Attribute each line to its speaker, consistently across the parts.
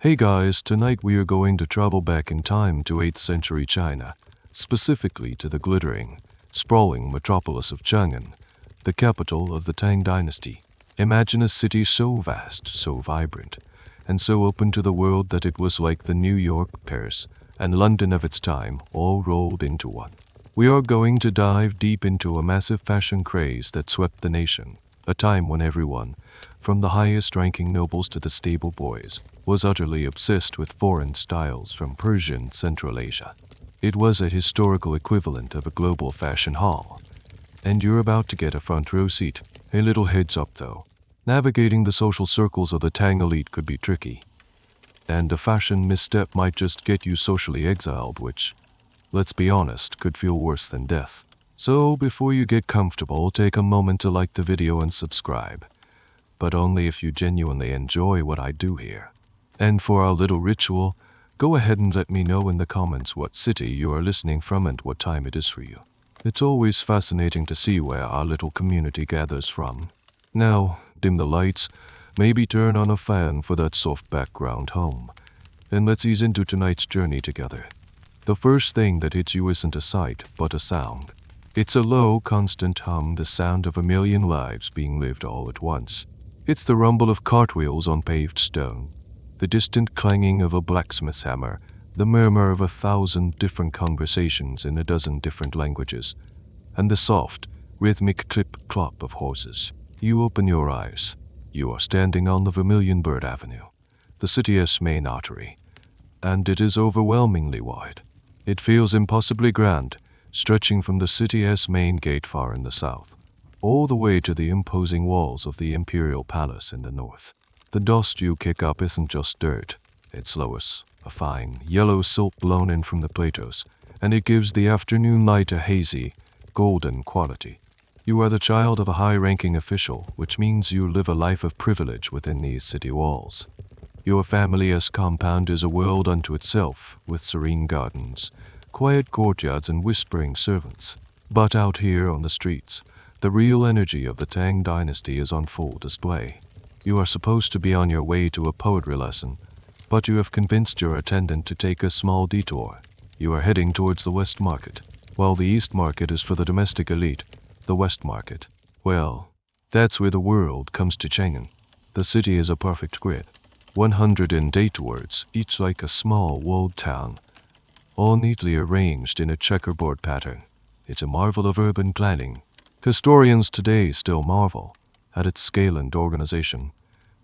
Speaker 1: Hey guys, tonight we are going to travel back in time to 8th century China, specifically to the glittering, sprawling metropolis of Chang'an, the capital of the Tang Dynasty. Imagine a city so vast, so vibrant, and so open to the world that it was like the New York, Paris, and London of its time all rolled into one. We are going to dive deep into a massive fashion craze that swept the nation, a time when everyone, from the highest-ranking nobles to the stable boys, was utterly obsessed with foreign styles from Persia and Central Asia. It was a historical equivalent of a global fashion hall. And you're about to get a front row seat. A little heads up though. Navigating the social circles of the Tang elite could be tricky. And a fashion misstep might just get you socially exiled, which, let's be honest, could feel worse than death. So before you get comfortable, take a moment to like the video and subscribe. But only if you genuinely enjoy what I do here. And for our little ritual, go ahead and let me know in the comments what city you are listening from and what time it is for you. It's always fascinating to see where our little community gathers from. Now, dim the lights, maybe turn on a fan for that soft background hum, and let's ease into tonight's journey together. The first thing that hits you isn't a sight, but a sound. It's a low, constant hum, the sound of a million lives being lived all at once. It's the rumble of cartwheels on paved stone, the distant clanging of a blacksmith's hammer, the murmur of 1,000 different conversations in 12 different languages, and the soft, rhythmic clip-clop of horses. You open your eyes. You are standing on the Vermilion Bird Avenue, the city's main artery, and it is overwhelmingly wide. It feels impossibly grand, stretching from the city's main gate far in the south, all the way to the imposing walls of the imperial palace in the north. The dust you kick up isn't just dirt, it's loess, a fine, yellow silt blown in from the plateaus, and it gives the afternoon light a hazy, golden quality. You are the child of a high-ranking official, which means you live a life of privilege within these city walls. Your family's compound is a world unto itself, with serene gardens, quiet courtyards, and whispering servants. But out here on the streets, the real energy of the Tang Dynasty is on full display. You are supposed to be on your way to a poetry lesson, but you have convinced your attendant to take a small detour. You are heading towards the West Market. While the East Market is for the domestic elite, the West Market, well, that's where the world comes to Chang'an. The city is a perfect grid, 108 words, each like a small walled town, all neatly arranged in a checkerboard pattern. It's a marvel of urban planning. Historians today still marvel at its scale and organization,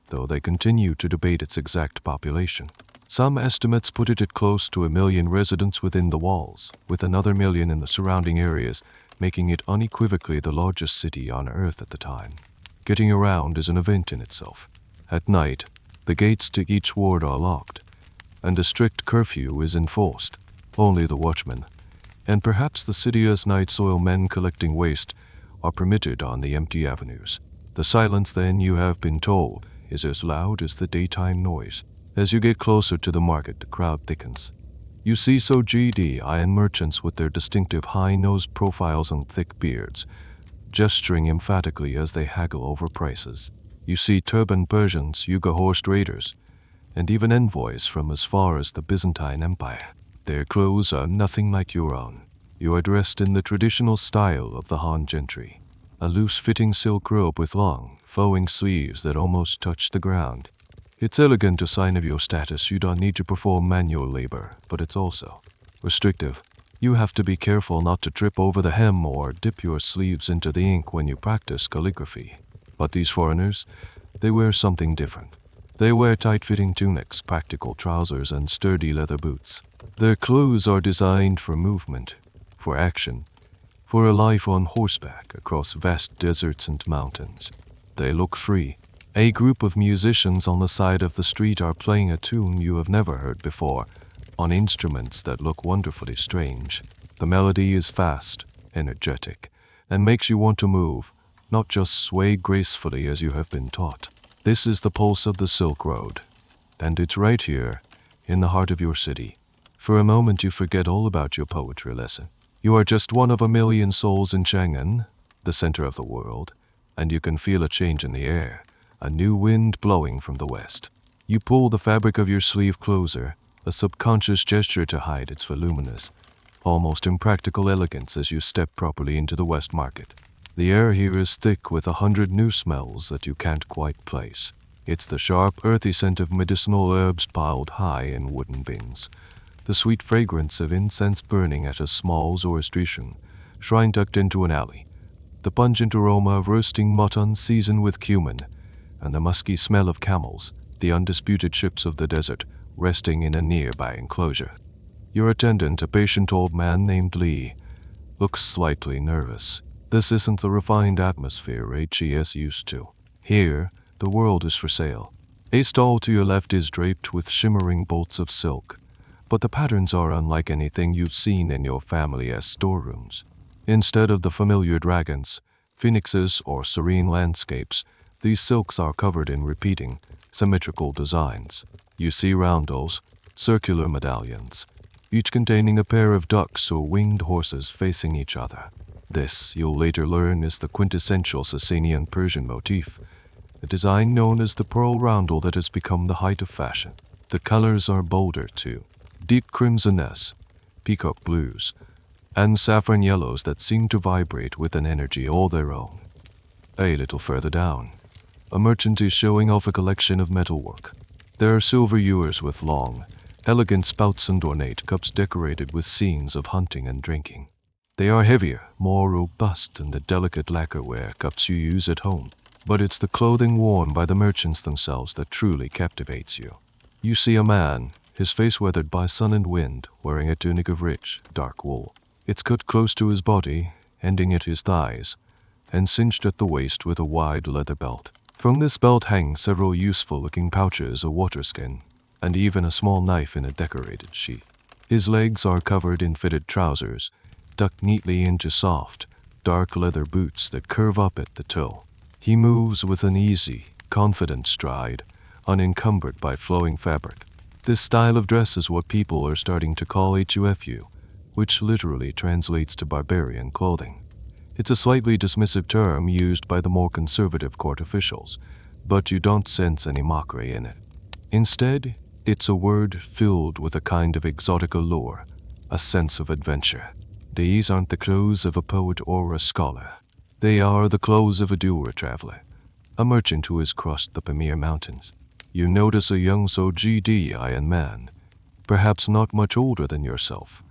Speaker 1: though they continue to debate its exact population. Some estimates put it at close to 1 million residents within the walls, with another million in the surrounding areas, making it unequivocally the largest city on Earth at the time. Getting around is an event in itself. At night, the gates to each ward are locked, and a strict curfew is enforced. Only the watchmen, and perhaps the city's night soil men collecting waste, are permitted on the empty avenues. The silence, then, you have been told, is as loud as the daytime noise. As you get closer to the market, the crowd thickens. You see GD iron merchants with their distinctive high-nosed profiles and thick beards, gesturing emphatically as they haggle over prices. You see turbaned Persians, Yuga-horse traders, and even envoys from as far as the Byzantine Empire. Their clothes are nothing like your own. You are dressed in the traditional style of the Han gentry, a loose-fitting silk robe with long, flowing sleeves that almost touch the ground. It's elegant, a sign of your status. You don't need to perform manual labor, but it's also restrictive. You have to be careful not to trip over the hem or dip your sleeves into the ink when you practice calligraphy. But these foreigners, they wear something different. They wear tight-fitting tunics, practical trousers, and sturdy leather boots. Their clothes are designed for movement, for action, for a life on horseback across vast deserts and mountains. They look free. A group of musicians on the side of the street are playing a tune you have never heard before, on instruments that look wonderfully strange. The melody is fast, energetic, and makes you want to move, not just sway gracefully as you have been taught. This is the pulse of the Silk Road, and it's right here, in the heart of your city. For a moment you forget all about your poetry lesson. You are just one of 1 million souls in Chang'an, the center of the world, and you can feel a change in the air, a new wind blowing from the west. You pull the fabric of your sleeve closer, a subconscious gesture to hide its voluminous, almost impractical elegance as you step properly into the West Market. The air here is thick with 100 new smells that you can't quite place. It's the sharp, earthy scent of medicinal herbs piled high in wooden bins, the sweet fragrance of incense burning at a small Zoroastrian shrine tucked into an alley, the pungent aroma of roasting mutton seasoned with cumin, and the musky smell of camels, the undisputed ships of the desert, resting in a nearby enclosure. Your attendant, a patient old man named Lee, looks slightly nervous. This isn't the refined atmosphere HES used to. Here, the world is for sale. A stall to your left is draped with shimmering bolts of silk, but the patterns are unlike anything you've seen in your family's storerooms. Instead of the familiar dragons, phoenixes, or serene landscapes, these silks are covered in repeating, symmetrical designs. You see roundels, circular medallions, each containing a pair of ducks or winged horses facing each other. This, you'll later learn, is the quintessential Sasanian Persian motif, a design known as the pearl roundel that has become the height of fashion. The colors are bolder too, deep crimsoness, peacock blues, and saffron yellows that seem to vibrate with an energy all their own. A little further down, a merchant is showing off a collection of metalwork. There are silver ewers with long, elegant spouts and ornate cups decorated with scenes of hunting and drinking. They are heavier, more robust than the delicate lacquerware cups you use at home, but it's the clothing worn by the merchants themselves that truly captivates you. You see a man, his face weathered by sun and wind, wearing a tunic of rich, dark wool. It's cut close to his body, ending at his thighs, and cinched at the waist with a wide leather belt. From this belt hang several useful-looking pouches, a water skin, and even a small knife in a decorated sheath. His legs are covered in fitted trousers, tucked neatly into soft, dark leather boots that curve up at the toe. He moves with an easy, confident stride, unencumbered by flowing fabric. This style of dress is what people are starting to call HUFU, which literally translates to barbarian clothing. It's a slightly dismissive term used by the more conservative court officials, but you don't sense any mockery in it. Instead, it's a word filled with a kind of exotic allure, a sense of adventure. These aren't the clothes of a poet or a scholar. They are the clothes of a doer traveler, a merchant who has crossed the Pamir Mountains. You notice a young Sogdian man, perhaps not much older than yourself,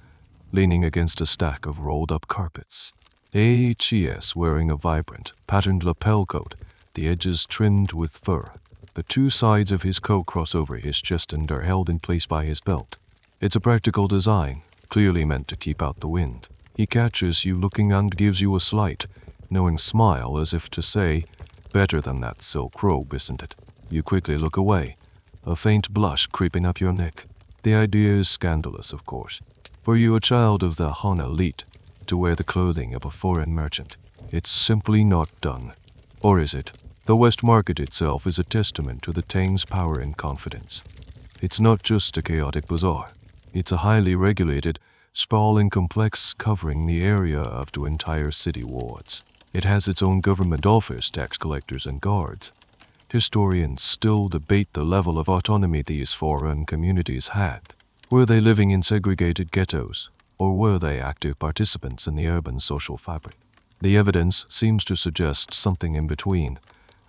Speaker 1: leaning against a stack of rolled-up carpets. AHES wearing a vibrant, patterned lapel coat, the edges trimmed with fur. The two sides of his coat cross over his chest and are held in place by his belt. It's a practical design, clearly meant to keep out the wind. He catches you looking and gives you a slight, knowing smile as if to say, "Better than that silk robe, isn't it?" You quickly look away, a faint blush creeping up your neck. The idea is scandalous, of course. For you, a child of the Han elite, to wear the clothing of a foreign merchant. It's simply not done. Or is it? The West Market itself is a testament to the Tang's power and confidence. It's not just a chaotic bazaar. It's a highly regulated, sprawling complex covering the area of two entire city wards. It has its own government office, tax collectors, and guards. Historians still debate the level of autonomy these foreign communities had. Were they living in segregated ghettos, or were they active participants in the urban social fabric? The evidence seems to suggest something in between,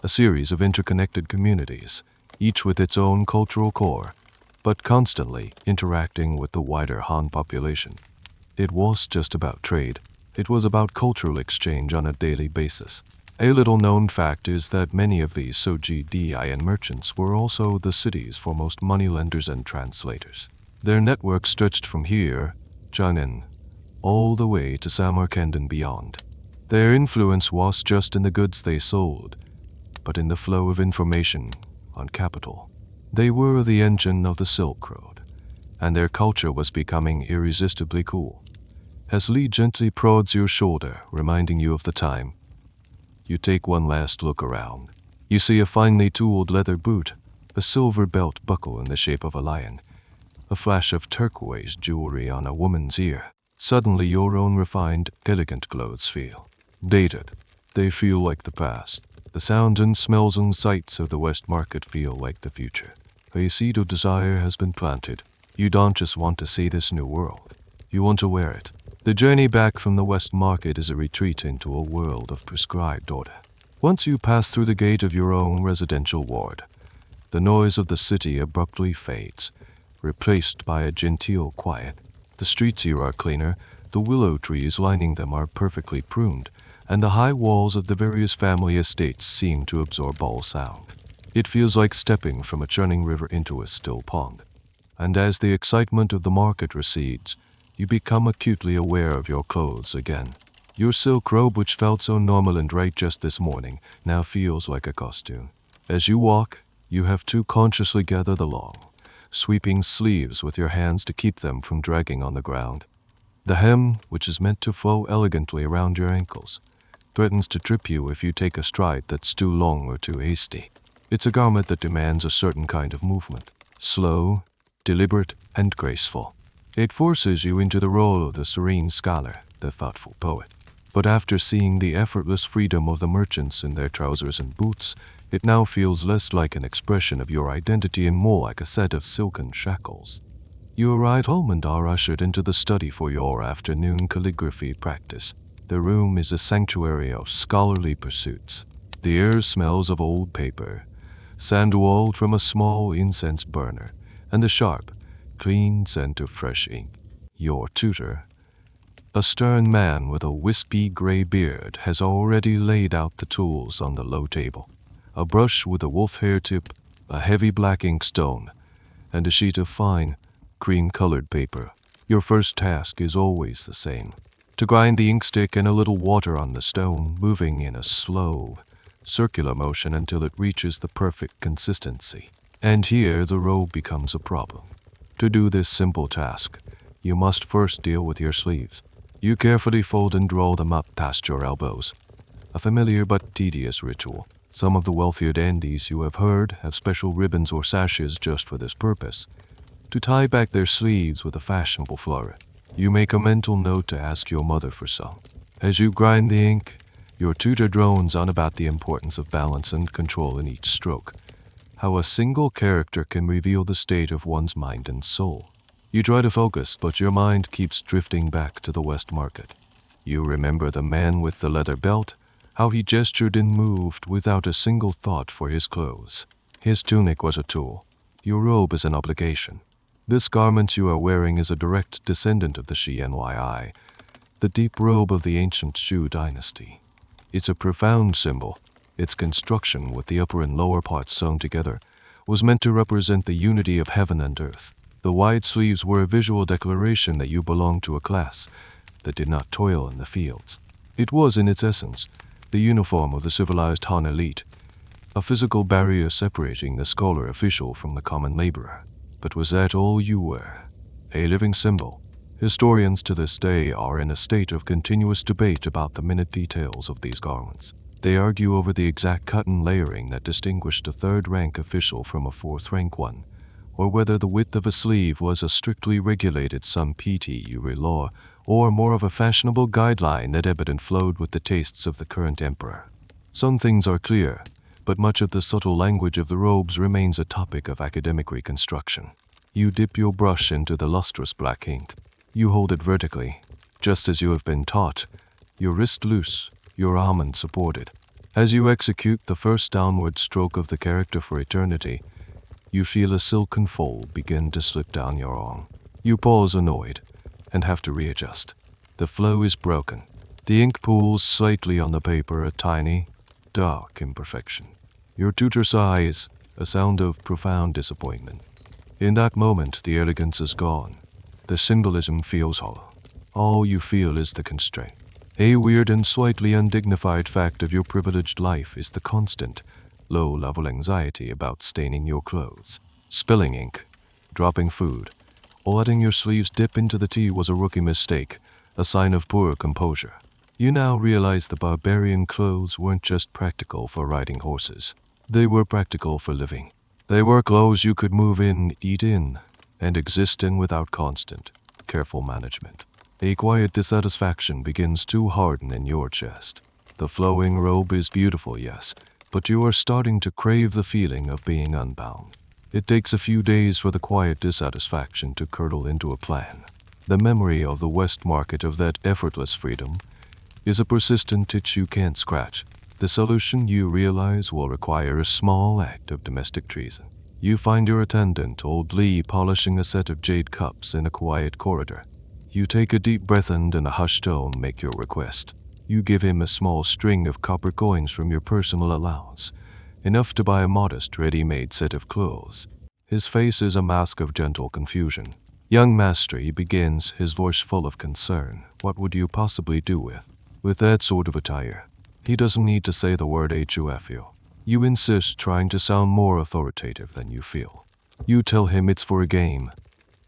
Speaker 1: a series of interconnected communities, each with its own cultural core, but constantly interacting with the wider Han population. It was just about trade. It was about cultural exchange on a daily basis. A little-known fact is that many of these Sogdian merchants were also the city's foremost moneylenders and translators. Their network stretched from here, Chang'an, all the way to Samarkand and beyond. Their influence was just in the goods they sold, but in the flow of information on capital. They were the engine of the Silk Road, and their culture was becoming irresistibly cool. As Lee gently prods your shoulder, reminding you of the time, you take one last look around. You see a finely tooled leather boot, a silver belt buckle in the shape of a lion, a flash of turquoise jewelry on a woman's ear. Suddenly your own refined, elegant clothes feel dated. They feel like the past. The sounds and smells and sights of the West Market feel like the future. A seed of desire has been planted. You don't just want to see this new world. You want to wear it. The journey back from the West Market is a retreat into a world of prescribed order. Once you pass through the gate of your own residential ward, the noise of the city abruptly fades, replaced by a genteel quiet. The streets here are cleaner, the willow trees lining them are perfectly pruned, and the high walls of the various family estates seem to absorb all sound. It feels like stepping from a churning river into a still pond. And as the excitement of the market recedes, you become acutely aware of your clothes again. Your silk robe, which felt so normal and right just this morning, now feels like a costume. As you walk, you have to consciously gather the long, sweeping sleeves with your hands to keep them from dragging on the ground. The hem, which is meant to flow elegantly around your ankles, threatens to trip you if you take a stride that's too long or too hasty. It's a garment that demands a certain kind of movement, slow, deliberate, and graceful. It forces you into the role of the serene scholar, the thoughtful poet. But after seeing the effortless freedom of the merchants in their trousers and boots, it now feels less like an expression of your identity and more like a set of silken shackles. You arrive home and are ushered into the study for your afternoon calligraphy practice. The room is a sanctuary of scholarly pursuits. The air smells of old paper, sand-walled from a small incense burner, and the sharp, clean scent of fresh ink. Your tutor, a stern man with a wispy gray beard, has already laid out the tools on the low table. A brush with a wolf hair tip, a heavy black inkstone, and a sheet of fine, cream-colored paper. Your first task is always the same: to grind the inkstick and a little water on the stone, moving in a slow, circular motion until it reaches the perfect consistency. And here the robe becomes a problem. To do this simple task, you must first deal with your sleeves. You carefully fold and draw them up past your elbows. A familiar but tedious ritual. Some of the wealthier dandies you have heard have special ribbons or sashes just for this purpose, to tie back their sleeves with a fashionable flourish. You make a mental note to ask your mother for some. As you grind the ink, your tutor drones on about the importance of balance and control in each stroke, how a single character can reveal the state of one's mind and soul. You try to focus, but your mind keeps drifting back to the West Market. You remember the man with the leather belt, how he gestured and moved without a single thought for his clothes. His tunic was a tool. Your robe is an obligation. This garment you are wearing is a direct descendant of the Xianyi, the deep robe of the ancient Shu dynasty. It's a profound symbol. Its construction, with the upper and lower parts sewn together, was meant to represent the unity of heaven and earth. The wide sleeves were a visual declaration that you belonged to a class that did not toil in the fields. It was, in its essence, the uniform of the civilized Han elite, a physical barrier separating the scholar official from the common laborer. But was that all you were? A living symbol? Historians to this day are in a state of continuous debate about the minute details of these garments. They argue over the exact cut and layering that distinguished a third-rank official from a fourth-rank one, or whether the width of a sleeve was a strictly regulated some PTU law, or more of a fashionable guideline that ebbed and flowed with the tastes of the current emperor. Some things are clear, but much of the subtle language of the robes remains a topic of academic reconstruction. You dip your brush into the lustrous black ink. You hold it vertically, just as you have been taught, your wrist loose, your almond supported. As you execute the first downward stroke of the character for eternity, you feel a silken fold begin to slip down your arm. You pause annoyed, and have to readjust. The flow is broken. The ink pools slightly on the paper, a tiny, dark imperfection. Your tutor sighs, a sound of profound disappointment. In that moment, the elegance is gone. The symbolism feels hollow. All you feel is the constraint. A weird and slightly undignified fact of your privileged life is the constant, low-level anxiety about staining your clothes, spilling ink, dropping food, or letting your sleeves dip into the tea was a rookie mistake, a sign of poor composure. You now realize the barbarian clothes weren't just practical for riding horses. They were practical for living. They were clothes you could move in, eat in, and exist in without constant, careful management. A quiet dissatisfaction begins to harden in your chest. The flowing robe is beautiful, yes, but you are starting to crave the feeling of being unbound. It takes a few days for the quiet dissatisfaction to curdle into a plan. The memory of the West market of that effortless freedom is a persistent itch you can't scratch. The solution, you realize, will require a small act of domestic treason. You find your attendant, old Lee, polishing a set of jade cups in a quiet corridor. You take a deep breath and in a hushed tone make your request. You give him a small string of copper coins from your personal allowance, enough to buy a modest, ready-made set of clothes. His face is a mask of gentle confusion. Young master, he begins, his voice full of concern. What would you possibly do with that sort of attire? He doesn't need to say the word hufu. You insist, trying to sound more authoritative than you feel. You tell him it's for a game,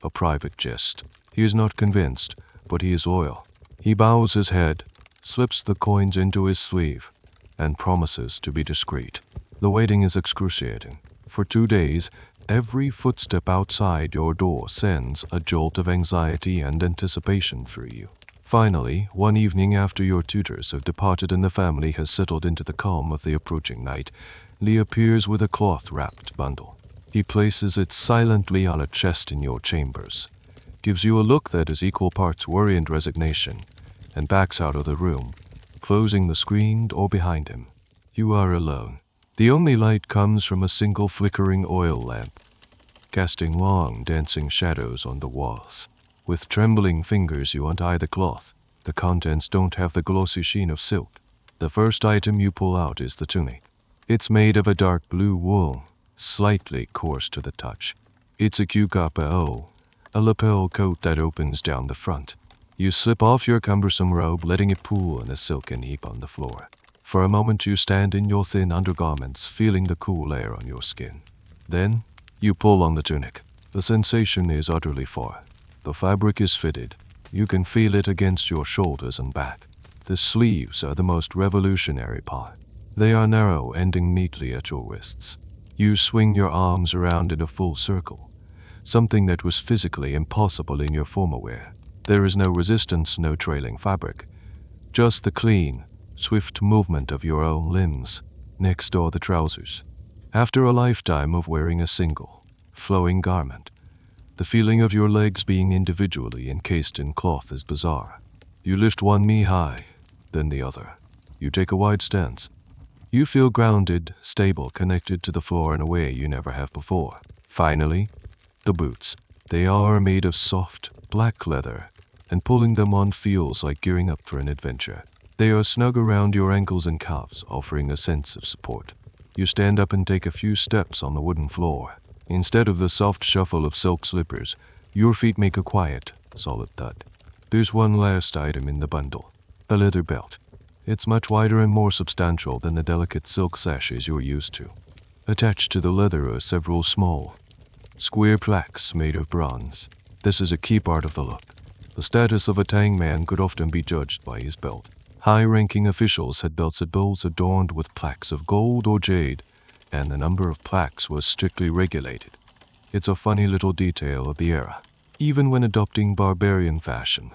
Speaker 1: a private jest. He is not convinced, but he is loyal. He bows his head, slips the coins into his sleeve, and promises to be discreet. The waiting is excruciating. For 2 days, every footstep outside your door sends a jolt of anxiety and anticipation through you. Finally, one evening after your tutors have departed and the family has settled into the calm of the approaching night, Lee appears with a cloth-wrapped bundle. He places it silently on a chest in your chambers, gives you a look that is equal parts worry and resignation, and backs out of the room, closing the screen door behind him. You are alone. The only light comes from a single flickering oil lamp, casting long, dancing shadows on the walls. With trembling fingers you untie the cloth. The contents don't have the glossy sheen of silk. The first item you pull out is the tunic. It's made of a dark blue wool, slightly coarse to the touch. It's a kukapao, a lapel coat that opens down the front. You slip off your cumbersome robe, letting it pool in a silken heap on the floor. For a moment you stand in your thin undergarments, feeling the cool air on your skin. Then, you pull on the tunic. The sensation is utterly foreign. The fabric is fitted. You can feel it against your shoulders and back. The sleeves are the most revolutionary part. They are narrow, ending neatly at your wrists. You swing your arms around in a full circle, something that was physically impossible in your former wear. There is no resistance, no trailing fabric, just the clean, swift movement of your own limbs. Next are the trousers. After a lifetime of wearing a single, flowing garment, the feeling of your legs being individually encased in cloth is bizarre. You lift one knee high, then the other. You take a wide stance. You feel grounded, stable, connected to the floor in a way you never have before. Finally, the boots. They are made of soft, black leather, and pulling them on feels like gearing up for an adventure. They are snug around your ankles and calves, offering a sense of support. You stand up and take a few steps on the wooden floor. Instead of the soft shuffle of silk slippers, your feet make a quiet, solid thud. There's one last item in the bundle, a leather belt. It's much wider and more substantial than the delicate silk sashes you're used to. Attached to the leather are several small, square plaques made of bronze. This is a key part of the look. The status of a Tang man could often be judged by his belt. High-ranking officials had belts at bowls adorned with plaques of gold or jade, and the number of plaques was strictly regulated. It's a funny little detail of the era. Even when adopting barbarian fashion,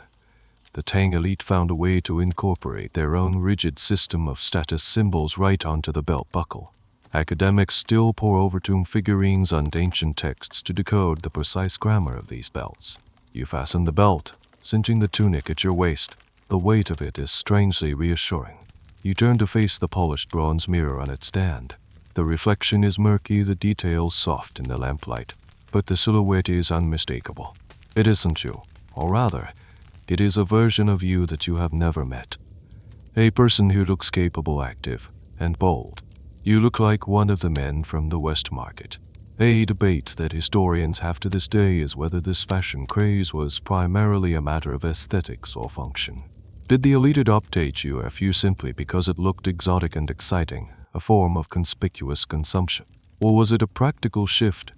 Speaker 1: the Tang elite found a way to incorporate their own rigid system of status symbols right onto the belt buckle. Academics still pore over tomb figurines and ancient texts to decode the precise grammar of these belts. You fasten the belt, cinching the tunic at your waist. The weight of it is strangely reassuring. You turn to face the polished bronze mirror on its stand. The reflection is murky, the details soft in the lamplight, but the silhouette is unmistakable. It isn't you, or rather, it is a version of you that you have never met. A person who looks capable, active, and bold. You look like one of the men from the West Market. A debate that historians have to this day is whether this fashion craze was primarily a matter of aesthetics or function. Did the elite adopt HUFU simply because it looked exotic and exciting, a form of conspicuous consumption? Or was it a practical shift,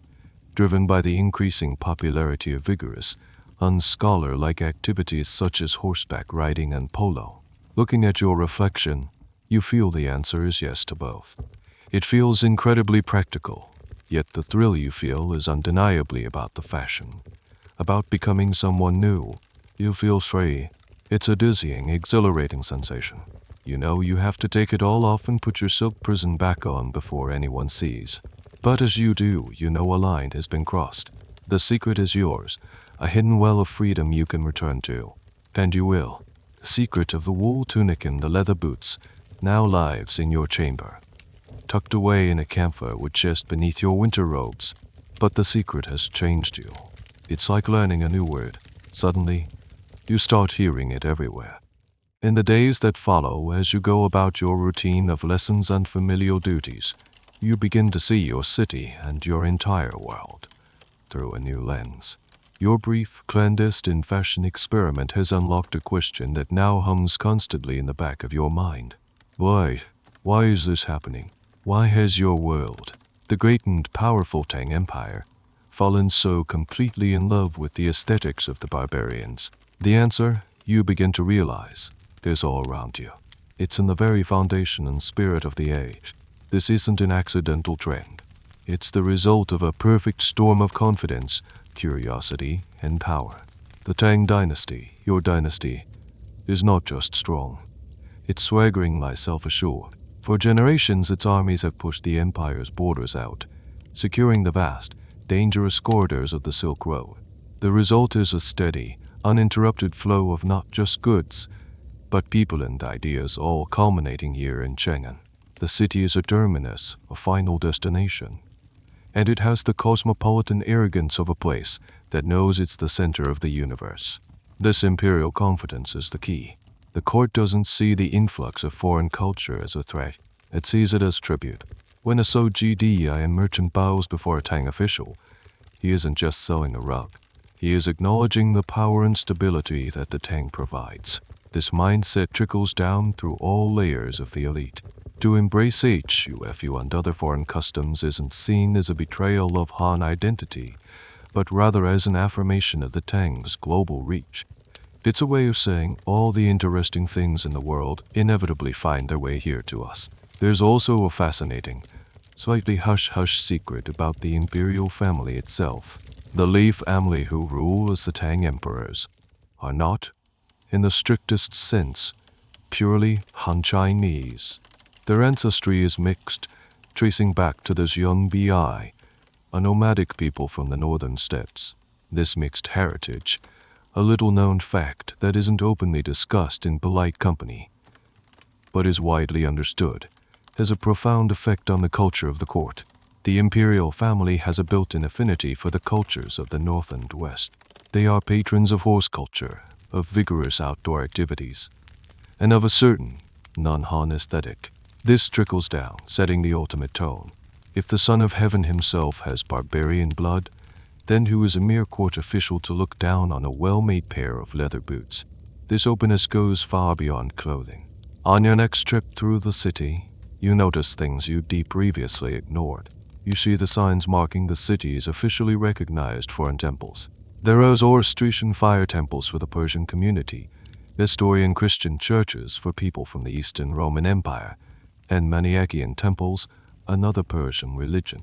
Speaker 1: driven by the increasing popularity of vigorous, unscholar-like activities such as horseback riding and polo? Looking at your reflection, you feel the answer is yes to both. It feels incredibly practical, yet the thrill you feel is undeniably about the fashion, about becoming someone new. You feel free. It's a dizzying, exhilarating sensation. You know you have to take it all off and put your silk prison back on before anyone sees. But as you do, you know a line has been crossed. The secret is yours, a hidden well of freedom you can return to. And you will. The secret of the wool tunic and the leather boots now lives in your chamber, tucked away in a camphor wood chest beneath your winter robes. But the secret has changed you. It's like learning a new word. Suddenly, you start hearing it everywhere. In the days that follow, as you go about your routine of lessons and familial duties, you begin to see your city and your entire world through a new lens. Your brief, clandestine fashion experiment has unlocked a question that now hums constantly in the back of your mind. Why is this happening? Why has your world, the great and powerful Tang Empire, fallen so completely in love with the aesthetics of the barbarians? The answer, you begin to realize, is all around you. It's in the very foundation and spirit of the age. This isn't an accidental trend. It's the result of a perfect storm of confidence, curiosity, and power. The Tang Dynasty, your dynasty, is not just strong. It's swaggeringly self-assured. For generations, its armies have pushed the empire's borders out, securing the vast, dangerous corridors of the Silk Road. The result is a steady, uninterrupted flow of not just goods, but people and ideas, all culminating here in Chang'an. The city is a terminus, a final destination, and it has the cosmopolitan arrogance of a place that knows it's the center of the universe. This imperial confidence is the key. The court doesn't see the influx of foreign culture as a threat. It sees it as tribute. When a Sojidi merchant bows before a Tang official, he isn't just selling a rug. He is acknowledging the power and stability that the Tang provides. This mindset trickles down through all layers of the elite. To embrace HUFU and other foreign customs isn't seen as a betrayal of Han identity, but rather as an affirmation of the Tang's global reach. It's a way of saying all the interesting things in the world inevitably find their way here to us. There's also a fascinating, slightly hush-hush secret about the imperial family itself. The Li family who rule as the Tang emperors are not, in the strictest sense, purely Han Chinese. Their ancestry is mixed, tracing back to the Xiongbi, a nomadic people from the northern steppes. This mixed heritage, a little-known fact that isn't openly discussed in polite company, but is widely understood, has a profound effect on the culture of the court. The imperial family has a built-in affinity for the cultures of the north and west. They are patrons of horse culture, of vigorous outdoor activities, and of a certain non-Han aesthetic. This trickles down, setting the ultimate tone. If the Son of Heaven himself has barbarian blood, then who is a mere court official to look down on a well-made pair of leather boots? This openness goes far beyond clothing. On your next trip through the city, you notice things you previously ignored. You see the signs marking the city's officially recognized foreign temples. There are Zoroastrian fire temples for the Persian community, Nestorian Christian churches for people from the Eastern Roman Empire, and Manichaean temples, another Persian religion.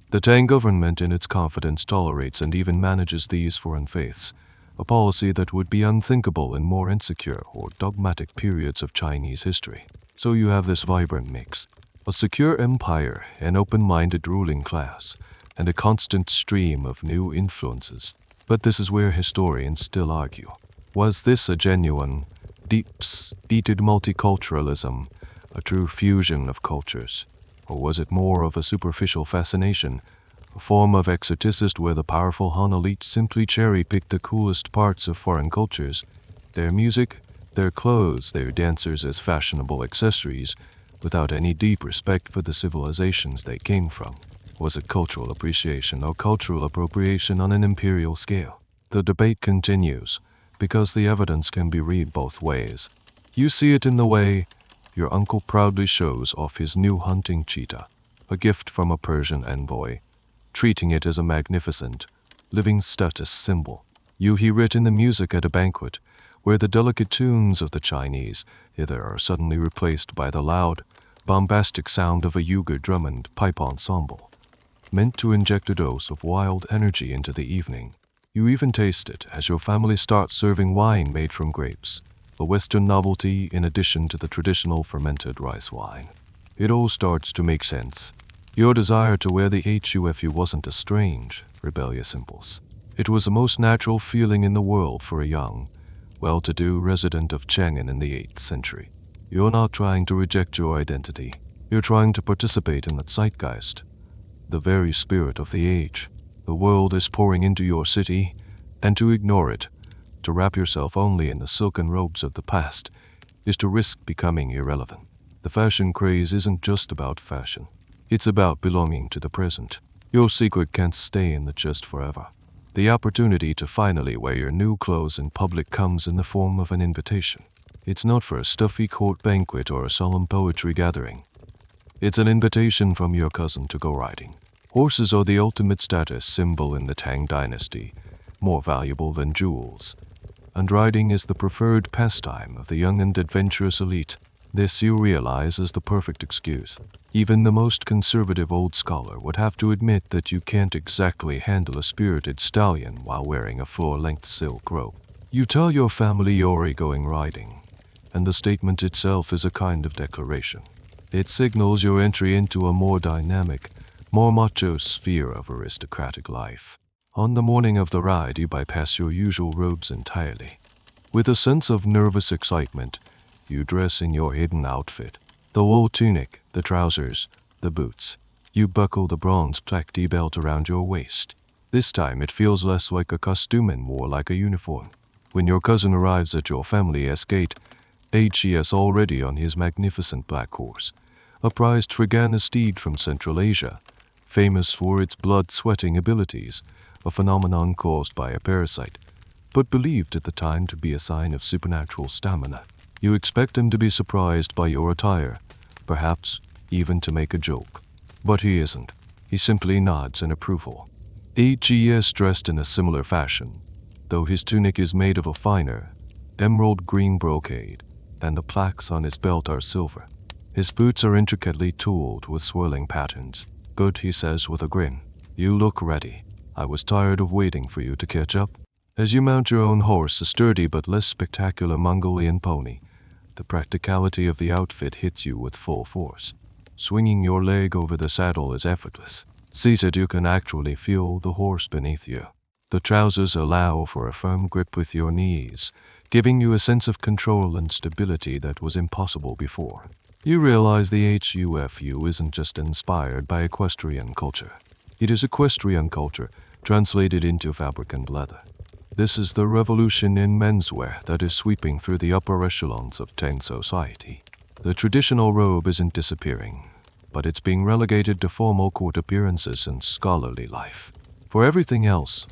Speaker 1: The Tang government in its confidence tolerates and even manages these foreign faiths, a policy that would be unthinkable in more insecure or dogmatic periods of Chinese history. So you have this vibrant mix, a secure empire, an open-minded ruling class, and a constant stream of new influences. But this is where historians still argue. Was this a genuine, deep-seated multiculturalism, a true fusion of cultures? Or was it more of a superficial fascination, a form of exoticist where the powerful Han elite simply cherry-picked the coolest parts of foreign cultures, their music, their clothes, their dancers as fashionable accessories, without any deep respect for the civilizations they came from? Was it cultural appreciation or cultural appropriation on an imperial scale? The debate continues, because the evidence can be read both ways. You see it in the way your uncle proudly shows off his new hunting cheetah, a gift from a Persian envoy, treating it as a magnificent, living status symbol. You hear it in the music at a banquet, where the delicate tunes of the Chinese either are suddenly replaced by the loud, bombastic sound of a Uyghur drum and pipe ensemble, meant to inject a dose of wild energy into the evening. You even taste it as your family starts serving wine made from grapes, a Western novelty in addition to the traditional fermented rice wine. It all starts to make sense. Your desire to wear the hufu wasn't a strange, rebellious impulse. It was the most natural feeling in the world for a young, well-to-do resident of Chang'an in the 8th century. You're not trying to reject your identity. You're trying to participate in the zeitgeist, the very spirit of the age. The world is pouring into your city, and to ignore it, to wrap yourself only in the silken robes of the past, is to risk becoming irrelevant. The fashion craze isn't just about fashion. It's about belonging to the present. Your secret can't stay in the chest forever. The opportunity to finally wear your new clothes in public comes in the form of an invitation. It's not for a stuffy court banquet or a solemn poetry gathering. It's an invitation from your cousin to go riding. Horses are the ultimate status symbol in the Tang Dynasty, more valuable than jewels. And riding is the preferred pastime of the young and adventurous elite. This, you realize, is the perfect excuse. Even the most conservative old scholar would have to admit that you can't exactly handle a spirited stallion while wearing a floor-length silk robe. You tell your family you're going riding, and the statement itself is a kind of declaration. It signals your entry into a more dynamic, more macho sphere of aristocratic life. On the morning of the ride, you bypass your usual robes entirely. With a sense of nervous excitement, you dress in your hidden outfit. The wool tunic, the trousers, the boots. You buckle the bronze plaqué belt around your waist. This time it feels less like a costume and more like a uniform. When your cousin arrives at your family's gate, he is already on his magnificent black horse, a prized Chang'an steed from Central Asia, famous for its blood-sweating abilities, a phenomenon caused by a parasite, but believed at the time to be a sign of supernatural stamina. You expect him to be surprised by your attire, perhaps even to make a joke. But he isn't. He simply nods in approval. He is dressed in a similar fashion, though his tunic is made of a finer, emerald green brocade, and the plaques on his belt are silver. His boots are intricately tooled with swirling patterns. Good, he says with a grin. You look ready. I was tired of waiting for you to catch up. As you mount your own horse, a sturdy but less spectacular Mongolian pony, the practicality of the outfit hits you with full force. Swinging your leg over the saddle is effortless. Seated, you can actually feel the horse beneath you. The trousers allow for a firm grip with your knees, giving you a sense of control and stability that was impossible before. You realize the hufu isn't just inspired by equestrian culture. It is equestrian culture translated into fabric and leather. This is the revolution in menswear that is sweeping through the upper echelons of Tang society. The traditional robe isn't disappearing, but it's being relegated to formal court appearances and scholarly life. For everything else,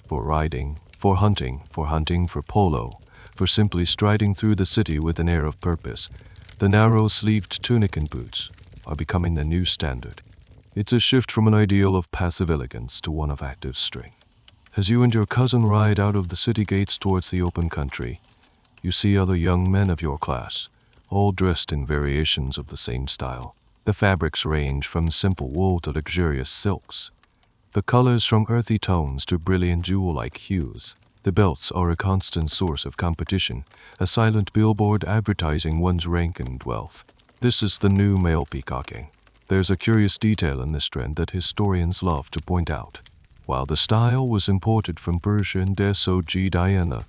Speaker 1: for riding, for hunting, for polo, for simply striding through the city with an air of purpose, the narrow-sleeved tunic and boots are becoming the new standard. It's a shift from an ideal of passive elegance to one of active strength. As you and your cousin ride out of the city gates towards the open country, you see other young men of your class, all dressed in variations of the same style. The fabrics range from simple wool to luxurious silks. The colors from earthy tones to brilliant jewel-like hues. The belts are a constant source of competition, a silent billboard advertising one's rank and wealth. This is the new male peacocking. There's a curious detail in this trend that historians love to point out. While the style was imported from Persia and Central Asia,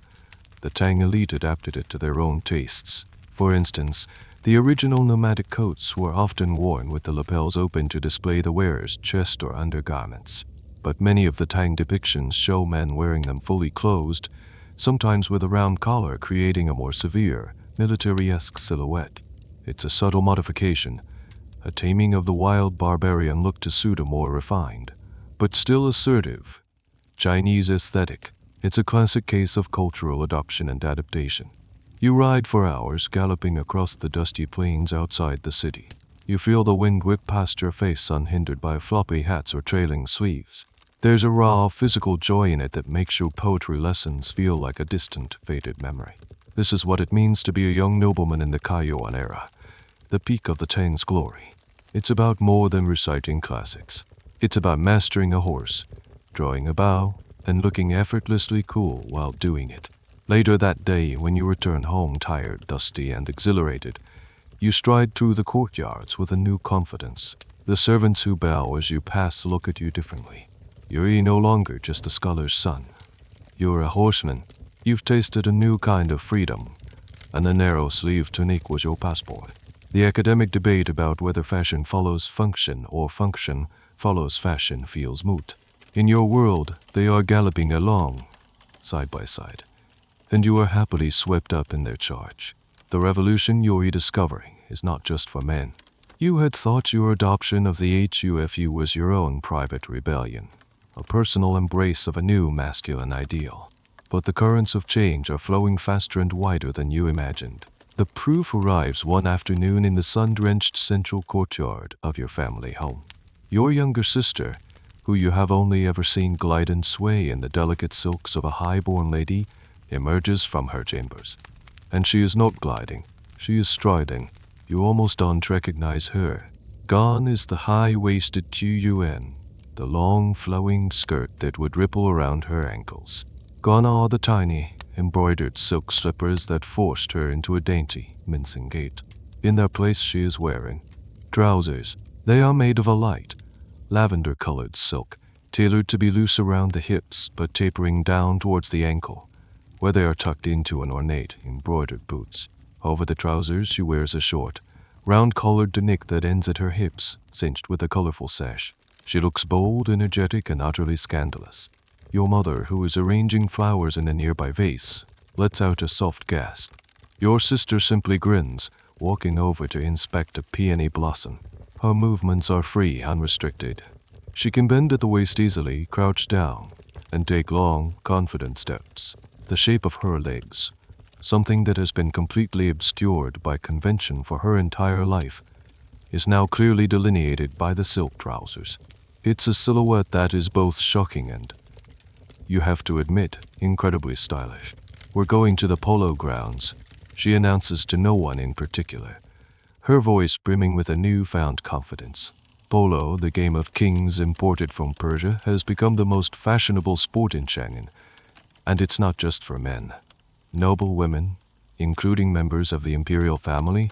Speaker 1: the Tang elite adapted it to their own tastes. For instance, the original nomadic coats were often worn with the lapels open to display the wearer's chest or undergarments. But many of the Tang depictions show men wearing them fully closed, sometimes with a round collar creating a more severe, military-esque silhouette. It's a subtle modification, a taming of the wild barbarian look to suit a more refined, but still assertive, Chinese aesthetic. It's a classic case of cultural adoption and adaptation. You ride for hours, galloping across the dusty plains outside the city. You feel the wind whip past your face unhindered by floppy hats or trailing sleeves. There's a raw, physical joy in it that makes your poetry lessons feel like a distant, faded memory. This is what it means to be a young nobleman in the Kaiyuan era, the peak of the Tang's glory. It's about more than reciting classics. It's about mastering a horse, drawing a bow, and looking effortlessly cool while doing it. Later that day, when you return home tired, dusty, and exhilarated, you stride through the courtyards with a new confidence. The servants who bow as you pass look at you differently. You're no longer just a scholar's son. You're a horseman. You've tasted a new kind of freedom, and the narrow-sleeved tunic was your passport. The academic debate about whether fashion follows function or function follows fashion feels moot. In your world, they are galloping along, side by side, and you are happily swept up in their charge. The revolution you're rediscovering is not just for men. You had thought your adoption of the HUFU was your own private rebellion, a personal embrace of a new masculine ideal. But the currents of change are flowing faster and wider than you imagined. The proof arrives one afternoon in the sun-drenched central courtyard of your family home. Your younger sister, who you have only ever seen glide and sway in the delicate silks of a high-born lady, emerges from her chambers. And she is not gliding, she is striding. You almost don't recognize her. Gone is the high-waisted TUN, the long flowing skirt that would ripple around her ankles. Gone are the tiny, embroidered silk slippers that forced her into a dainty, mincing gait. In their place she is wearing trousers. They are made of a light, lavender-colored silk, tailored to be loose around the hips but tapering down towards the ankle, where they are tucked into an ornate, embroidered boots. Over the trousers she wears a short, round-collared tunic that ends at her hips, cinched with a colorful sash. She looks bold, energetic, and utterly scandalous. Your mother, who is arranging flowers in a nearby vase, lets out a soft gasp. Your sister simply grins, walking over to inspect a peony blossom. Her movements are free, unrestricted. She can bend at the waist easily, crouch down, and take long, confident steps. The shape of her legs, something that has been completely obscured by convention for her entire life, is now clearly delineated by the silk trousers. It's a silhouette that is both shocking and, you have to admit, incredibly stylish. We're going to the polo grounds, she announces to no one in particular, her voice brimming with a newfound confidence. Polo, the game of kings imported from Persia, has become the most fashionable sport in Chang'an, and it's not just for men. Noble women, including members of the imperial family,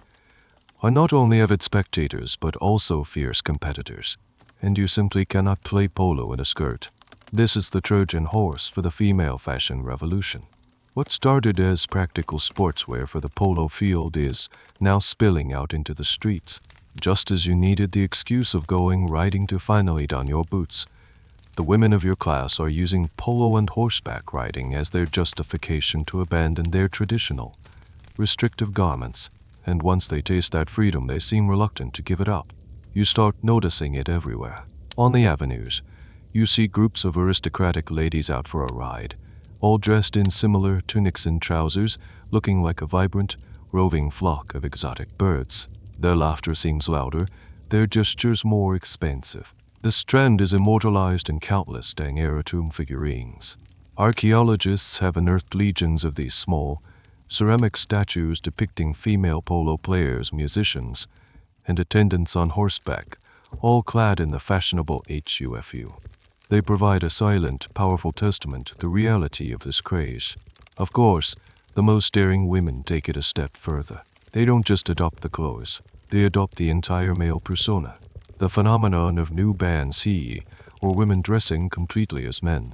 Speaker 1: are not only avid spectators but also fierce competitors, and you simply cannot play polo in a skirt. This is the Trojan horse for the female fashion revolution. What started as practical sportswear for the polo field is now spilling out into the streets. Just as you needed the excuse of going riding to finally don your boots, the women of your class are using polo and horseback riding as their justification to abandon their traditional, restrictive garments, and once they taste that freedom they seem reluctant to give it up. You start noticing it everywhere. On the avenues, you see groups of aristocratic ladies out for a ride, all dressed in similar tunics and trousers, looking like a vibrant, roving flock of exotic birds. Their laughter seems louder, their gestures more expansive. This trend is immortalized in countless Tang era tomb figurines. Archaeologists have unearthed legions of these small, ceramic statues depicting female polo players, musicians, and attendants on horseback, all clad in the fashionable HUFU. They provide a silent, powerful testament to the reality of this craze. Of course, the most daring women take it a step further. They don't just adopt the clothes, they adopt the entire male persona. The phenomenon of new bands or women dressing completely as men,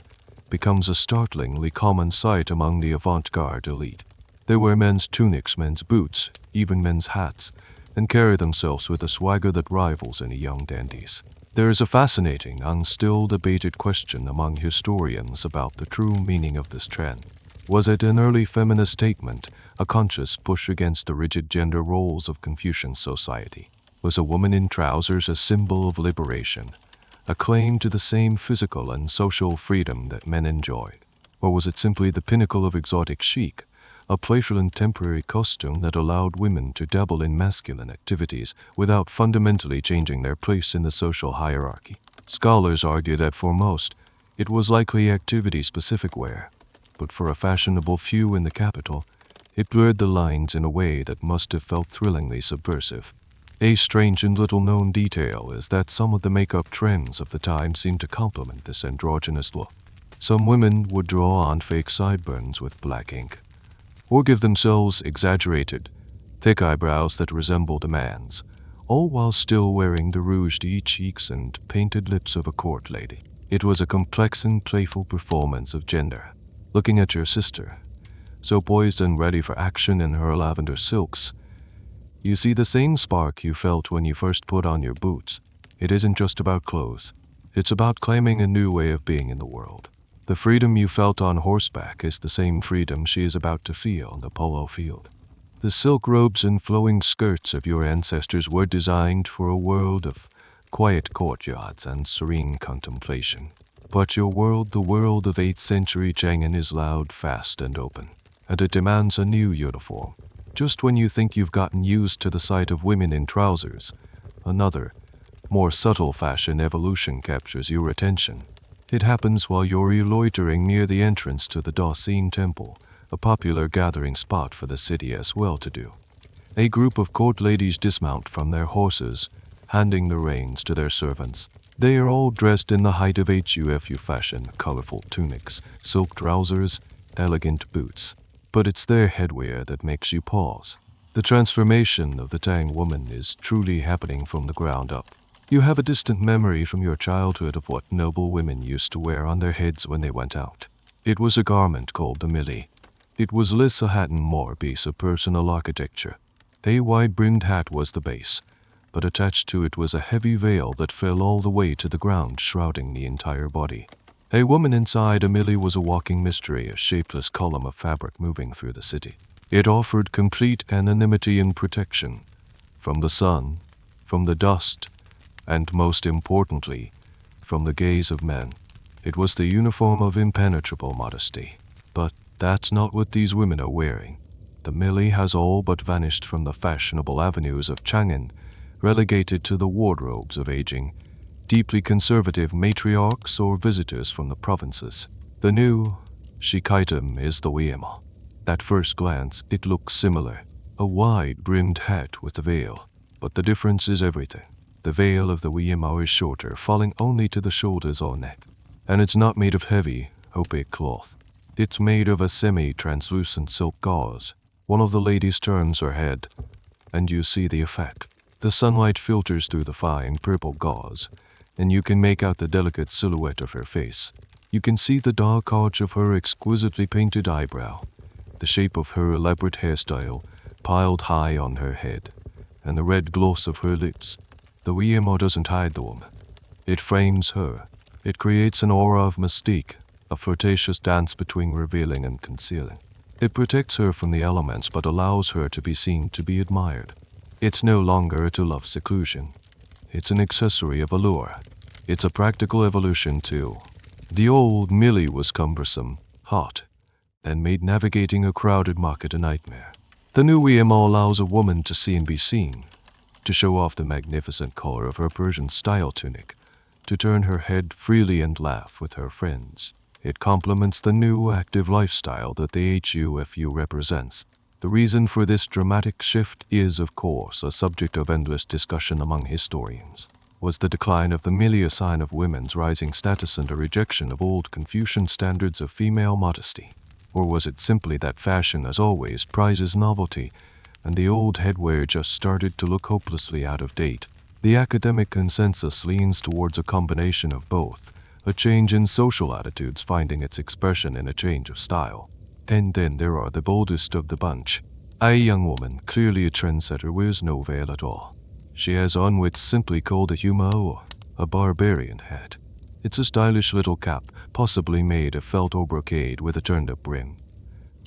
Speaker 1: becomes a startlingly common sight among the avant-garde elite. They wear men's tunics, men's boots, even men's hats, and carry themselves with a swagger that rivals any young dandies. There is a fascinating, still debated question among historians about the true meaning of this trend. Was it an early feminist statement, a conscious push against the rigid gender roles of Confucian society? Was a woman in trousers a symbol of liberation, a claim to the same physical and social freedom that men enjoyed? Or was it simply the pinnacle of exotic chic, a playful and temporary costume that allowed women to dabble in masculine activities without fundamentally changing their place in the social hierarchy? Scholars argue that for most, it was likely activity-specific wear, but for a fashionable few in the capital, it blurred the lines in a way that must have felt thrillingly subversive. A strange and little-known detail is that some of the makeup trends of the time seemed to complement this androgynous look. Some women would draw on fake sideburns with black ink, or give themselves exaggerated, thick eyebrows that resembled a man's, all while still wearing the rouged cheeks and painted lips of a court lady. It was a complex and playful performance of gender. Looking at your sister, so poised and ready for action in her lavender silks, you see the same spark you felt when you first put on your boots. It isn't just about clothes. It's about claiming a new way of being in the world. The freedom you felt on horseback is the same freedom she is about to feel on the polo field. The silk robes and flowing skirts of your ancestors were designed for a world of quiet courtyards and serene contemplation. But your world, the world of 8th century Chang'an, is loud, fast, and open, and it demands a new uniform. Just when you think you've gotten used to the sight of women in trousers, another, more subtle fashion evolution captures your attention. It happens while you're loitering near the entrance to the Daoxin Temple, a popular gathering spot for the city's well-to-do. A group of court ladies dismount from their horses, handing the reins to their servants. They are all dressed in the height of HUFU fashion, colorful tunics, silk trousers, elegant boots. But it's their headwear that makes you pause. The transformation of the Tang woman is truly happening from the ground up. You have a distant memory from your childhood of what noble women used to wear on their heads when they went out. It was a garment called the mili. It was less a hat and more a piece of personal architecture. A wide-brimmed hat was the base, but attached to it was a heavy veil that fell all the way to the ground, shrouding the entire body. A woman inside a mili was a walking mystery, a shapeless column of fabric moving through the city. It offered complete anonymity and protection from the sun, from the dust, and most importantly, from the gaze of men. It was the uniform of impenetrable modesty. But that's not what these women are wearing. The mili has all but vanished from the fashionable avenues of Chang'an, relegated to the wardrobes of aging, deeply conservative matriarchs or visitors from the provinces. The new chic item is the Weima. At first glance, it looks similar. A wide-brimmed hat with a veil. But the difference is everything. The veil of the Weima is shorter, falling only to the shoulders or neck. And it's not made of heavy, opaque cloth. It's made of a semi-translucent silk gauze. One of the ladies turns her head, and you see the effect. The sunlight filters through the fine purple gauze, and you can make out the delicate silhouette of her face. You can see the dark arch of her exquisitely painted eyebrow, the shape of her elaborate hairstyle piled high on her head, and the red gloss of her lips. The Weima doesn't hide the woman. It frames her. It creates an aura of mystique, a flirtatious dance between revealing and concealing. It protects her from the elements but allows her to be seen, to be admired. It's no longer to love seclusion. It's an accessory of allure. It's a practical evolution too. The old mili was cumbersome, hot, and made navigating a crowded market a nightmare. The new Weima allows a woman to see and be seen, to show off the magnificent color of her Persian-style tunic, to turn her head freely and laugh with her friends. It complements the new active lifestyle that the HUFU represents. The reason for this dramatic shift is, of course, a subject of endless discussion among historians. Was the decline of the mili a sign of women's rising status and a rejection of old Confucian standards of female modesty? Or was it simply that fashion, as always, prizes novelty, and the old headwear just started to look hopelessly out of date? The academic consensus leans towards a combination of both, a change in social attitudes finding its expression in a change of style. And then there are the boldest of the bunch. A young woman, clearly a trendsetter, wears no veil at all. She has on what's simply called a hufu, or a barbarian hat. It's a stylish little cap, possibly made of felt or brocade with a turned-up brim.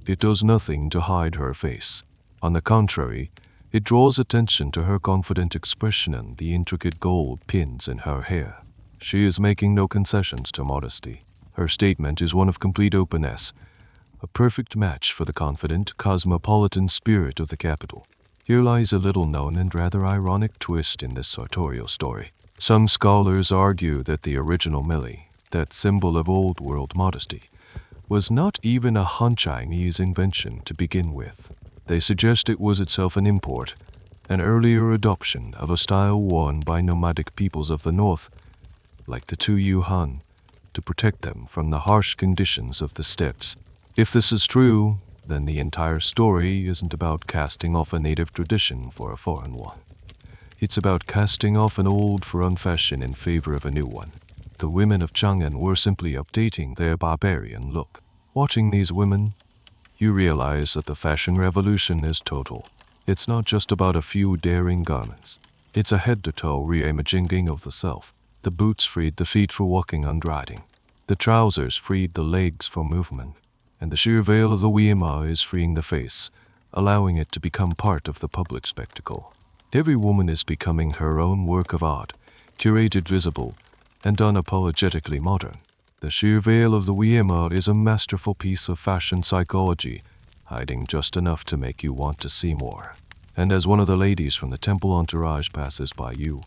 Speaker 1: It does nothing to hide her face. On the contrary, it draws attention to her confident expression and the intricate gold pins in her hair. She is making no concessions to modesty. Her statement is one of complete openness, a perfect match for the confident, cosmopolitan spirit of the capital. Here lies a little-known and rather ironic twist in this sartorial story. Some scholars argue that the original mili, that symbol of old-world modesty, was not even a Han Chinese invention to begin with. They suggest it was itself an import, an earlier adoption of a style worn by nomadic peoples of the north, like the Tu Han, to protect them from the harsh conditions of the steppes. If this is true, then the entire story isn't about casting off a native tradition for a foreign one. It's about casting off an old foreign fashion in favor of a new one. The women of Chang'an were simply updating their barbarian look. Watching these women, you realize that the fashion revolution is total. It's not just about a few daring garments. It's a head-to-toe re-imaging of the self. The boots freed the feet for walking and riding. The trousers freed the legs for movement. And the sheer veil of the Weimar is freeing the face, allowing it to become part of the public spectacle. Every woman is becoming her own work of art, curated, visible, and unapologetically modern. The sheer veil of the Weimar is a masterful piece of fashion psychology, hiding just enough to make you want to see more. And as one of the ladies from the temple entourage passes by you,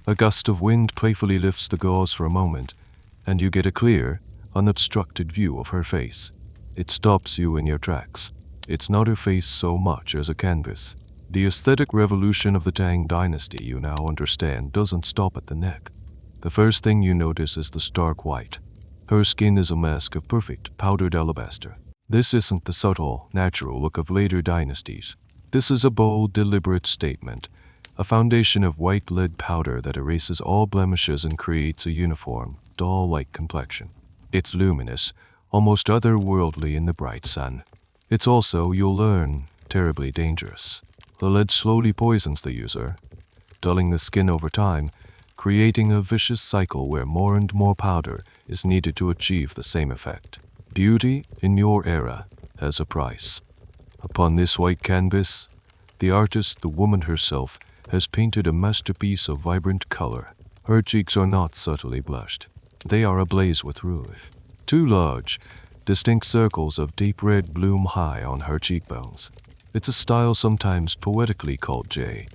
Speaker 1: a gust of wind playfully lifts the gauze for a moment, and you get a clear, unobstructed view of her face. It stops you in your tracks. It's not her face so much as a canvas. The aesthetic revolution of the Tang Dynasty, you now understand, doesn't stop at the neck. The first thing you notice is the stark white. Her skin is a mask of perfect, powdered alabaster. This isn't the subtle, natural look of later dynasties. This is a bold, deliberate statement, a foundation of white lead powder that erases all blemishes and creates a uniform, doll-like complexion. It's luminous, almost otherworldly in the bright sun. It's also, you'll learn, terribly dangerous. The lead slowly poisons the user, dulling the skin over time, creating a vicious cycle where more and more powder is needed to achieve the same effect. Beauty, in your era, has a price. Upon this white canvas, the artist, the woman herself, has painted a masterpiece of vibrant color. Her cheeks are not subtly blushed. They are ablaze with rouge. Two large, distinct circles of deep red bloom high on her cheekbones. It's a style sometimes poetically called Yun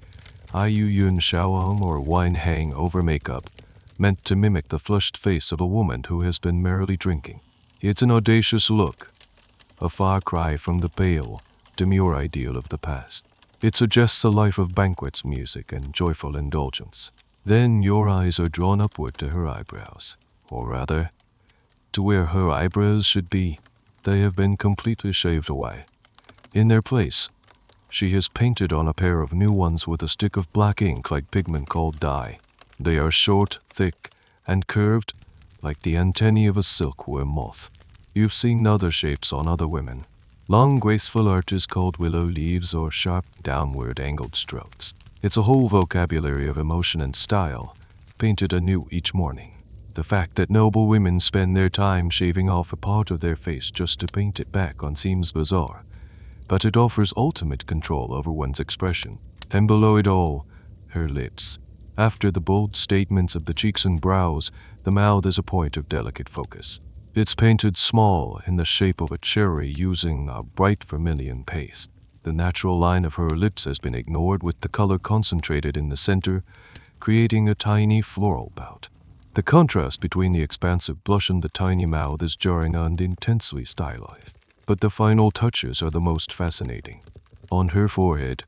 Speaker 1: Shaohong or wine hang over makeup, meant to mimic the flushed face of a woman who has been merrily drinking. It's an audacious look, a far cry from the pale, demure ideal of the past. It suggests a life of banquets, music, and joyful indulgence. Then your eyes are drawn upward to her eyebrows, or rather, to where her eyebrows should be. They have been completely shaved away. In their place, she has painted on a pair of new ones with a stick of black ink like pigment called dye. They are short, thick, and curved, like the antennae of a silkworm moth. You've seen other shapes on other women. Long, graceful arches called willow leaves or sharp, downward angled strokes. It's a whole vocabulary of emotion and style, painted anew each morning. The fact that noble women spend their time shaving off a part of their face just to paint it back on seems bizarre, but it offers ultimate control over one's expression. And below it all, her lips. After the bold statements of the cheeks and brows, the mouth is a point of delicate focus. It's painted small in the shape of a cherry using a bright vermilion paste. The natural line of her lips has been ignored with the color concentrated in the center, creating a tiny floral pout. The contrast between the expansive blush and the tiny mouth is jarring and intensely stylized. But the final touches are the most fascinating. On her forehead,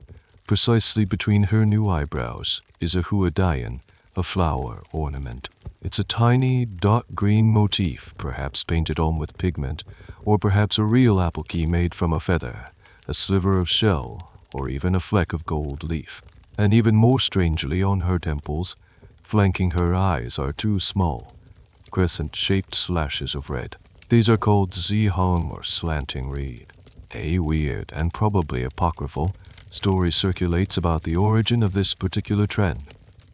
Speaker 1: precisely between her new eyebrows, is a huadian, a flower ornament. It's a tiny, dark green motif, perhaps painted on with pigment, or perhaps a real apple key made from a feather, a sliver of shell, or even a fleck of gold leaf. And even more strangely, on her temples, flanking her eyes, are two small, crescent-shaped slashes of red. These are called zihong or slanting reed. A weird, and probably apocryphal, story circulates about the origin of this particular trend.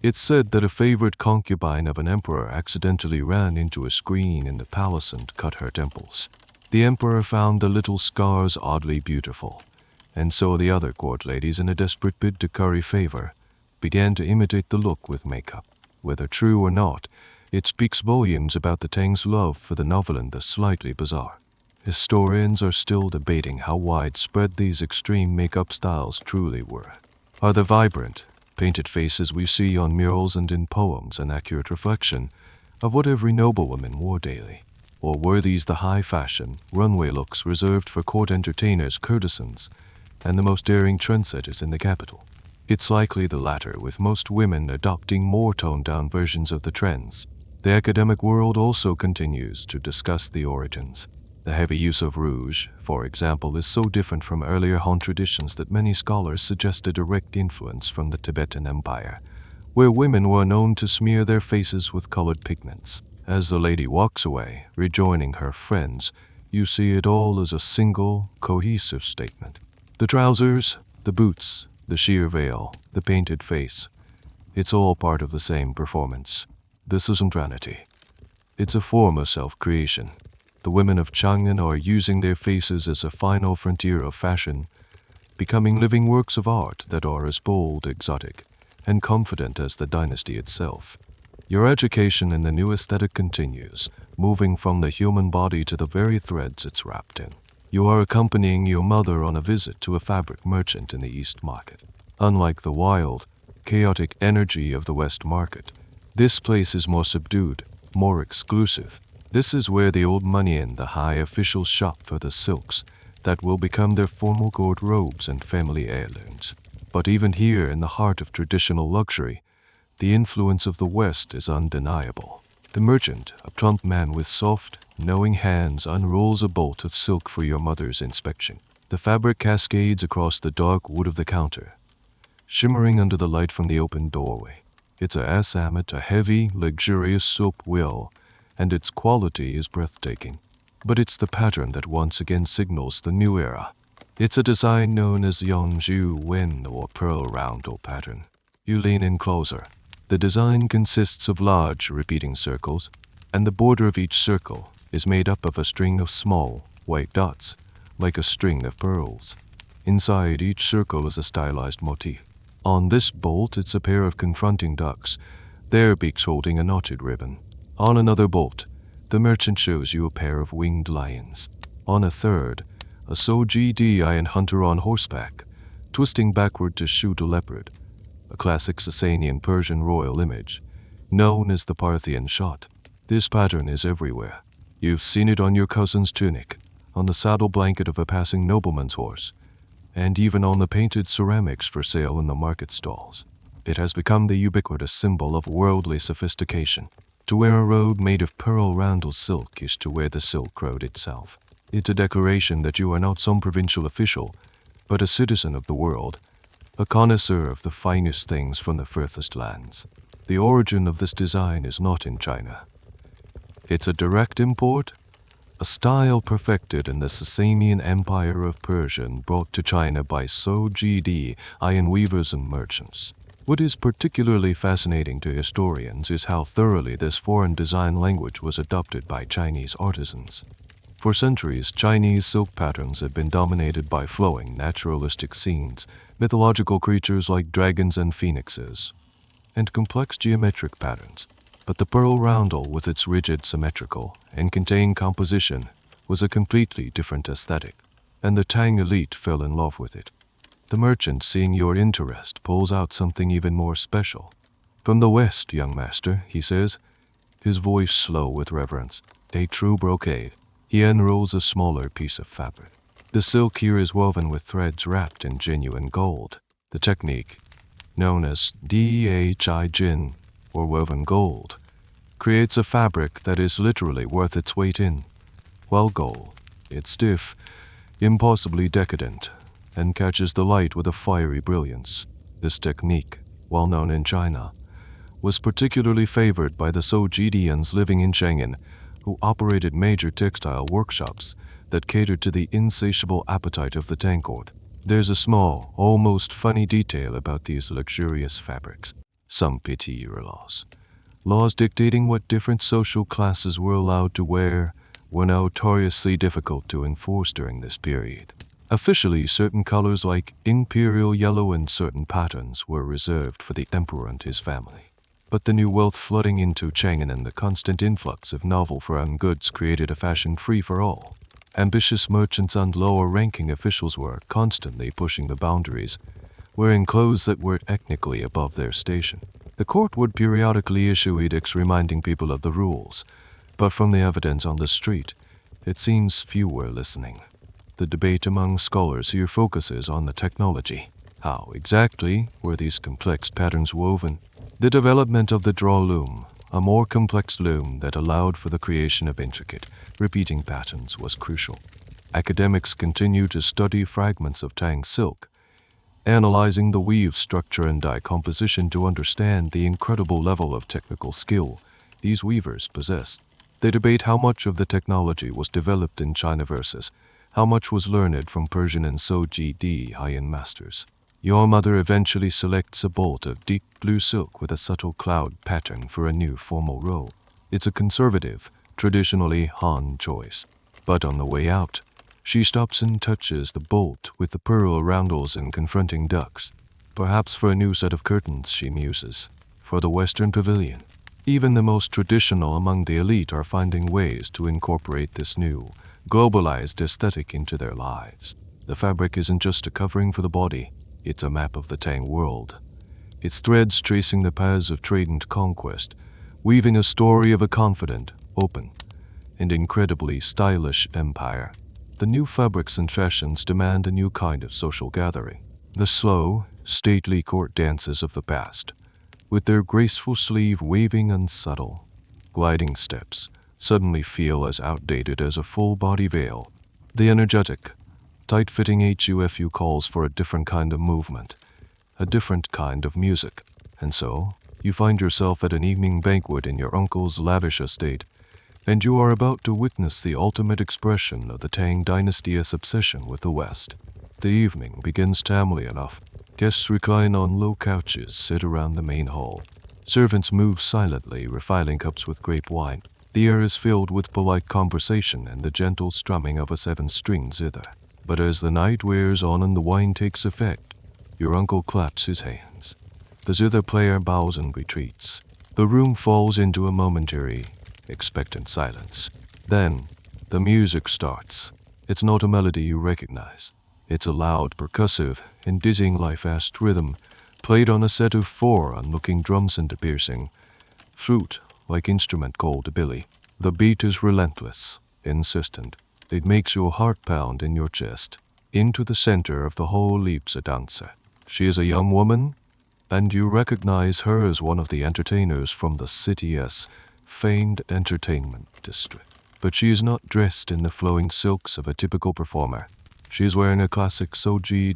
Speaker 1: It's said that a favorite concubine of an emperor accidentally ran into a screen in the palace and cut her temples. The emperor found the little scars oddly beautiful, and so the other court ladies, in a desperate bid to curry favor, began to imitate the look with makeup. Whether true or not, it speaks volumes about the Tang's love for the novel and the slightly bizarre. Historians are still debating how widespread these extreme makeup styles truly were. Are the vibrant, painted faces we see on murals and in poems an accurate reflection of what every noblewoman wore daily? Or were these the high-fashion, runway looks reserved for court entertainers, courtesans, and the most daring trendsetters in the capital? It's likely the latter, with most women adopting more toned-down versions of the trends. The academic world also continues to discuss the origins. The heavy use of rouge, for example, is so different from earlier Han traditions that many scholars suggest a direct influence from the Tibetan Empire, where women were known to smear their faces with colored pigments. As the lady walks away, rejoining her friends, you see it all as a single, cohesive statement. The trousers, the boots, the sheer veil, the painted face. It's all part of the same performance. This isn't vanity. It's a form of self-creation. The women of Chang'an are using their faces as a final frontier of fashion, becoming living works of art that are as bold, exotic, and confident as the dynasty itself. Your education in the new aesthetic continues, moving from the human body to the very threads it's wrapped in. You are accompanying your mother on a visit to a fabric merchant in the East Market. Unlike the wild, chaotic energy of the West Market, this place is more subdued, more exclusive. This is where the old money and the high officials shop for the silks that will become their formal court robes and family heirlooms. But even here, in the heart of traditional luxury, the influence of the West is undeniable. The merchant, a plump man with soft, knowing hands, unrolls a bolt of silk for your mother's inspection. The fabric cascades across the dark wood of the counter, shimmering under the light from the open doorway. It's a asamet, a heavy, luxurious silk will, and its quality is breathtaking. But it's the pattern that once again signals the new era. It's a design known as Yongzhu Wen or pearl roundel pattern. You lean in closer. The design consists of large, repeating circles, and the border of each circle is made up of a string of small, white dots, like a string of pearls. Inside each circle is a stylized motif. On this bolt, it's a pair of confronting ducks, their beaks holding a knotted ribbon. On another bolt, the merchant shows you a pair of winged lions. On a third, a Sojidi hunter on horseback, twisting backward to shoot a leopard, a classic Sasanian Persian royal image, known as the Parthian shot. This pattern is everywhere. You've seen it on your cousin's tunic, on the saddle blanket of a passing nobleman's horse, and even on the painted ceramics for sale in the market stalls. It has become the ubiquitous symbol of worldly sophistication. To wear a robe made of pearl roundel silk is to wear the Silk Road itself. It's a declaration that you are not some provincial official, but a citizen of the world, a connoisseur of the finest things from the furthest lands. The origin of this design is not in China. It's a direct import, a style perfected in the Sasanian Empire of Persia and brought to China by Sojidi iron weavers and merchants. What is particularly fascinating to historians is how thoroughly this foreign design language was adopted by Chinese artisans. For centuries, Chinese silk patterns have been dominated by flowing, naturalistic scenes, mythological creatures like dragons and phoenixes, and complex geometric patterns. But the pearl roundel, with its rigid, symmetrical, and contained composition, was a completely different aesthetic, and the Tang elite fell in love with it. The merchant, seeing your interest, pulls out something even more special. "From the West, young master," he says, his voice slow with reverence. "A true brocade." He unrolls a smaller piece of fabric. The silk here is woven with threads wrapped in genuine gold. The technique, known as Dhi-Jin, or woven gold, creates a fabric that is literally worth its weight in. While gold, it's stiff, impossibly decadent, and catches the light with a fiery brilliance. This technique, well known in China, was particularly favored by the Sojidians living in Chang'an, who operated major textile workshops that catered to the insatiable appetite of the Tang court. There's a small, almost funny detail about these luxurious fabrics. Some petty your laws. Laws dictating what different social classes were allowed to wear were notoriously difficult to enforce during this period. Officially, certain colors like imperial yellow and certain patterns were reserved for the emperor and his family. But the new wealth flooding into Chang'an and the constant influx of novel foreign goods created a fashion free for all. Ambitious merchants and lower-ranking officials were constantly pushing the boundaries, wearing clothes that were ethnically above their station. The court would periodically issue edicts reminding people of the rules, but from the evidence on the street, it seems few were listening. The debate among scholars here focuses on the technology. How exactly were these complex patterns woven? The development of the draw loom, a more complex loom that allowed for the creation of intricate, repeating patterns, was crucial. Academics continue to study fragments of Tang silk, analyzing the weave structure and dye composition to understand the incredible level of technical skill these weavers possess. They debate how much of the technology was developed in China versus how much was learned from Persian and Soji iron masters. Your mother eventually selects a bolt of deep blue silk with a subtle cloud pattern for a new formal robe. It's a conservative, traditionally Han choice. But on the way out, she stops and touches the bolt with the pearl roundels and confronting ducks. Perhaps for a new set of curtains, she muses. For the Western Pavilion. Even the most traditional among the elite are finding ways to incorporate this new, globalized aesthetic into their lives. The fabric isn't just a covering for the body, it's a map of the Tang world. Its threads tracing the paths of trade and conquest, weaving a story of a confident, open, and incredibly stylish empire. The new fabrics and fashions demand a new kind of social gathering. The slow, stately court dances of the past, with their graceful sleeve waving and subtle, gliding steps, suddenly feel as outdated as a full-body veil. The energetic, tight-fitting HUFU calls for a different kind of movement, a different kind of music, and so you find yourself at an evening banquet in your uncle's lavish estate, and you are about to witness the ultimate expression of the Tang Dynasty's obsession with the West. The evening begins tamely enough. Guests recline on low couches, sit around the main hall. Servants move silently, refilling cups with grape wine. The air is filled with polite conversation and the gentle strumming of a seven-string zither. But as the night wears on and the wine takes effect, your uncle claps his hands. The zither player bows and retreats. The room falls into a momentary, expectant silence. Then, the music starts. It's not a melody you recognize. It's a loud, percussive, and dizzyingly fast rhythm, played on a set of 4 onlooking drums and a piercing flute-like instrument called a billy. The beat is relentless, insistent. It makes your heart pound in your chest. Into the center of the hall leaps a dancer. She is a young woman, and you recognize her as one of the entertainers from the city's famed entertainment district. But she is not dressed in the flowing silks of a typical performer. She is wearing a classic Soji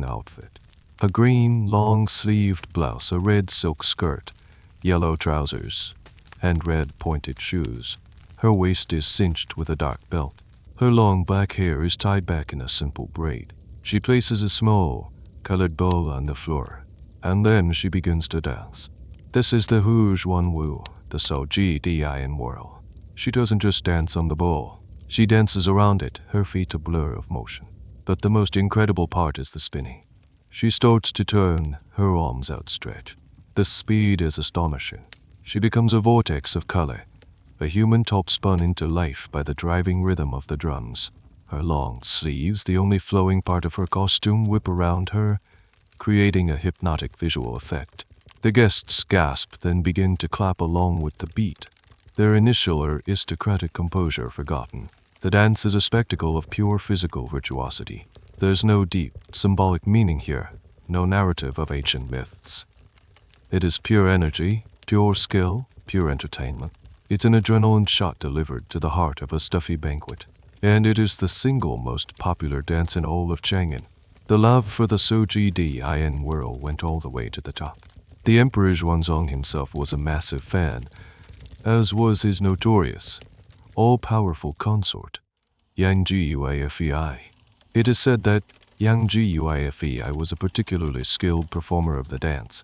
Speaker 1: outfit. A green, long-sleeved blouse, a red silk skirt, yellow trousers, and red pointed shoes. Her waist is cinched with a dark belt. Her long black hair is tied back in a simple braid. She places a small, colored bowl on the floor, and then she begins to dance. This is the Heilbrunn Wu, the Soji whirl. She doesn't just dance on the bowl. She dances around it, her feet a blur of motion. But the most incredible part is the spinning. She starts to turn, her arms outstretched. The speed is astonishing. She becomes a vortex of color, a human top spun into life by the driving rhythm of the drums. Her long sleeves, the only flowing part of her costume, whip around her, creating a hypnotic visual effect. The guests gasp, then begin to clap along with the beat, their initial aristocratic composure forgotten. The dance is a spectacle of pure physical virtuosity. There's no deep, symbolic meaning here, no narrative of ancient myths. It is pure energy, pure skill, pure entertainment. It's an adrenaline shot delivered to the heart of a stuffy banquet. And it is the single most popular dance in all of Chang'an. The love for the Soji whirl went all the way to the top. The Emperor Xuanzong himself was a massive fan, as was his notorious, all-powerful consort, Yang Guifei. It is said that Yang Guifei was a particularly skilled performer of the dance,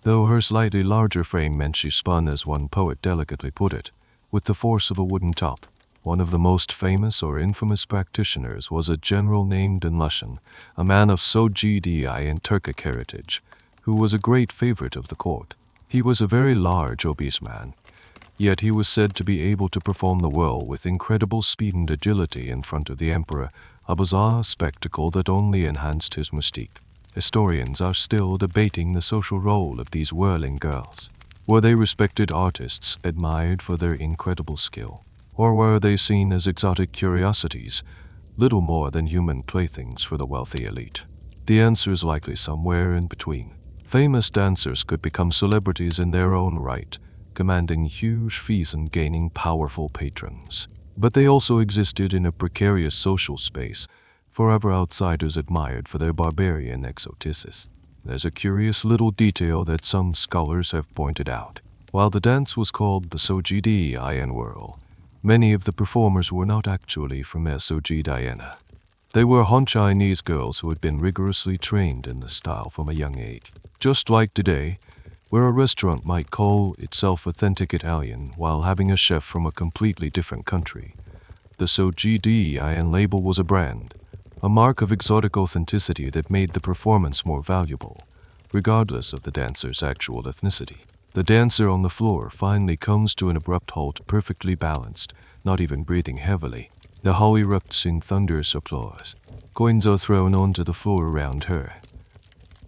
Speaker 1: though her slightly larger frame meant she spun, as one poet delicately put it, with the force of a wooden top. One of the most famous or infamous practitioners was a general named Lushan, a man of Soji and Turkic heritage, who was a great favorite of the court. He was a very large, obese man, yet he was said to be able to perform the whirl with incredible speed and agility in front of the emperor, a bizarre spectacle that only enhanced his mystique. Historians are still debating the social role of these whirling girls. Were they respected artists, admired for their incredible skill? Or were they seen as exotic curiosities, little more than human playthings for the wealthy elite? The answer is likely somewhere in between. Famous dancers could become celebrities in their own right, commanding huge fees and gaining powerful patrons. But they also existed in a precarious social space, forever outsiders admired for their barbarian exoticism. There's a curious little detail that some scholars have pointed out. While the dance was called the Sojidi Ian Whirl, many of the performers were not actually from Sojidayana. They were Han Chinese girls who had been rigorously trained in the style from a young age. Just like today, where a restaurant might call itself authentic Italian while having a chef from a completely different country, the Sojidi label was a brand, a mark of exotic authenticity that made the performance more valuable, regardless of the dancer's actual ethnicity. The dancer on the floor finally comes to an abrupt halt, perfectly balanced, not even breathing heavily. The hall erupts in thunderous applause. Coins are thrown onto the floor around her,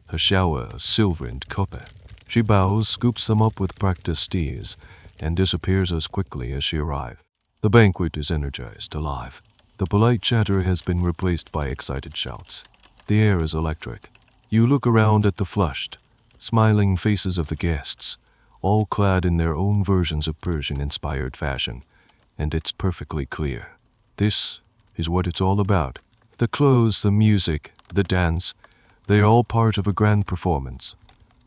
Speaker 1: a shower of silver and copper. She bows, scoops them up with practiced ease, and disappears as quickly as she arrived. The banquet is energized, alive. The polite chatter has been replaced by excited shouts. The air is electric. You look around at the flushed, smiling faces of the guests, all clad in their own versions of Persian-inspired fashion, and it's perfectly clear. This is what it's all about. The clothes, the music, the dance, they are all part of a grand performance,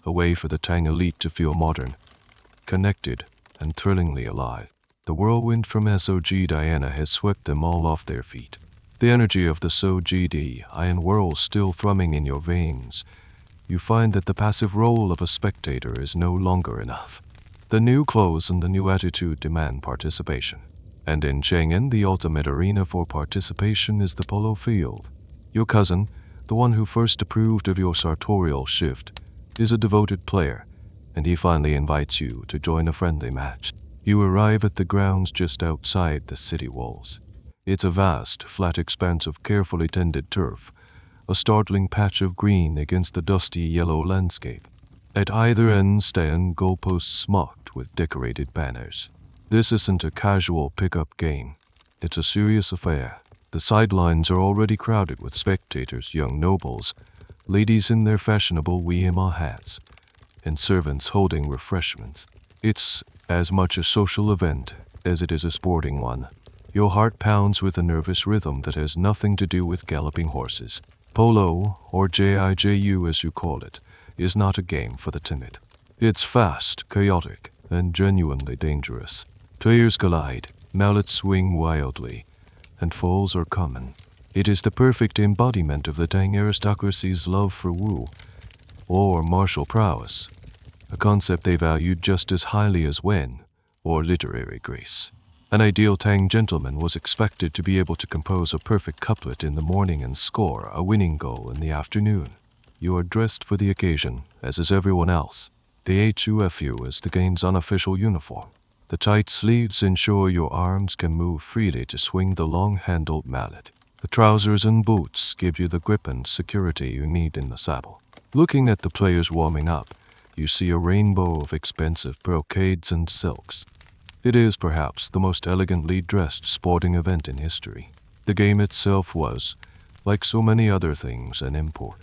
Speaker 1: a way for the Tang elite to feel modern, connected, and thrillingly alive. The whirlwind from Sojidayana has swept them all off their feet. The energy of the Sojidi Ian Whirl still thrumming in your veins, you find that the passive role of a spectator is no longer enough. The new clothes and the new attitude demand participation. And in Chang'an, the ultimate arena for participation is the polo field. Your cousin, the one who first approved of your sartorial shift, is a devoted player, and he finally invites you to join a friendly match. You arrive at the grounds just outside the city walls. It's a vast, flat expanse of carefully tended turf, a startling patch of green against the dusty yellow landscape. At either end stand goalposts marked with decorated banners. This isn't a casual pickup game. It's a serious affair. The sidelines are already crowded with spectators, young nobles, ladies in their fashionable Weimar hats, and servants holding refreshments. It's as much a social event as it is a sporting one. Your heart pounds with a nervous rhythm that has nothing to do with galloping horses. Polo, or JIJU as you call it, is not a game for the timid. It's fast, chaotic, and genuinely dangerous. Players collide, mallets swing wildly, and falls are common. It is the perfect embodiment of the Tang aristocracy's love for wu, or martial prowess, a concept they valued just as highly as wen, or literary grace. An ideal Tang gentleman was expected to be able to compose a perfect couplet in the morning and score a winning goal in the afternoon. You are dressed for the occasion, as is everyone else. The HUFU is the game's unofficial uniform. The tight sleeves ensure your arms can move freely to swing the long-handled mallet. The trousers and boots give you the grip and security you need in the saddle. Looking at the players warming up, you see a rainbow of expensive brocades and silks. It is perhaps the most elegantly dressed sporting event in history. The game itself was, like so many other things, an import.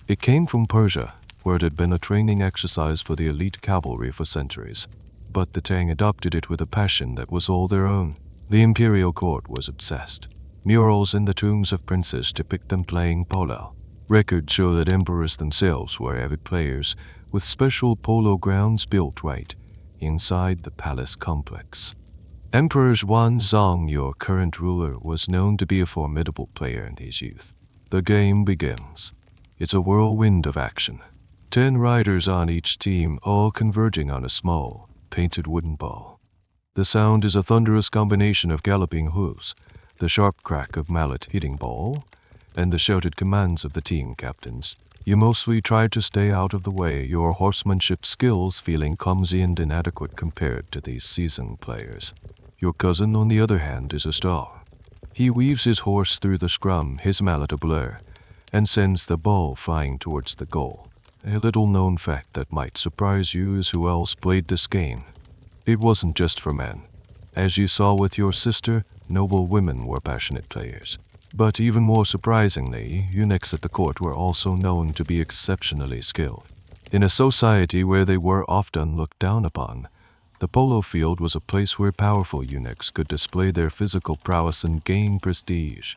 Speaker 1: It came from Persia, where it had been a training exercise for the elite cavalry for centuries. But the Tang adopted it with a passion that was all their own. The imperial court was obsessed. Murals in the tombs of princes depict them playing polo. Records show that emperors themselves were avid players, with special polo grounds built right inside the palace complex. Emperor Xuanzang, your current ruler, was known to be a formidable player in his youth. The game begins. It's a whirlwind of action. 10 riders on each team, all converging on a small, painted wooden ball. The sound is a thunderous combination of galloping hooves, the sharp crack of mallet hitting ball, and the shouted commands of the team captains. You mostly try to stay out of the way, your horsemanship skills feeling clumsy and inadequate compared to these seasoned players. Your cousin, on the other hand, is a star. He weaves his horse through the scrum, his mallet a blur, and sends the ball flying towards the goal. A little-known fact that might surprise you is who else played this game. It wasn't just for men. As you saw with your sister, noble women were passionate players. But even more surprisingly, eunuchs at the court were also known to be exceptionally skilled. In a society where they were often looked down upon, the polo field was a place where powerful eunuchs could display their physical prowess and gain prestige.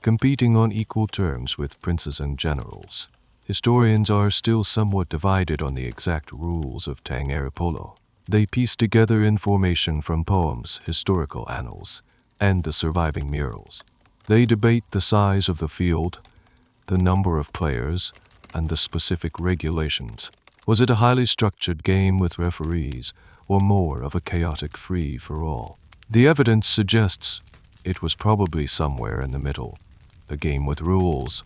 Speaker 1: competing on equal terms with princes and generals. Historians are still somewhat divided on the exact rules of Tang era polo. They piece together information from poems, historical annals, and the surviving murals. They debate the size of the field, the number of players, and the specific regulations. Was it a highly structured game with referees, or more of a chaotic free-for-all? The evidence suggests it was probably somewhere in the middle, a game with rules,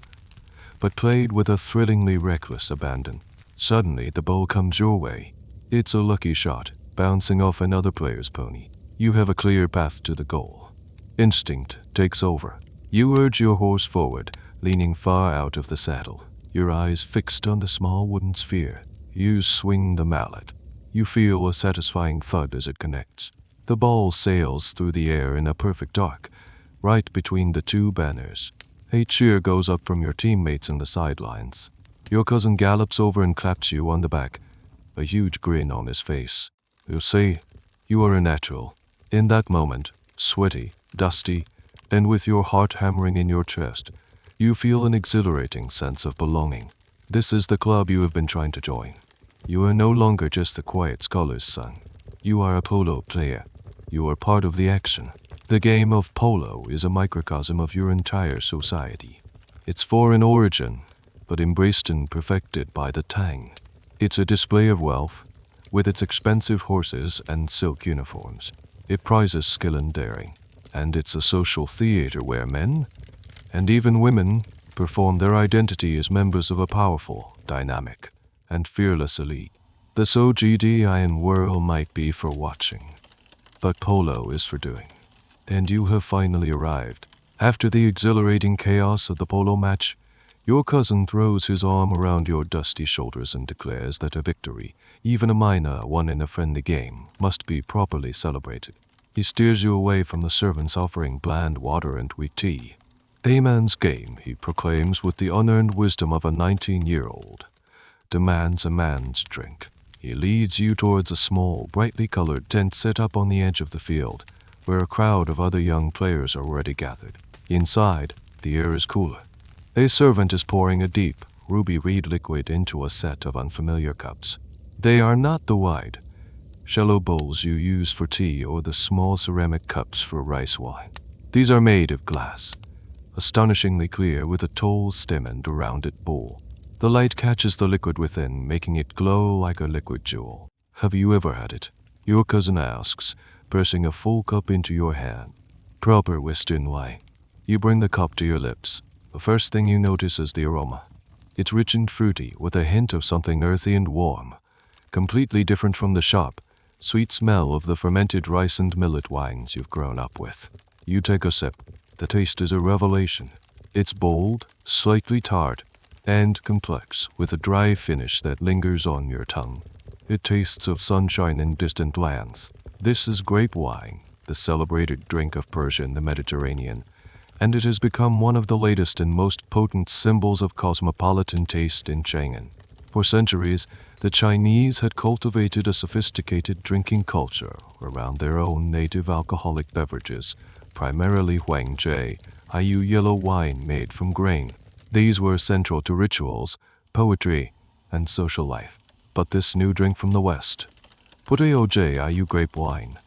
Speaker 1: but played with a thrillingly reckless abandon. Suddenly, the ball comes your way. It's a lucky shot, bouncing off another player's pony. You have a clear path to the goal. Instinct takes over. You urge your horse forward, leaning far out of the saddle, your eyes fixed on the small wooden sphere. You swing the mallet. You feel a satisfying thud as it connects. The ball sails through the air in a perfect arc, right between the two banners. A cheer goes up from your teammates in the sidelines. Your cousin gallops over and claps you on the back, a huge grin on his face. You say, you are a natural. In that moment, sweaty, dusty, and with your heart hammering in your chest, you feel an exhilarating sense of belonging. This is the club you have been trying to join. You are no longer just the quiet scholar's son. You are a polo player. You are part of the action. The game of polo is a microcosm of your entire society. It's foreign origin, but embraced and perfected by the Tang. It's a display of wealth, with its expensive horses and silk uniforms. It prizes skill and daring, and it's a social theater where men, and even women, perform their identity as members of a powerful, dynamic, and fearless elite. The Sojdian whirl might be for watching, but polo is for doing. And you have finally arrived. After the exhilarating chaos of the polo match, your cousin throws his arm around your dusty shoulders and declares that a victory, even a minor one in a friendly game, must be properly celebrated. He steers you away from the servants offering bland water and weak tea. A man's game, he proclaims with the unearned wisdom of a 19-year-old, demands a man's drink. He leads you towards a small, brightly colored tent set up on the edge of the field, where a crowd of other young players are already gathered. Inside, the air is cooler. A servant is pouring a deep, ruby reed liquid into a set of unfamiliar cups. They are not the wide, shallow bowls you use for tea or the small ceramic cups for rice wine. These are made of glass, astonishingly clear with a tall stem and a rounded bowl. The light catches the liquid within, making it glow like a liquid jewel. Have you ever had it? Your cousin asks, pressing a full cup into your hand. Proper Western way. You bring the cup to your lips. The first thing you notice is the aroma. It's rich and fruity, with a hint of something earthy and warm, completely different from the sharp, sweet smell of the fermented rice and millet wines you've grown up with. You take a sip. The taste is a revelation. It's bold, slightly tart, and complex, with a dry finish that lingers on your tongue. It tastes of sunshine in distant lands. This is grape wine, the celebrated drink of Persia and the Mediterranean, and it has become one of the latest and most potent symbols of cosmopolitan taste in Chang'an. For centuries, the Chinese had cultivated a sophisticated drinking culture around their own native alcoholic beverages, primarily huangjie, iu yellow wine made from grain. These were central to rituals, poetry, and social life. But this new drink from the West, iu grape wine,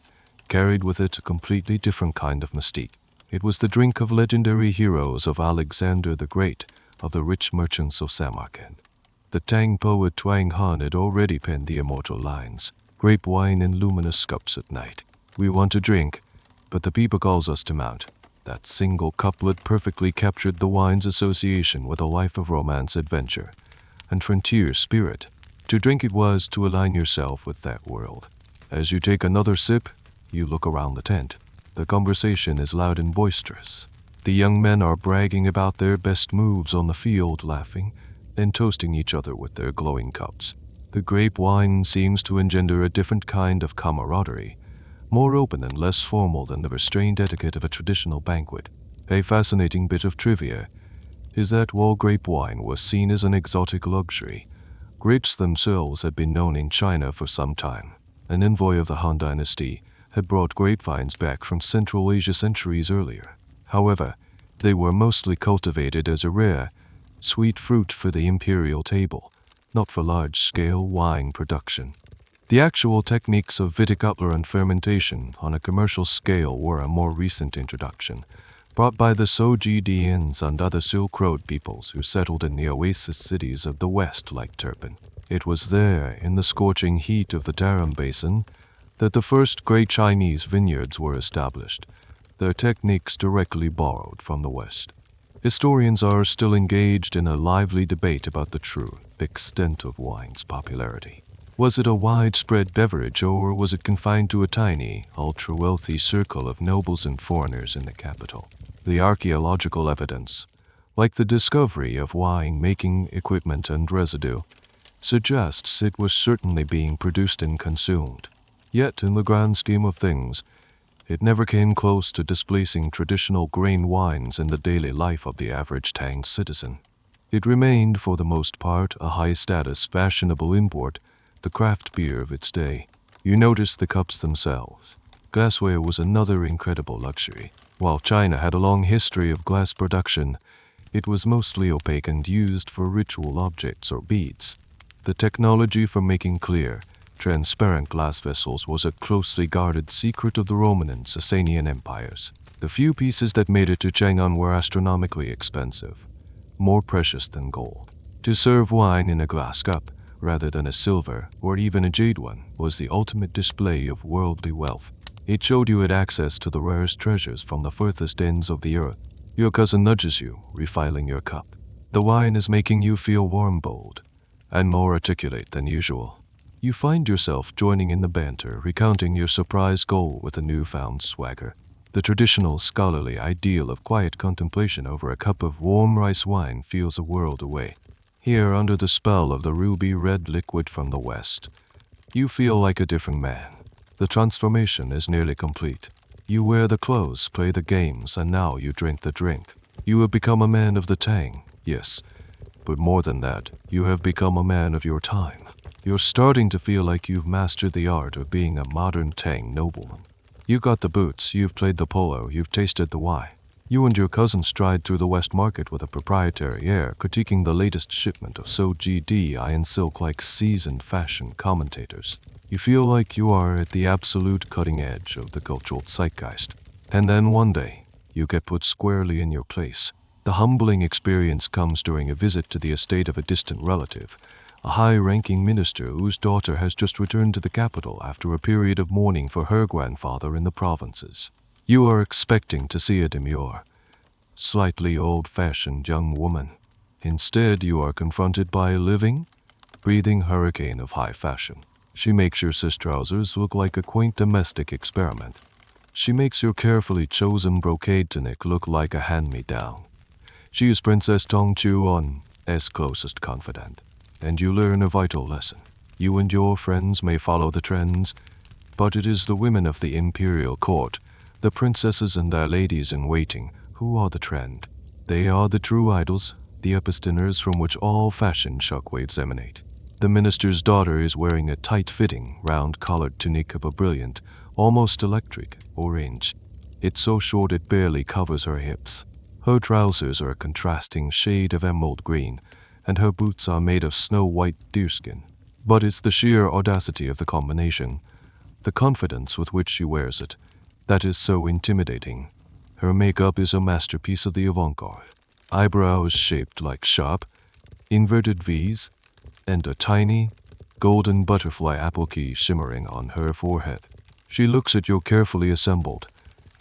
Speaker 1: carried with it a completely different kind of mystique. It was the drink of legendary heroes of Alexander the Great, of the rich merchants of Samarkand. The Tang poet Chang'an had already penned the immortal lines, grape wine in luminous cups at night. We want to drink, but the people calls us to mount. That single couplet perfectly captured the wine's association with a life of romance, adventure, and frontier spirit. To drink it was to align yourself with that world. As you take another sip, you look around the tent. The conversation is loud and boisterous. The young men are bragging about their best moves on the field, laughing and toasting each other with their glowing cups. The grape wine seems to engender a different kind of camaraderie, more open and less formal than the restrained etiquette of a traditional banquet. A fascinating bit of trivia is that while grape wine was seen as an exotic luxury, grapes themselves had been known in China for some time. An envoy of the Han Dynasty had brought grapevines back from Central Asia centuries earlier. However, They were mostly cultivated as a rare, sweet fruit for the imperial table, not for large-scale wine production. The actual techniques of viticulture and fermentation on a commercial scale were a more recent introduction, brought by the Sojidians and other Silk Road peoples who settled in the oasis cities of the west like Turpan. It was there, in the scorching heat of the Tarim Basin, that the first great Chinese vineyards were established, their techniques directly borrowed from the West. Historians are still engaged in a lively debate about the true extent of wine's popularity. Was it a widespread beverage, or was it confined to a tiny, ultra-wealthy circle of nobles and foreigners in the capital? The archaeological evidence, like the discovery of wine-making equipment and residue, suggests it was certainly being produced and consumed. Yet, in the grand scheme of things, it never came close to displacing traditional grain wines in the daily life of the average Tang citizen. It remained, for the most part, a high-status, fashionable import, the craft beer of its day. You noticed the cups themselves. Glassware was another incredible luxury. While China had a long history of glass production, it was mostly opaque and used for ritual objects or beads. The technology for making clear, transparent glass vessels was a closely guarded secret of the Roman and Sasanian empires. The few pieces that made it to Chang'an were astronomically expensive, more precious than gold. To serve wine in a glass cup, rather than a silver or even a jade one, was the ultimate display of worldly wealth. It showed you had access to the rarest treasures from the furthest ends of the earth. Your cousin nudges you, refilling your cup. The wine is making you feel warm, bold, and more articulate than usual. You find yourself joining in the banter, recounting your surprise goal with a newfound swagger. The traditional scholarly ideal of quiet contemplation over a cup of warm rice wine feels a world away. Here, under the spell of the ruby-red liquid from the west, you feel like a different man. The transformation is nearly complete. You wear the clothes, play the games, and now you drink the drink. You have become a man of the Tang, yes, but more than that, you have become a man of your time. You're starting to feel like you've mastered the art of being a modern Tang nobleman. You got the boots, you've played the polo, you've tasted the wine. You and your cousin stride through the West Market with a proprietary air, critiquing the latest shipment of Soji iron silk like seasoned fashion commentators. You feel like you are at the absolute cutting edge of the cultural zeitgeist. And then one day, you get put squarely in your place. The humbling experience comes during a visit to the estate of a distant relative, a high-ranking minister whose daughter has just returned to the capital after a period of mourning for her grandfather in the provinces. You are expecting to see a demure, slightly old-fashioned young woman. Instead, you are confronted by a living, breathing hurricane of high fashion. She makes your cis trousers look like a quaint domestic experiment. She makes your carefully chosen brocade tunic look like a hand-me-down. She is Princess Tong Chuan's closest confidant, and you learn a vital lesson. You and your friends may follow the trends, but it is the women of the imperial court, the princesses and their ladies-in-waiting, who are the trend. They are the true idols, the epicenters from which all fashion shockwaves emanate. The minister's daughter is wearing a tight-fitting, round-collared tunic of a brilliant, almost electric, orange. It's so short it barely covers her hips. Her trousers are a contrasting shade of emerald green, and her boots are made of snow-white deerskin. But it's the sheer audacity of the combination, the confidence with which she wears it, that is so intimidating. Her makeup is a masterpiece of the avant-garde. Eyebrows shaped like sharp, inverted V's, and a tiny, golden butterfly apple key shimmering on her forehead. She looks at your carefully assembled,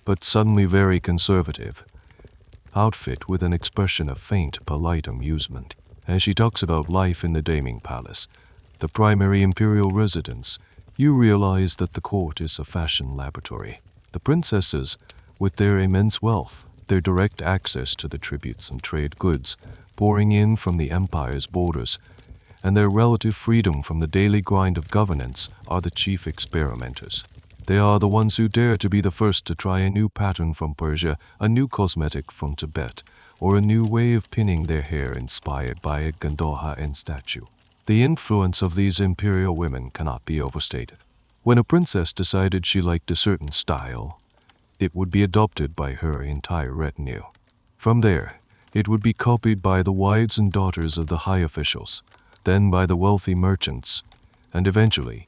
Speaker 1: but suddenly very conservative, outfit with an expression of faint, polite amusement. As she talks about life in the Daming Palace, the primary imperial residence, you realize that the court is a fashion laboratory. The princesses, with their immense wealth, their direct access to the tributes and trade goods pouring in from the empire's borders, and their relative freedom from the daily grind of governance, are the chief experimenters. They are the ones who dare to be the first to try a new pattern from Persia, a new cosmetic from Tibet, or a new way of pinning their hair inspired by a Gandharva statue. The influence of these imperial women cannot be overstated. When a princess decided she liked a certain style, it would be adopted by her entire retinue. From there, it would be copied by the wives and daughters of the high officials, then by the wealthy merchants, and eventually,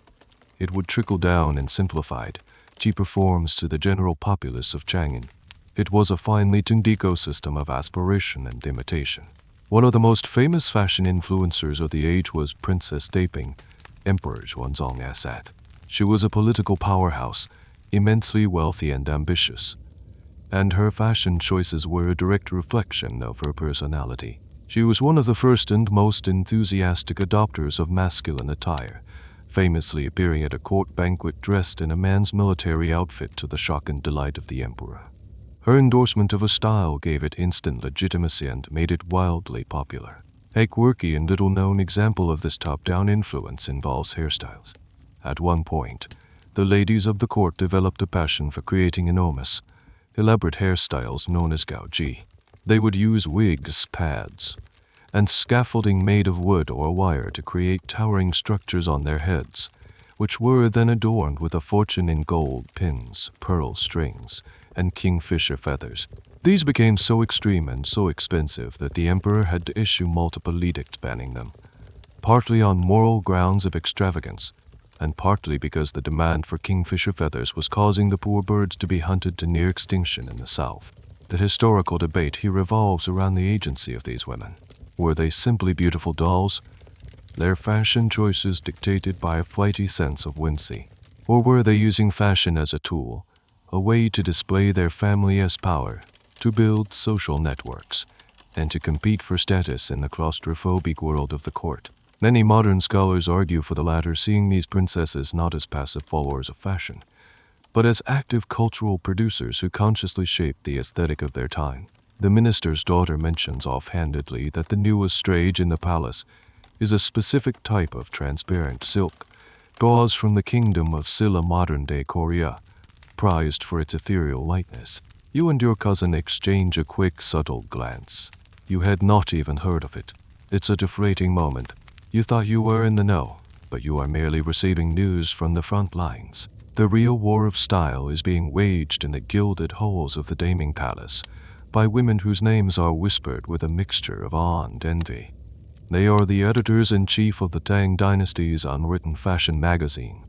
Speaker 1: it would trickle down in simplified, cheaper forms to the general populace of Chang'an. It was a finely tuned ecosystem of aspiration and imitation. One of the most famous fashion influencers of the age was Princess Taiping, Emperor Xuanzong Assad. She was a political powerhouse, immensely wealthy and ambitious, and her fashion choices were a direct reflection of her personality. She was one of the first and most enthusiastic adopters of masculine attire, famously appearing at a court banquet dressed in a man's military outfit to the shock and delight of the emperor. Her endorsement of a style gave it instant legitimacy and made it wildly popular. A quirky and little-known example of this top-down influence involves hairstyles. At one point, the ladies of the court developed a passion for creating enormous, elaborate hairstyles known as gaoji. They would use wigs, pads, and scaffolding made of wood or wire to create towering structures on their heads, which were then adorned with a fortune in gold, pins, pearl strings, and kingfisher feathers. These became so extreme and so expensive that the emperor had to issue multiple edicts banning them, partly on moral grounds of extravagance, and partly because the demand for kingfisher feathers was causing the poor birds to be hunted to near extinction in the south. The historical debate here revolves around the agency of these women. Were they simply beautiful dolls, their fashion choices dictated by a flighty sense of whimsy? Or were they using fashion as a tool, a way to display their family's power, to build social networks, and to compete for status in the claustrophobic world of the court? Many modern scholars argue for the latter, seeing these princesses not as passive followers of fashion, but as active cultural producers who consciously shaped the aesthetic of their time. The minister's daughter mentions offhandedly that the newest stage in the palace is a specific type of transparent silk, gauze from the kingdom of Silla, modern-day Korea, prized for its ethereal lightness. You and your cousin exchange a quick, subtle glance. You had not even heard of it. It's a deflating moment. You thought you were in the know, but you are merely receiving news from the front lines. The real war of style is being waged in the gilded halls of the Daming Palace by women whose names are whispered with a mixture of awe and envy. They are the editors-in-chief of the Tang Dynasty's unwritten fashion magazine,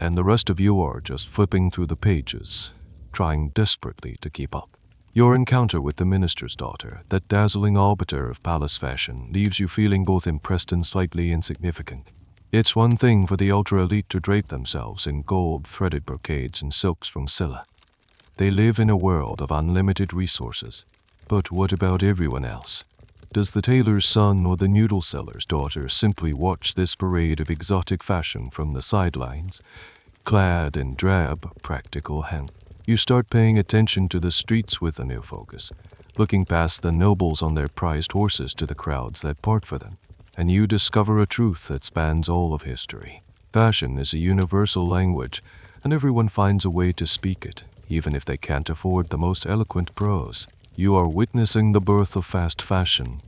Speaker 1: and the rest of you are just flipping through the pages, trying desperately to keep up. Your encounter with the minister's daughter, that dazzling arbiter of palace fashion, leaves you feeling both impressed and slightly insignificant. It's one thing for the ultra-elite to drape themselves in gold-threaded brocades and silks from Silla. They live in a world of unlimited resources. But what about everyone else? Does the tailor's son or the noodle seller's daughter simply watch this parade of exotic fashion from the sidelines, clad in drab, practical hemp? You start paying attention to the streets with a new focus, looking past the nobles on their prized horses to the crowds that part for them, and you discover a truth that spans all of history. Fashion is a universal language, and everyone finds a way to speak it, even if they can't afford the most eloquent prose. You are witnessing the birth of fast fashion,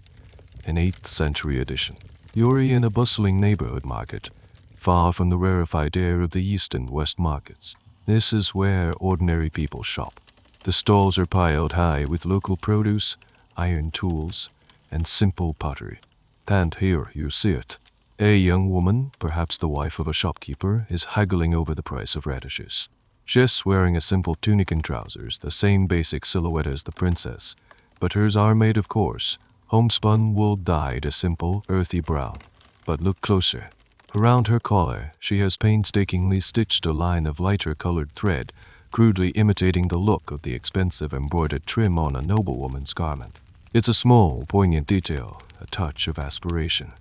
Speaker 1: an 8th century edition. You're in a bustling neighborhood market, far from the rarefied air of the East and West markets. This is where ordinary people shop. The stalls are piled high with local produce, iron tools, and simple pottery. And here you see it. A young woman, perhaps the wife of a shopkeeper, is haggling over the price of radishes. She's wearing a simple tunic and trousers, the same basic silhouette as the princess, but hers are made of coarse, homespun wool dyed a simple, earthy brown. But look closer. Around her collar, she has painstakingly stitched a line of lighter-colored thread, crudely imitating the look of the expensive embroidered trim on a noblewoman's garment. It's a small, poignant detail, a touch of aspiration.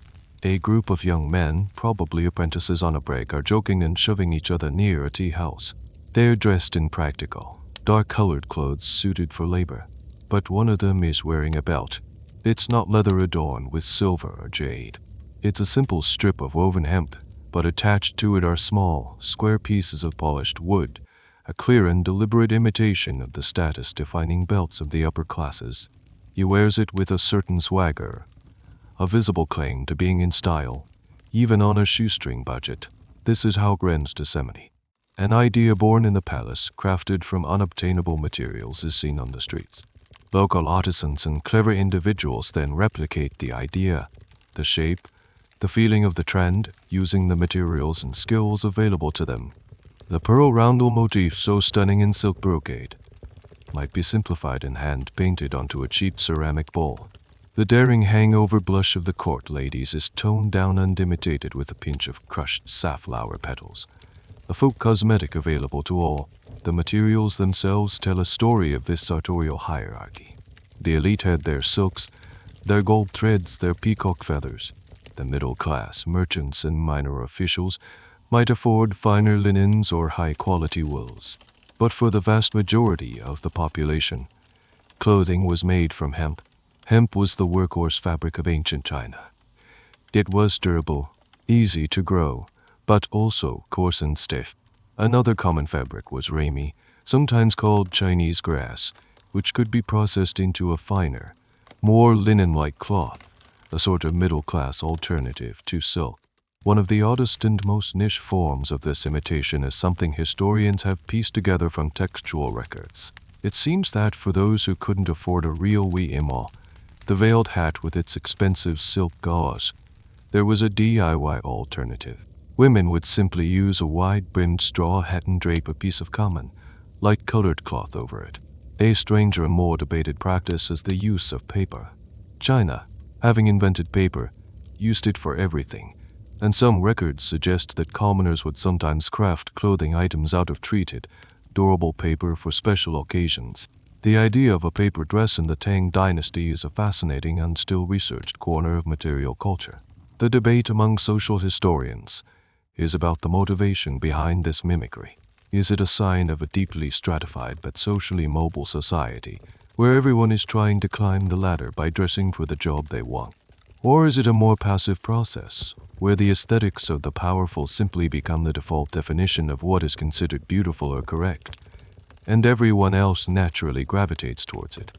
Speaker 1: A group of young men, probably apprentices on a break, are joking and shoving each other near a tea house. They're dressed in practical, dark-colored clothes suited for labor, but one of them is wearing a belt. It's not leather adorned with silver or jade. It's a simple strip of woven hemp, but attached to it are small, square pieces of polished wood, a clear and deliberate imitation of the status-defining belts of the upper classes. He wears it with a certain swagger, a visible claim to being in style, even on a shoestring budget. This is how Gren's Gethsemane, an idea born in the palace, crafted from unobtainable materials, is seen on the streets. Local artisans and clever individuals then replicate the idea, the shape, the feeling of the trend using the materials and skills available to them. The pearl roundel motif, so stunning in silk brocade, might be simplified and hand-painted onto a cheap ceramic bowl. The daring hangover blush of the court ladies is toned down and imitated with a pinch of crushed safflower petals. A folk cosmetic available to all, the materials themselves tell a story of this sartorial hierarchy. The elite had their silks, their gold threads, their peacock feathers. The middle-class merchants and minor officials might afford finer linens or high-quality wools. But for the vast majority of the population, clothing was made from hemp. Hemp was the workhorse fabric of ancient China. It was durable, easy to grow, but also coarse and stiff. Another common fabric was ramie, sometimes called Chinese grass, which could be processed into a finer, more linen-like cloth, a sort of middle-class alternative to silk. One of the oddest and most niche forms of this imitation is something historians have pieced together from textual records. It seems that for those who couldn't afford a real immerse, the veiled hat with its expensive silk gauze, there was a DIY alternative. Women would simply use a wide-brimmed straw hat and drape a piece of common, light-colored cloth over it. A stranger and more debated practice is the use of paper. China, having invented paper, used it for everything, and some records suggest that commoners would sometimes craft clothing items out of treated, durable paper for special occasions. The idea of a paper dress in the Tang Dynasty is a fascinating and still researched corner of material culture. The debate among social historians is about the motivation behind this mimicry. Is it a sign of a deeply stratified but socially mobile society, where everyone is trying to climb the ladder by dressing for the job they want? Or is it a more passive process, where the aesthetics of the powerful simply become the default definition of what is considered beautiful or correct, and everyone else naturally gravitates towards it?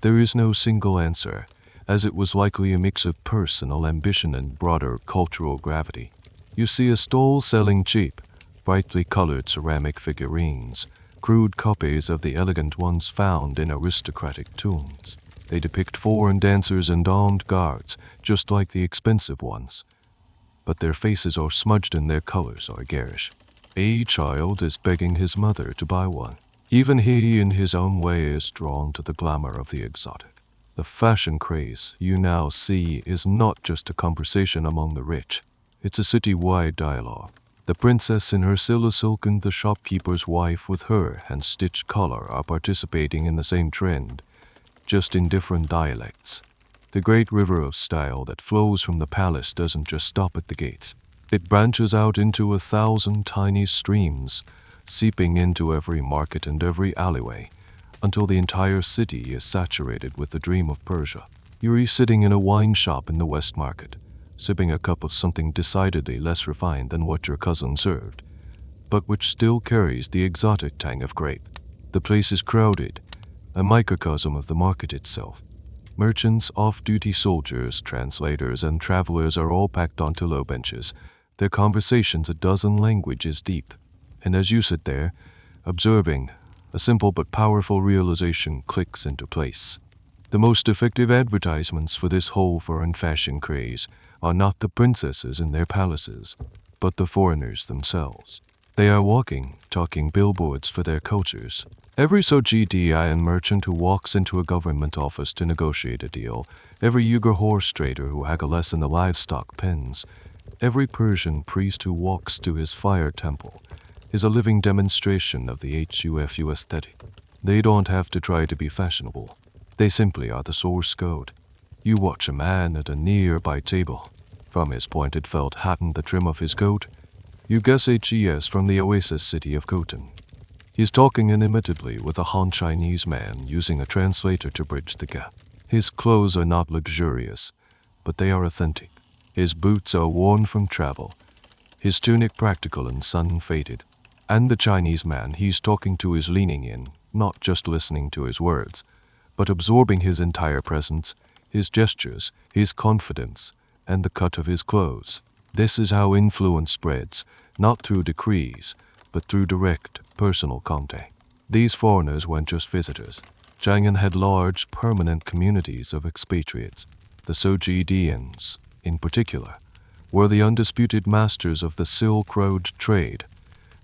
Speaker 1: There is no single answer, as it was likely a mix of personal ambition and broader cultural gravity. You see a stall selling cheap, brightly colored ceramic figurines, crude copies of the elegant ones found in aristocratic tombs. They depict foreign dancers and armed guards, just like the expensive ones, but their faces are smudged and their colors are garish. A child is begging his mother to buy one. Even he, in his own way, is drawn to the glamour of the exotic. The fashion craze you now see is not just a conversation among the rich. It's a city-wide dialogue. The princess in her silk and the shopkeeper's wife with her hand-stitched collar are participating in the same trend, just in different dialects. The great river of style that flows from the palace doesn't just stop at the gates. It branches out into 1,000 tiny streams, seeping into every market and every alleyway, until the entire city is saturated with the dream of Persia. You're sitting in a wine shop in the West Market, sipping a cup of something decidedly less refined than what your cousin served, but which still carries the exotic tang of grape. The place is crowded, a microcosm of the market itself. Merchants, off-duty soldiers, translators, and travelers are all packed onto low benches, their conversations a dozen languages deep. And as you sit there, observing, a simple but powerful realization clicks into place. The most effective advertisements for this whole foreign fashion craze are not the princesses in their palaces, but the foreigners themselves. They are walking, talking billboards for their cultures. Every GDI and merchant who walks into a government office to negotiate a deal, every Uyghur horse trader who haggles in the livestock pens, every Persian priest who walks to his fire temple, is a living demonstration of the HUFU aesthetic. They don't have to try to be fashionable. They simply are the source code. You watch a man at a nearby table. From his pointed felt hat and the trim of his coat, you guess HES from the oasis city of Khotan. He's talking inimitably with a Han Chinese man using a translator to bridge the gap. His clothes are not luxurious, but they are authentic. His boots are worn from travel, his tunic practical and sun-faded. And the Chinese man he's talking to is leaning in, not just listening to his words, but absorbing his entire presence, his gestures, his confidence, and the cut of his clothes. This is how influence spreads, not through decrees, but through direct, personal contact. These foreigners weren't just visitors. Chang'an had large, permanent communities of expatriates. The Sojidians, in particular, were the undisputed masters of the Silk Road trade,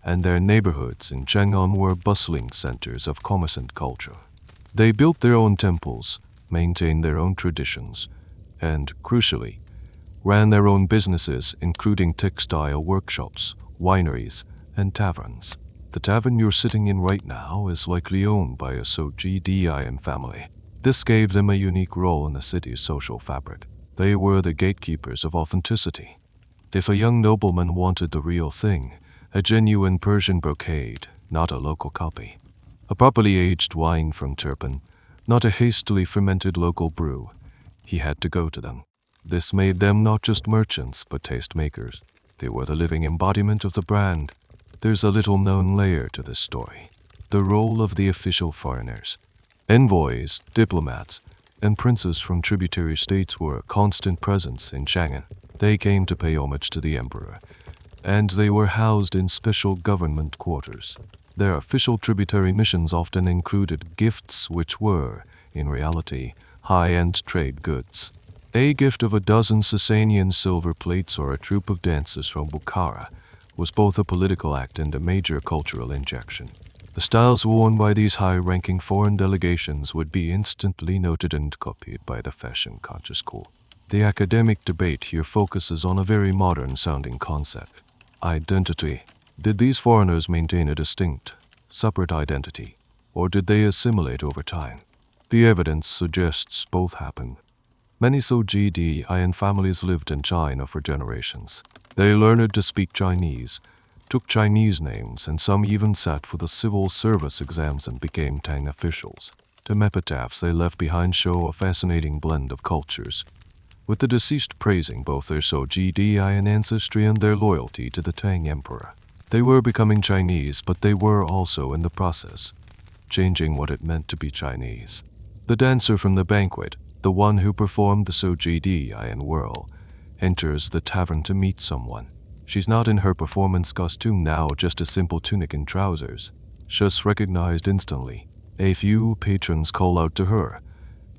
Speaker 1: and their neighborhoods in Chang'an were bustling centers of commerce and culture. They built their own temples, maintained their own traditions, and, crucially, ran their own businesses, including textile workshops, wineries, and taverns. The tavern you're sitting in right now is likely owned by a Sojidian family. This gave them a unique role in the city's social fabric. They were the gatekeepers of authenticity. If a young nobleman wanted the real thing, a genuine Persian brocade, not a local copy, a properly aged wine from Turpan, not a hastily fermented local brew, he had to go to them. This made them not just merchants, but tastemakers. They were the living embodiment of the brand. There's a little-known layer to this story: the role of the official foreigners. Envoys, diplomats, and princes from tributary states were a constant presence in Chang'an. They came to pay homage to the emperor, and they were housed in special government quarters. Their official tributary missions often included gifts which were, in reality, high-end trade goods. A gift of a dozen Sasanian silver plates or a troupe of dancers from Bukhara was both a political act and a major cultural injection. The styles worn by these high-ranking foreign delegations would be instantly noted and copied by the fashion-conscious cool. The academic debate here focuses on a very modern-sounding concept: identity. Did these foreigners maintain a distinct, separate identity, or did they assimilate over time? The evidence suggests both happened. Many Sojidian families lived in China for generations. They learned to speak Chinese, took Chinese names, and some even sat for the civil service exams and became Tang officials. The epitaphs they left behind show a fascinating blend of cultures, with the deceased praising both their Sojidian ancestry and their loyalty to the Tang emperor. They were becoming Chinese, but they were also, in the process, changing what it meant to be Chinese. The dancer from the banquet, the one who performed the Sojidian whirl, enters the tavern to meet someone. She's not in her performance costume now, just a simple tunic and trousers. She's recognized instantly. A few patrons call out to her,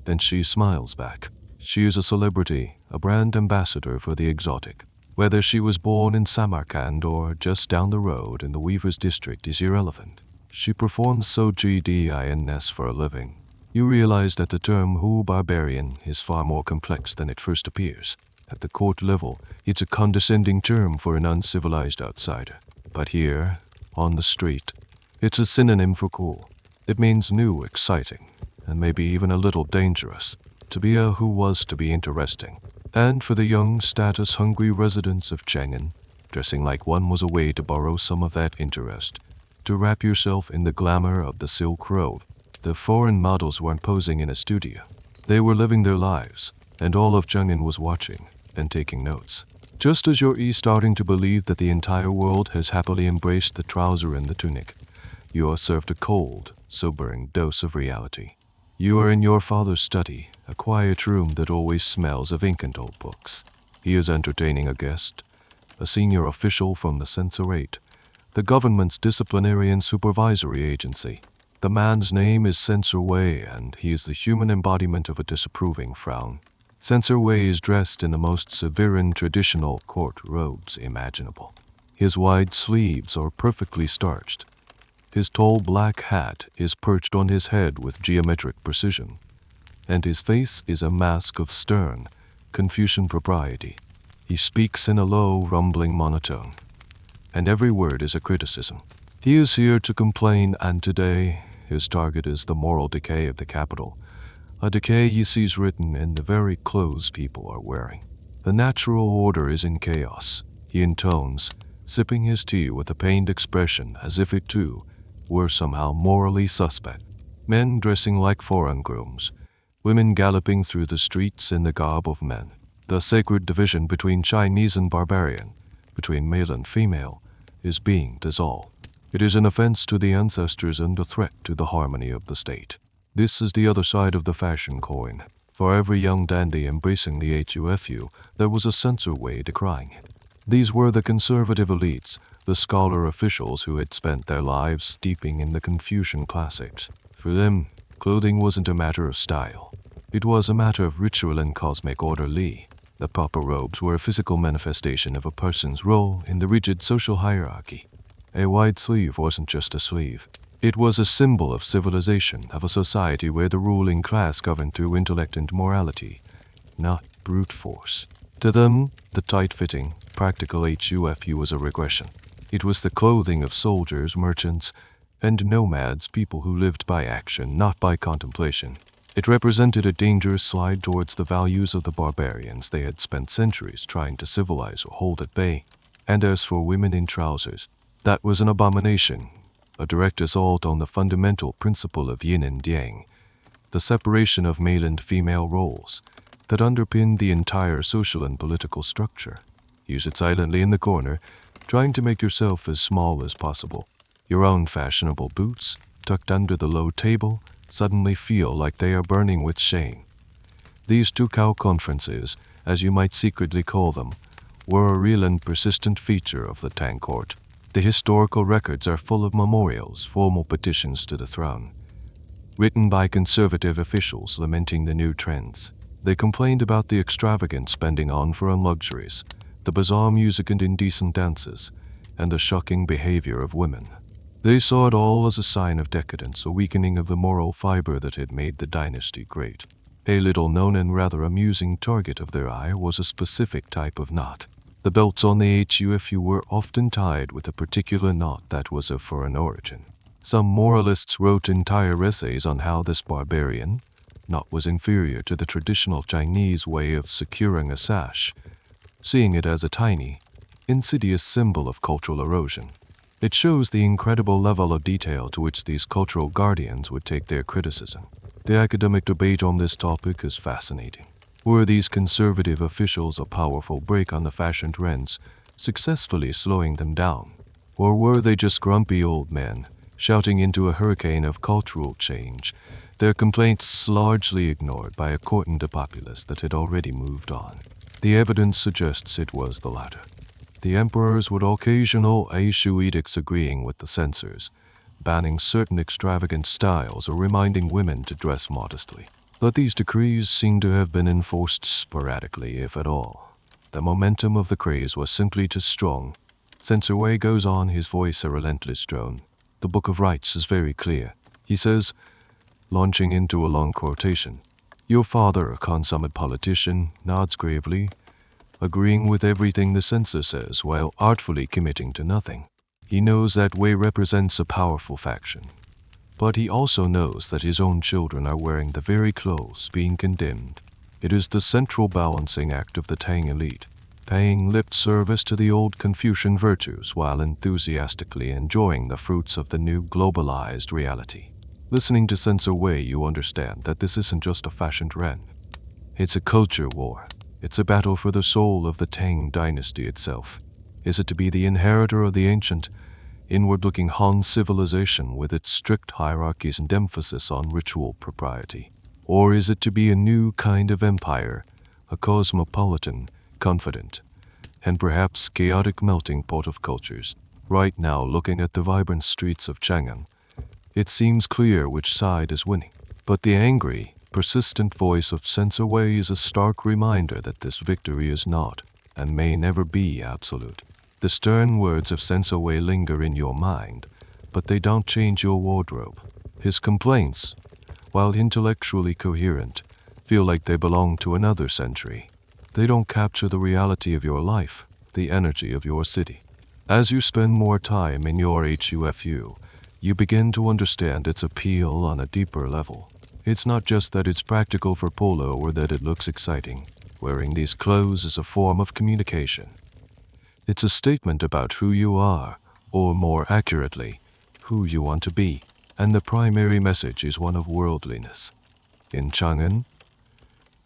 Speaker 1: and she smiles back. She is a celebrity, a brand ambassador for the exotic. Whether she was born in Samarkand or just down the road in the Weavers' District is irrelevant. She performs Sojidian-ness for a living. You realize that the term barbarian is far more complex than it first appears. At the court level, it's a condescending term for an uncivilized outsider. But here, on the street, it's a synonym for cool. It means new, exciting, and maybe even a little dangerous. To be a who was to be interesting. And for the young, status-hungry residents of Chang'an, dressing like one was a way to borrow some of that interest, to wrap yourself in the glamour of the Silk Road. The foreign models weren't posing in a studio. They were living their lives, and all of Chang'an was watching and taking notes. Just as you're starting to believe that the entire world has happily embraced the trouser and the tunic, you are served a cold, sobering dose of reality. You are in your father's study, a quiet room that always smells of ink and old books. He is entertaining a guest, a senior official from the censorate, the government's disciplinary and supervisory agency. The man's name is Censor Wei, and he is the human embodiment of a disapproving frown. Censor Wei is dressed in the most severe traditional court robes imaginable. His wide sleeves are perfectly starched. His tall black hat is perched on his head with geometric precision, and his face is a mask of stern, Confucian propriety. He speaks in a low, rumbling monotone, and every word is a criticism. He is here to complain, and today his target is the moral decay of the capital, a decay he sees written in the very clothes people are wearing. The natural order is in chaos, he intones, sipping his tea with a pained expression as if it too were somehow morally suspect. Men dressing like foreign grooms, women galloping through the streets in the garb of men. The sacred division between Chinese and barbarian, between male and female, is being dissolved. It is an offense to the ancestors and a threat to the harmony of the state. This is the other side of the fashion coin. For every young dandy embracing the HUFU, there was a censor way decrying it. These were the conservative elites, the scholar officials who had spent their lives steeping in the Confucian classics. For them, Clothing wasn't a matter of style. It was a matter of ritual and cosmic order. The proper robes were a physical manifestation of a person's role in the rigid social hierarchy. A wide sleeve wasn't just a sleeve. It was a symbol of civilization, of a society where the ruling class governed through intellect and morality, not brute force. To them, the tight-fitting, practical hufu was a regression. It was the clothing of soldiers, merchants, and nomads, people who lived by action, not by contemplation. It represented a dangerous slide towards the values of the barbarians they had spent centuries trying to civilize or hold at bay. And as for women in trousers, that was an abomination, a direct assault on the fundamental principle of yin and yang, the separation of male and female roles that underpinned the entire social and political structure. You sit silently in the corner, trying to make yourself as small as possible. Your own fashionable boots, tucked under the low table, suddenly feel like they are burning with shame. These Tukao conferences, as you might secretly call them, were a real and persistent feature of the Tang court. The historical records are full of memorials, formal petitions to the throne, written by conservative officials lamenting the new trends. They complained about the extravagant spending on foreign luxuries, the bizarre music and indecent dances, and the shocking behavior of women. They saw it all as a sign of decadence, a weakening of the moral fiber that had made the dynasty great. A little-known and rather amusing target of their ire was a specific type of knot. The belts on the hufu were often tied with a particular knot that was of foreign origin. Some moralists wrote entire essays on how this barbarian knot was inferior to the traditional Chinese way of securing a sash, seeing it as a tiny, insidious symbol of cultural erosion. It shows the incredible level of detail to which these cultural guardians would take their criticism. The academic debate on this topic is fascinating. Were these conservative officials a powerful brake on the fashion trends, successfully slowing them down? Or were they just grumpy old men, shouting into a hurricane of cultural change, their complaints largely ignored by a court and a populace that had already moved on? The evidence suggests it was the latter. The emperors would occasional issue edicts agreeing with the censors, banning certain extravagant styles or reminding women to dress modestly. But these decrees seem to have been enforced sporadically, if at all. The momentum of the craze was simply too strong. Censor Wei goes on, his voice a relentless drone. The Book of Rights is very clear. He says, launching into a long quotation, "Your father, a consummate politician, nods gravely, agreeing with everything the censor says while artfully committing to nothing. He knows that Wei represents a powerful faction. But he also knows that his own children are wearing the very clothes being condemned. It is the central balancing act of the Tang elite, paying lip service to the old Confucian virtues while enthusiastically enjoying the fruits of the new globalized reality." Listening to Censor Wei, you understand that this isn't just a fashion trend. It's a culture war. It's a battle for the soul of the Tang Dynasty itself. Is it to be the inheritor of the ancient, inward-looking Han civilization with its strict hierarchies and emphasis on ritual propriety? Or is it to be a new kind of empire, a cosmopolitan, confident, and perhaps chaotic melting pot of cultures? Right now, looking at the vibrant streets of Chang'an, it seems clear which side is winning. But the angry, persistent voice of Censor Wei is a stark reminder that this victory is not, and may never be, absolute. The stern words of Censor Wei linger in your mind, but they don't change your wardrobe. His complaints, while intellectually coherent, feel like they belong to another century. They don't capture the reality of your life, the energy of your city. As you spend more time in your hufu, you begin to understand its appeal on a deeper level. It's not just that it's practical for polo or that it looks exciting. Wearing these clothes is a form of communication. It's a statement about who you are, or more accurately, who you want to be, and the primary message is one of worldliness. In Chang'an,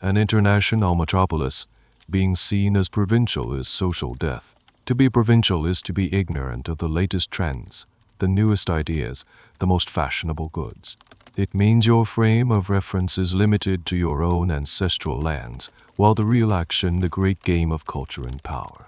Speaker 1: an international metropolis, being seen as provincial is social death. To be provincial is to be ignorant of the latest trends, the newest ideas, the most fashionable goods. It means your frame of reference is limited to your own ancestral lands, while the real action, the great game of culture and power,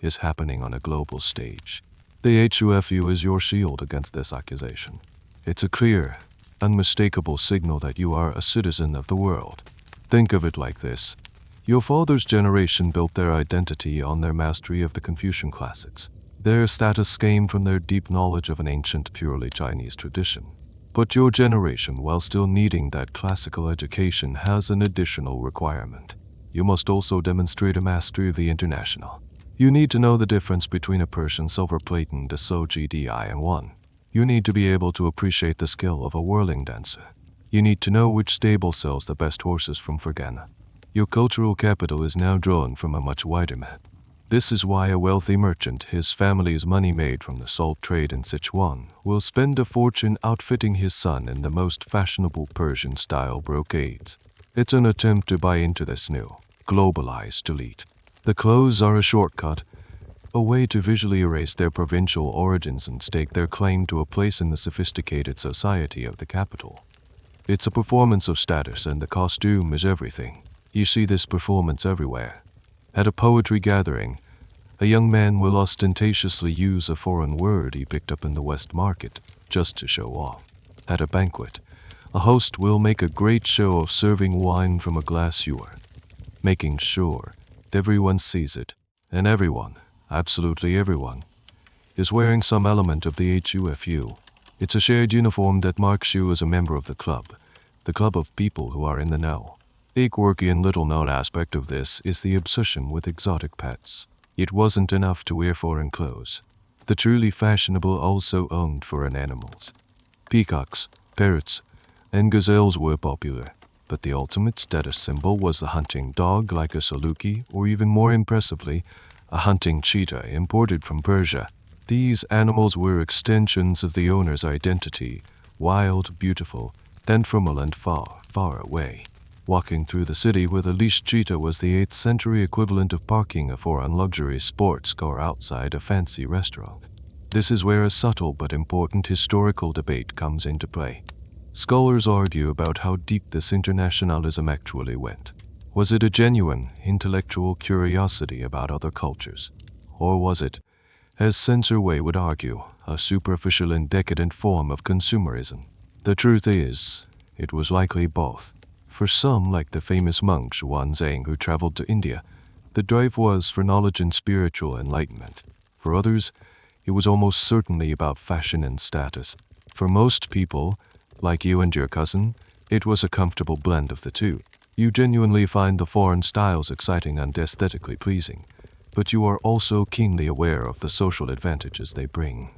Speaker 1: is happening on a global stage. The hufu is your shield against this accusation. It's a clear, unmistakable signal that you are a citizen of the world. Think of it like this. Your father's generation built their identity on their mastery of the Confucian classics. Their status came from their deep knowledge of an ancient, purely Chinese tradition. But your generation, while still needing that classical education, has an additional requirement. You must also demonstrate a mastery of the international. You need to know the difference between a Persian silver plate and a SOGDI and one. You need to be able to appreciate the skill of a whirling dancer. You need to know which stable sells the best horses from Fergana. Your cultural capital is now drawn from a much wider map. This is why a wealthy merchant, his family's money made from the salt trade in Sichuan, will spend a fortune outfitting his son in the most fashionable Persian-style brocades. It's an attempt to buy into this new, globalized elite. The clothes are a shortcut, a way to visually erase their provincial origins and stake their claim to a place in the sophisticated society of the capital. It's a performance of status, and the costume is everything. You see this performance everywhere. At a poetry gathering, a young man will ostentatiously use a foreign word he picked up in the West Market just to show off. At a banquet, a host will make a great show of serving wine from a glass ewer, making sure everyone sees it, and everyone, absolutely everyone, is wearing some element of the HUFU. It's a shared uniform that marks you as a member of the club of people who are in the know. A quirky and little-known aspect of this is the obsession with exotic pets. It wasn't enough to wear foreign clothes. The truly fashionable also owned foreign animals. Peacocks, parrots, and gazelles were popular, but the ultimate status symbol was the hunting dog like a saluki, or even more impressively, a hunting cheetah imported from Persia. These animals were extensions of the owner's identity, wild, beautiful, and from a land far, far away. Walking through the city with a leashed cheetah was the 8th century equivalent of parking a foreign luxury sports car outside a fancy restaurant. This is where a subtle but important historical debate comes into play. Scholars argue about how deep this internationalism actually went. Was it a genuine, intellectual curiosity about other cultures? Or was it, as Censor Wei would argue, a superficial and decadent form of consumerism? The truth is, it was likely both. For some, like the famous monk Xuanzang who traveled to India, the drive was for knowledge and spiritual enlightenment. For others, it was almost certainly about fashion and status. For most people, like you and your cousin, it was a comfortable blend of the two. You genuinely find the foreign styles exciting and aesthetically pleasing, but you are also keenly aware of the social advantages they bring.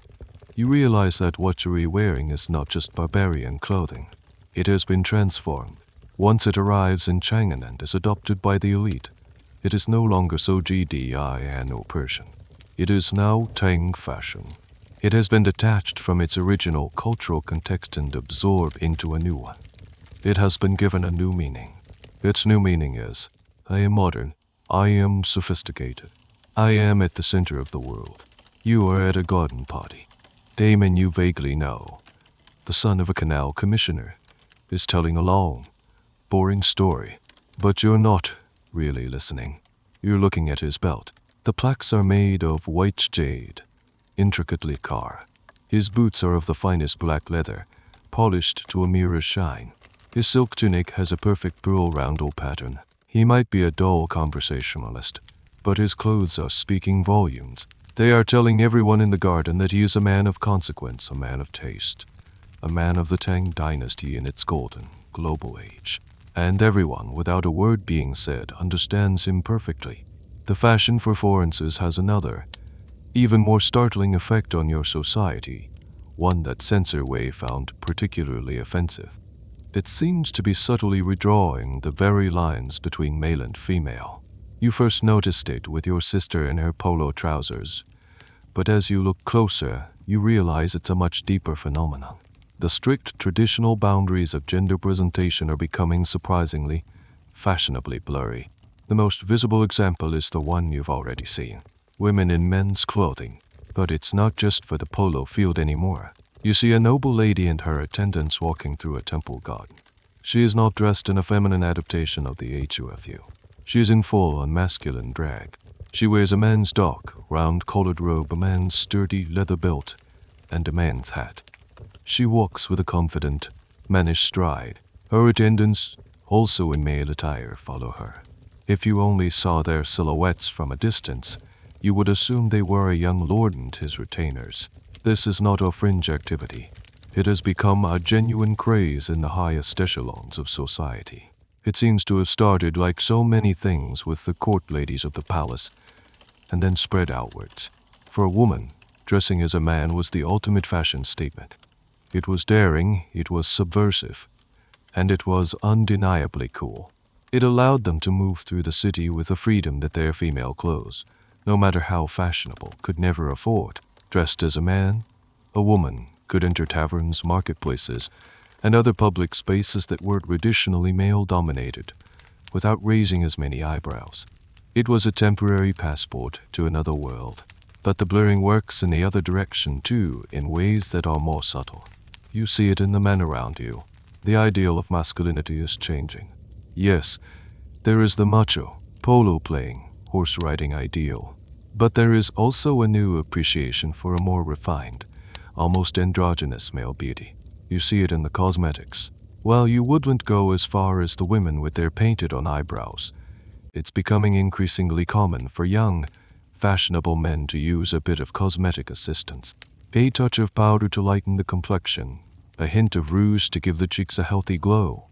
Speaker 1: You realize that what you're wearing is not just barbarian clothing. It has been transformed. Once it arrives in Chang'an and is adopted by the elite, it is no longer so GDI or Persian. It is now Tang fashion. It has been detached from its original cultural context and absorbed into a new one. It has been given a new meaning. Its new meaning is, I am modern, I am sophisticated, I am at the center of the world. You are at a garden party. Damon you vaguely know, the son of a canal commissioner, is telling a long, boring story, but you're not really listening. You're looking at his belt. The plaques are made of white jade, intricately carved. His boots are of the finest black leather, polished to a mirror shine. His silk tunic has a perfect pearl roundel pattern. He might be a dull conversationalist, but his clothes are speaking volumes. They are telling everyone in the garden that he is a man of consequence, a man of taste, a man of the Tang Dynasty in its golden, global age. And everyone, without a word being said, understands him perfectly. The fashion for foreigners has another, even more startling effect on your society, one that Censor Wei found particularly offensive. It seems to be subtly redrawing the very lines between male and female. You first noticed it with your sister in her polo trousers, but as you look closer, you realize it's a much deeper phenomenon. The strict traditional boundaries of gender presentation are becoming surprisingly, fashionably blurry. The most visible example is the one you've already seen. Women in men's clothing. But it's not just for the polo field anymore. You see a noble lady and her attendants walking through a temple garden. She is not dressed in a feminine adaptation of the HUFU. She is in full on masculine drag. She wears a man's dark, round-collared robe, a man's sturdy leather belt, and a man's hat. She walks with a confident, mannish stride. Her attendants, also in male attire, follow her. If you only saw their silhouettes from a distance, you would assume they were a young lord and his retainers. This is not a fringe activity. It has become a genuine craze in the highest echelons of society. It seems to have started like so many things with the court ladies of the palace, and then spread outwards. For a woman, dressing as a man was the ultimate fashion statement. It was daring, it was subversive, and it was undeniably cool. It allowed them to move through the city with a freedom that their female clothes, no matter how fashionable, could never afford. Dressed as a man, a woman could enter taverns, marketplaces, and other public spaces that were traditionally male-dominated, without raising as many eyebrows. It was a temporary passport to another world, but the blurring works in the other direction too, in ways that are more subtle. You see it in the men around you. The ideal of masculinity is changing. Yes, there is the macho, polo-playing, horse-riding ideal, but there is also a new appreciation for a more refined, almost androgynous male beauty. You see it in the cosmetics. While you wouldn't go as far as the women with their painted-on eyebrows, it's becoming increasingly common for young, fashionable men to use a bit of cosmetic assistance. A touch of powder to lighten the complexion, a hint of rouge to give the cheeks a healthy glow,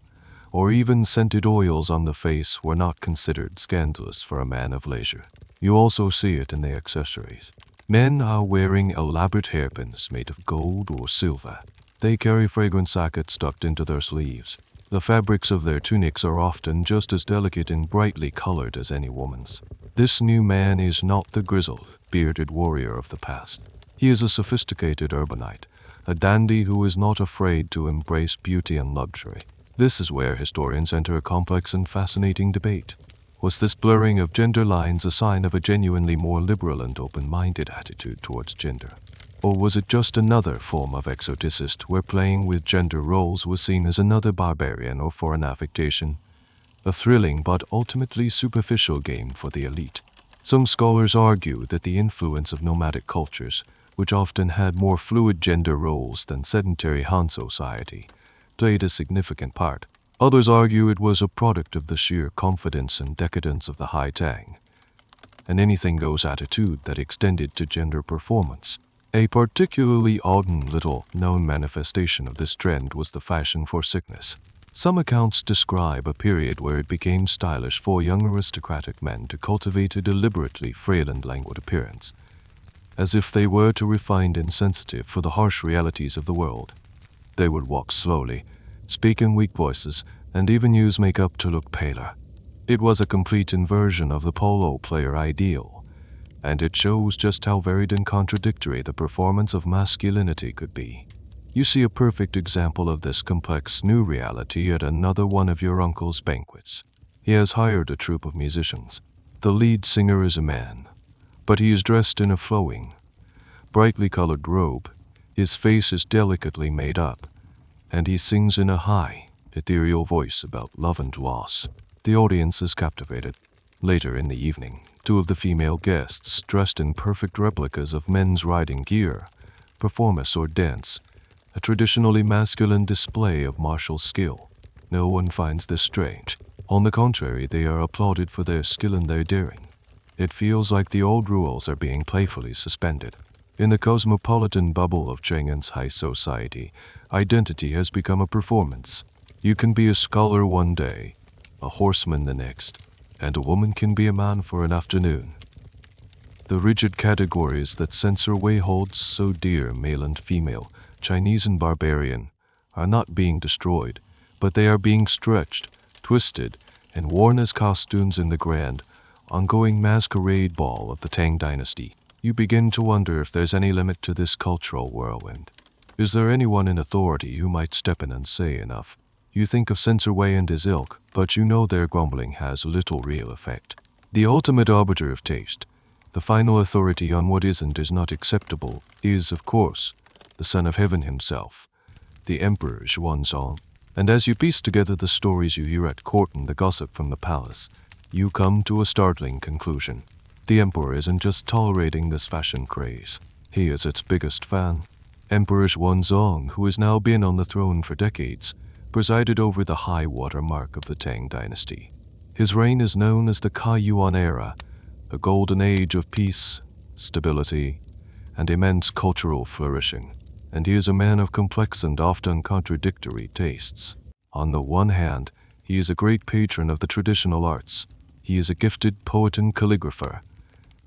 Speaker 1: or even scented oils on the face were not considered scandalous for a man of leisure. You also see it in the accessories. Men are wearing elaborate hairpins made of gold or silver. They carry fragrant sachets tucked into their sleeves. The fabrics of their tunics are often just as delicate and brightly colored as any woman's. This new man is not the grizzled, bearded warrior of the past. He is a sophisticated urbanite, a dandy who is not afraid to embrace beauty and luxury. This is where historians enter a complex and fascinating debate. Was this blurring of gender lines a sign of a genuinely more liberal and open-minded attitude towards gender? Or was it just another form of exoticist where playing with gender roles was seen as another barbarian or foreign affectation? A thrilling but ultimately superficial game for the elite. Some scholars argue that the influence of nomadic cultures, which often had more fluid gender roles than sedentary Han society, played a significant part. Others argue it was a product of the sheer confidence and decadence of the High Tang, an anything-goes attitude that extended to gender performance. A particularly odd and little-known manifestation of this trend was the fashion for sickness. Some accounts describe a period where it became stylish for young aristocratic men to cultivate a deliberately frail and languid appearance, as if they were too refined and sensitive for the harsh realities of the world. They would walk slowly, speak in weak voices, and even use makeup to look paler. It was a complete inversion of the polo player ideal, and it shows just how varied and contradictory the performance of masculinity could be. You see a perfect example of this complex new reality at another one of your uncle's banquets. He has hired a troupe of musicians. The lead singer is a man, but he is dressed in a flowing, brightly colored robe. His face is delicately made up, and he sings in a high, ethereal voice about love and loss. The audience is captivated. Later in the evening, two of the female guests, dressed in perfect replicas of men's riding gear, perform a sword dance, a traditionally masculine display of martial skill. No one finds this strange. On the contrary, they are applauded for their skill and their daring. It feels like the old rules are being playfully suspended. In the cosmopolitan bubble of Chang'an's high society, identity has become a performance. You can be a scholar one day, a horseman the next, and a woman can be a man for an afternoon. The rigid categories that censor way holds so dear, male and female, Chinese and barbarian, are not being destroyed, but they are being stretched, twisted, and worn as costumes in the grand, ongoing masquerade ball of the Tang Dynasty. You begin to wonder if there's any limit to this cultural whirlwind. Is there anyone in authority who might step in and say enough? You think of Censor Wei and his ilk, but you know their grumbling has little real effect. The ultimate arbiter of taste, the final authority on what is and is not acceptable, is, of course, the Son of Heaven himself, the Emperor Xuanzang. And as you piece together the stories you hear at court and the gossip from the palace, you come to a startling conclusion. The Emperor isn't just tolerating this fashion craze. He is its biggest fan. Emperor Xuanzang, who has now been on the throne for decades, presided over the high water mark of the Tang Dynasty. His reign is known as the Yuan era, a golden age of peace, stability, and immense cultural flourishing, and he is a man of complex and often contradictory tastes. On the one hand, he is a great patron of the traditional arts. He is a gifted poet and calligrapher,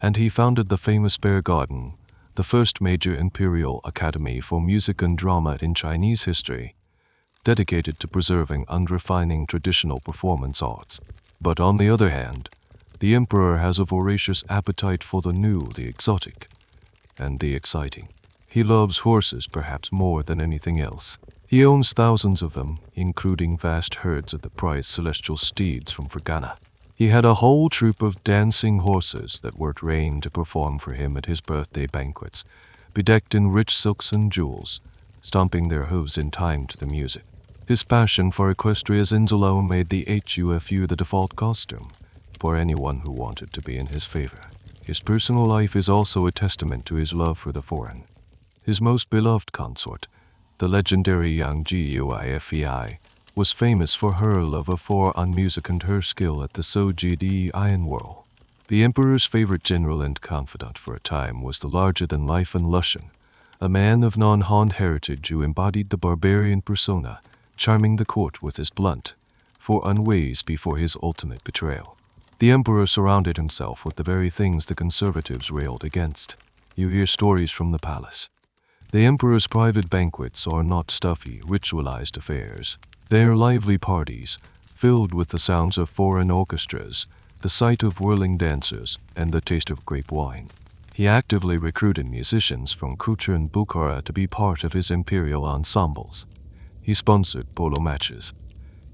Speaker 1: and he founded the famous Bear Garden, the first major imperial academy for music and drama in Chinese history, dedicated to preserving and refining traditional performance arts. But on the other hand, the emperor has a voracious appetite for the new, the exotic, and the exciting. He loves horses perhaps more than anything else. He owns thousands of them, including vast herds of the prized celestial steeds from Fergana. He had a whole troop of dancing horses that were trained to perform for him at his birthday banquets, bedecked in rich silks and jewels, stomping their hooves in time to the music. His passion for equestrian alone made the hufu the default costume for anyone who wanted to be in his favor. His personal life is also a testament to his love for the foreign. His most beloved consort, the legendary Yang Guifei, was famous for her love for music and her skill at the Soji Iron Whirl. The emperor's favorite general and confidant for a time was the larger-than-life and Lushan, a man of non-Han heritage who embodied the barbarian persona, charming the court with his blunt, for ways before his ultimate betrayal. The emperor surrounded himself with the very things the conservatives railed against. You hear stories from the palace. The emperor's private banquets are not stuffy, ritualized affairs. They are lively parties, filled with the sounds of foreign orchestras, the sight of whirling dancers, and the taste of grape wine. He actively recruited musicians from Kucha and Bukhara to be part of his imperial ensembles. He sponsored polo matches.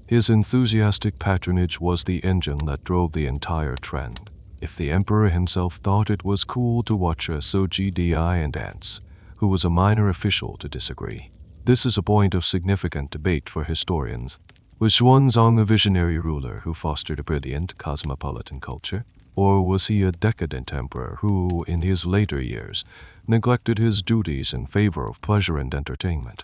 Speaker 1: His enthusiastic patronage was the engine that drove the entire trend. If the emperor himself thought it was cool to watch a Soji and dance, who was a minor official to disagree? This is a point of significant debate for historians. Was Xuanzang a visionary ruler who fostered a brilliant cosmopolitan culture? Or was he a decadent emperor who, in his later years, neglected his duties in favor of pleasure and entertainment,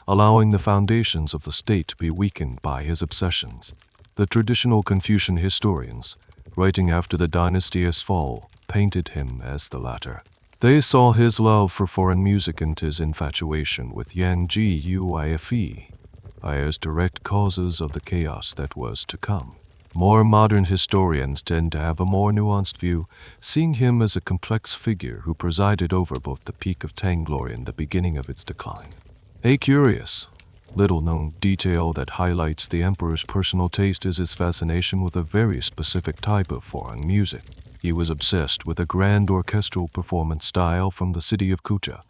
Speaker 1: allowing the foundations of the state to be weakened by his obsessions? The traditional Confucian historians, writing after the dynasty's fall, painted him as the latter. They saw his love for foreign music and his infatuation with Yang Guifei as direct causes of the chaos that was to come. More modern historians tend to have a more nuanced view, seeing him as a complex figure who presided over both the peak of Tang glory and the beginning of its decline. A curious, little-known detail that highlights the emperor's personal taste is his fascination with a very specific type of foreign music. He was obsessed with a grand orchestral performance style from the city of Kucha,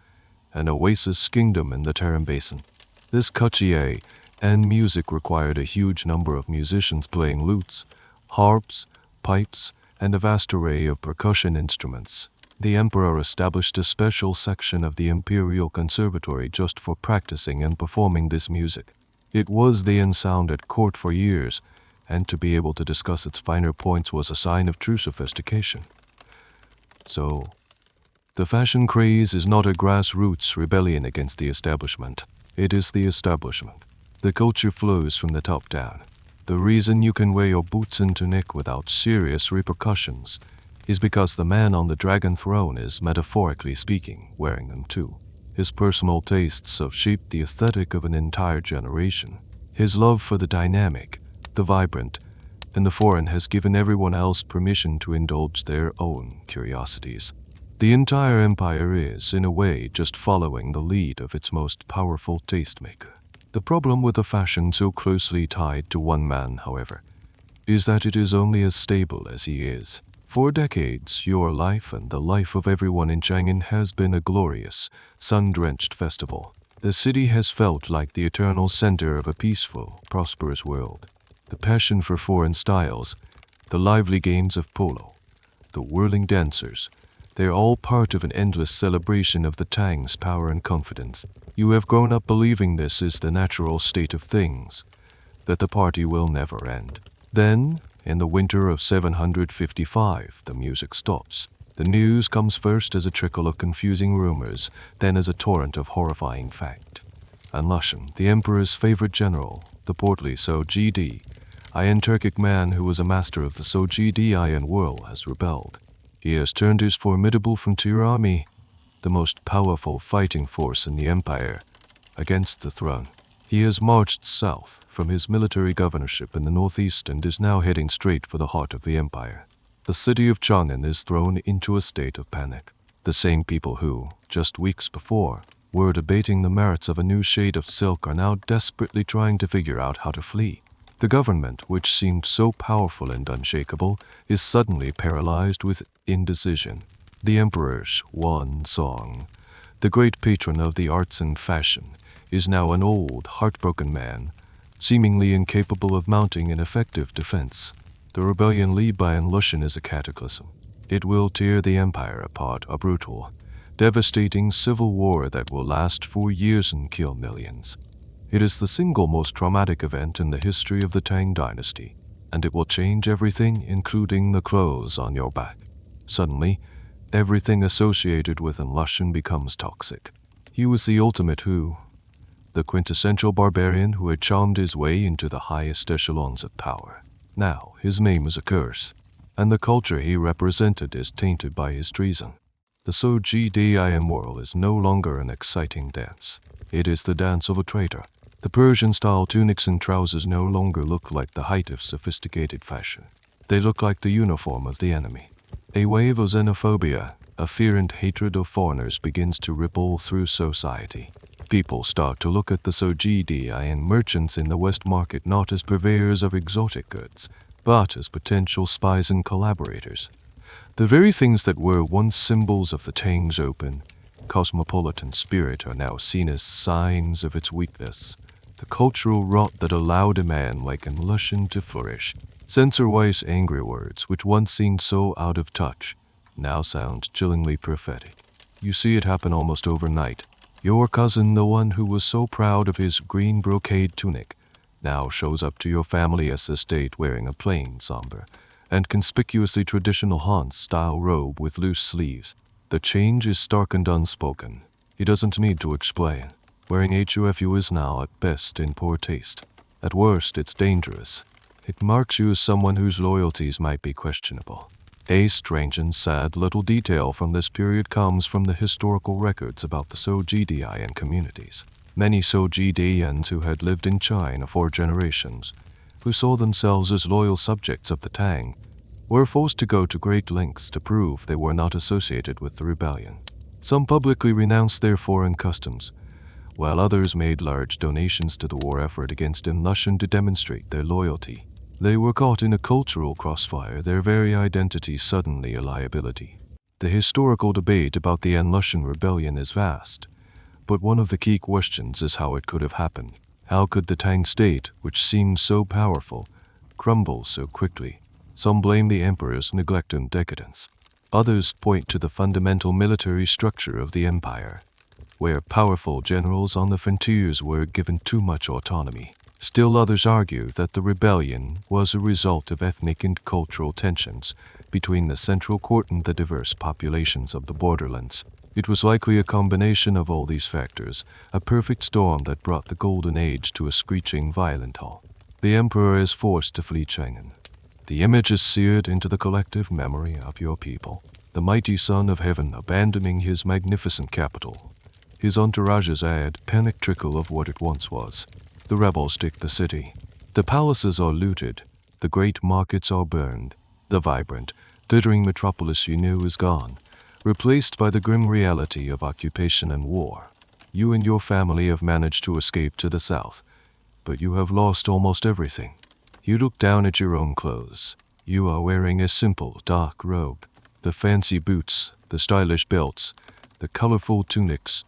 Speaker 1: an oasis kingdom in the Tarim Basin. This Kuchie and music required a huge number of musicians playing lutes, harps, pipes, and a vast array of percussion instruments. The emperor established a special section of the imperial conservatory just for practicing and performing this music. It was the sound at court for years, and to be able to discuss its finer points was a sign of true sophistication. So, the fashion craze is not a grassroots rebellion against the establishment. It is the establishment. The culture flows from the top down. The reason you can wear your boots and tunic without serious repercussions is because the man on the dragon throne is, metaphorically speaking, wearing them too. His personal tastes have shaped the aesthetic of an entire generation. His love for the dynamic, the vibrant, and the foreign has given everyone else permission to indulge their own curiosities. The entire empire is, in a way, just following the lead of its most powerful tastemaker. The problem with a fashion so closely tied to one man, however, is that it is only as stable as he is. For decades, your life and the life of everyone in Chang'an has been a glorious, sun-drenched festival. The city has felt like the eternal center of a peaceful, prosperous world. The passion for foreign styles, the lively games of polo, the whirling dancers, they're all part of an endless celebration of the Tang's power and confidence. You have grown up believing this is the natural state of things, that the party will never end. Then, in the winter of 755, the music stops. The news comes first as a trickle of confusing rumors, then as a torrent of horrifying fact. And Lushan, the emperor's favorite general, The portly Sojidi, Iron Turkic man who was a master of the Sojidi Iron Whirl, has rebelled. He has turned his formidable frontier army, the most powerful fighting force in the empire, against the throne. He has marched south from his military governorship in the northeast and is now heading straight for the heart of the empire. The city of Chang'an is thrown into a state of panic. The same people who, just weeks before, were debating the merits of a new shade of silk are now desperately trying to figure out how to flee. The government, which seemed so powerful and unshakable, is suddenly paralyzed with indecision. The emperor's one song, the great patron of the arts and fashion, is now an old, heartbroken man, seemingly incapable of mounting an effective defense. The rebellion led by Lushan is a cataclysm. It will tear the empire apart, a brutal, devastating civil war that will last for years and kill millions. It is the single most traumatic event in the history of the Tang Dynasty, and it will change everything, including the clothes on your back. Suddenly, everything associated with Lushan becomes toxic. He was the ultimate who, the quintessential barbarian who had charmed his way into the highest echelons of power. Now, his name is a curse, and the culture he represented is tainted by his treason. The Sojidi Whirl is no longer an exciting dance. It is the dance of a traitor. The Persian-style tunics and trousers no longer look like the height of sophisticated fashion. They look like the uniform of the enemy. A wave of xenophobia, a fear and hatred of foreigners begins to ripple through society. People start to look at the Sojidi merchants in the West Market not as purveyors of exotic goods, but as potential spies and collaborators. The very things that were once symbols of the Tang's open, cosmopolitan spirit are now seen as signs of its weakness. The cultural rot that allowed a man like Lushan to flourish. Censor-wise angry words, which once seemed so out of touch, now sound chillingly prophetic. You see it happen almost overnight. Your cousin, the one who was so proud of his green brocade tunic, now shows up to your family estate wearing a plain, somber, and conspicuously traditional Han-style robe with loose sleeves. The change is stark and unspoken. He doesn't need to explain. Wearing HUFU is now at best in poor taste. At worst, it's dangerous. It marks you as someone whose loyalties might be questionable. A strange and sad little detail from this period comes from the historical records about the Sojidian communities. Many Sojidians who had lived in China for generations, who saw themselves as loyal subjects of the Tang, were forced to go to great lengths to prove they were not associated with the rebellion. Some publicly renounced their foreign customs, while others made large donations to the war effort against Lushan to demonstrate their loyalty. They were caught in a cultural crossfire, their very identity suddenly a liability. The historical debate about the Lushan rebellion is vast, but one of the key questions is how it could have happened. How could the Tang state, which seemed so powerful, crumble so quickly? Some blame the emperor's neglect and decadence. Others point to the fundamental military structure of the empire, where powerful generals on the frontiers were given too much autonomy. Still others argue that the rebellion was a result of ethnic and cultural tensions between the central court and the diverse populations of the borderlands. It was likely a combination of all these factors, a perfect storm that brought the Golden Age to a screeching violent halt. The emperor is forced to flee Chang'an. The image is seared into the collective memory of your people. The mighty son of heaven abandoning his magnificent capital. His entourages add panic trickle of what it once was. The rebels take the city. The palaces are looted. The great markets are burned. The vibrant, glittering metropolis you knew is gone, replaced by the grim reality of occupation and war. You and your family have managed to escape to the south, but you have lost almost everything. You look down at your own clothes. You are wearing a simple, dark robe. The fancy boots, the stylish belts, the colorful tunics,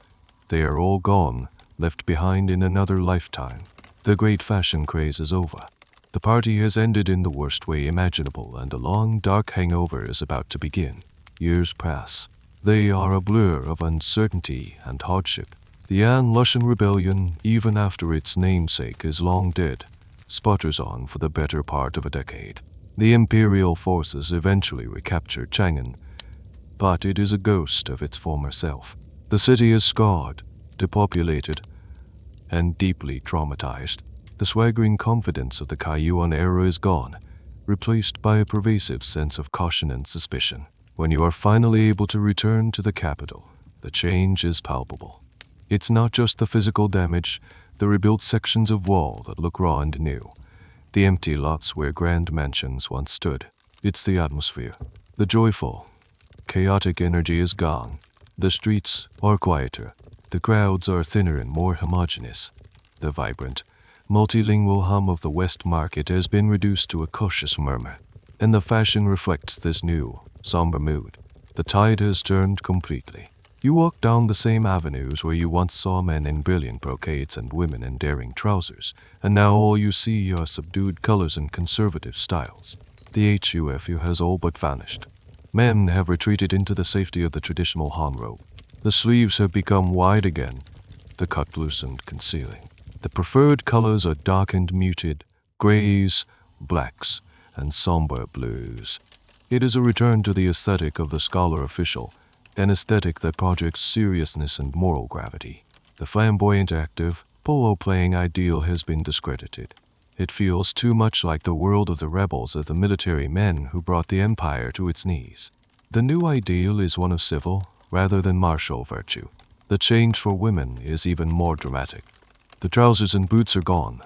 Speaker 1: they are all gone, left behind in another lifetime. The great fashion craze is over. The party has ended in the worst way imaginable, and a long, dark hangover is about to begin. Years pass. They are a blur of uncertainty and hardship. The Lushan rebellion, even after its namesake is long dead, sputters on for the better part of a decade. The imperial forces eventually recapture Chang'an, but it is a ghost of its former self. The city is scarred, depopulated, and deeply traumatized. The swaggering confidence of the Kaiyuan era is gone, replaced by a pervasive sense of caution and suspicion. When you are finally able to return to the capital, the change is palpable. It's not just the physical damage, the rebuilt sections of wall that look raw and new, the empty lots where grand mansions once stood. It's the atmosphere. The joyful, chaotic energy is gone. The streets are quieter. The crowds are thinner and more homogeneous. The vibrant, multilingual hum of the West Market has been reduced to a cautious murmur, and the fashion reflects this new, somber mood. The tide has turned completely. You walk down the same avenues where you once saw men in brilliant brocades and women in daring trousers, and now all you see are subdued colors and conservative styles. The hufu has all but vanished. Men have retreated into the safety of the traditional Han robe. The sleeves have become wide again, the cut loosened, concealing. The preferred colors are dark and muted, grays, blacks, and somber blues. It is a return to the aesthetic of the scholar official, an aesthetic that projects seriousness and moral gravity. The flamboyant, active, polo-playing ideal has been discredited. It feels too much like the world of the rebels as the military men who brought the empire to its knees. The new ideal is one of civil, rather than martial virtue. The change for women is even more dramatic. The trousers and boots are gone,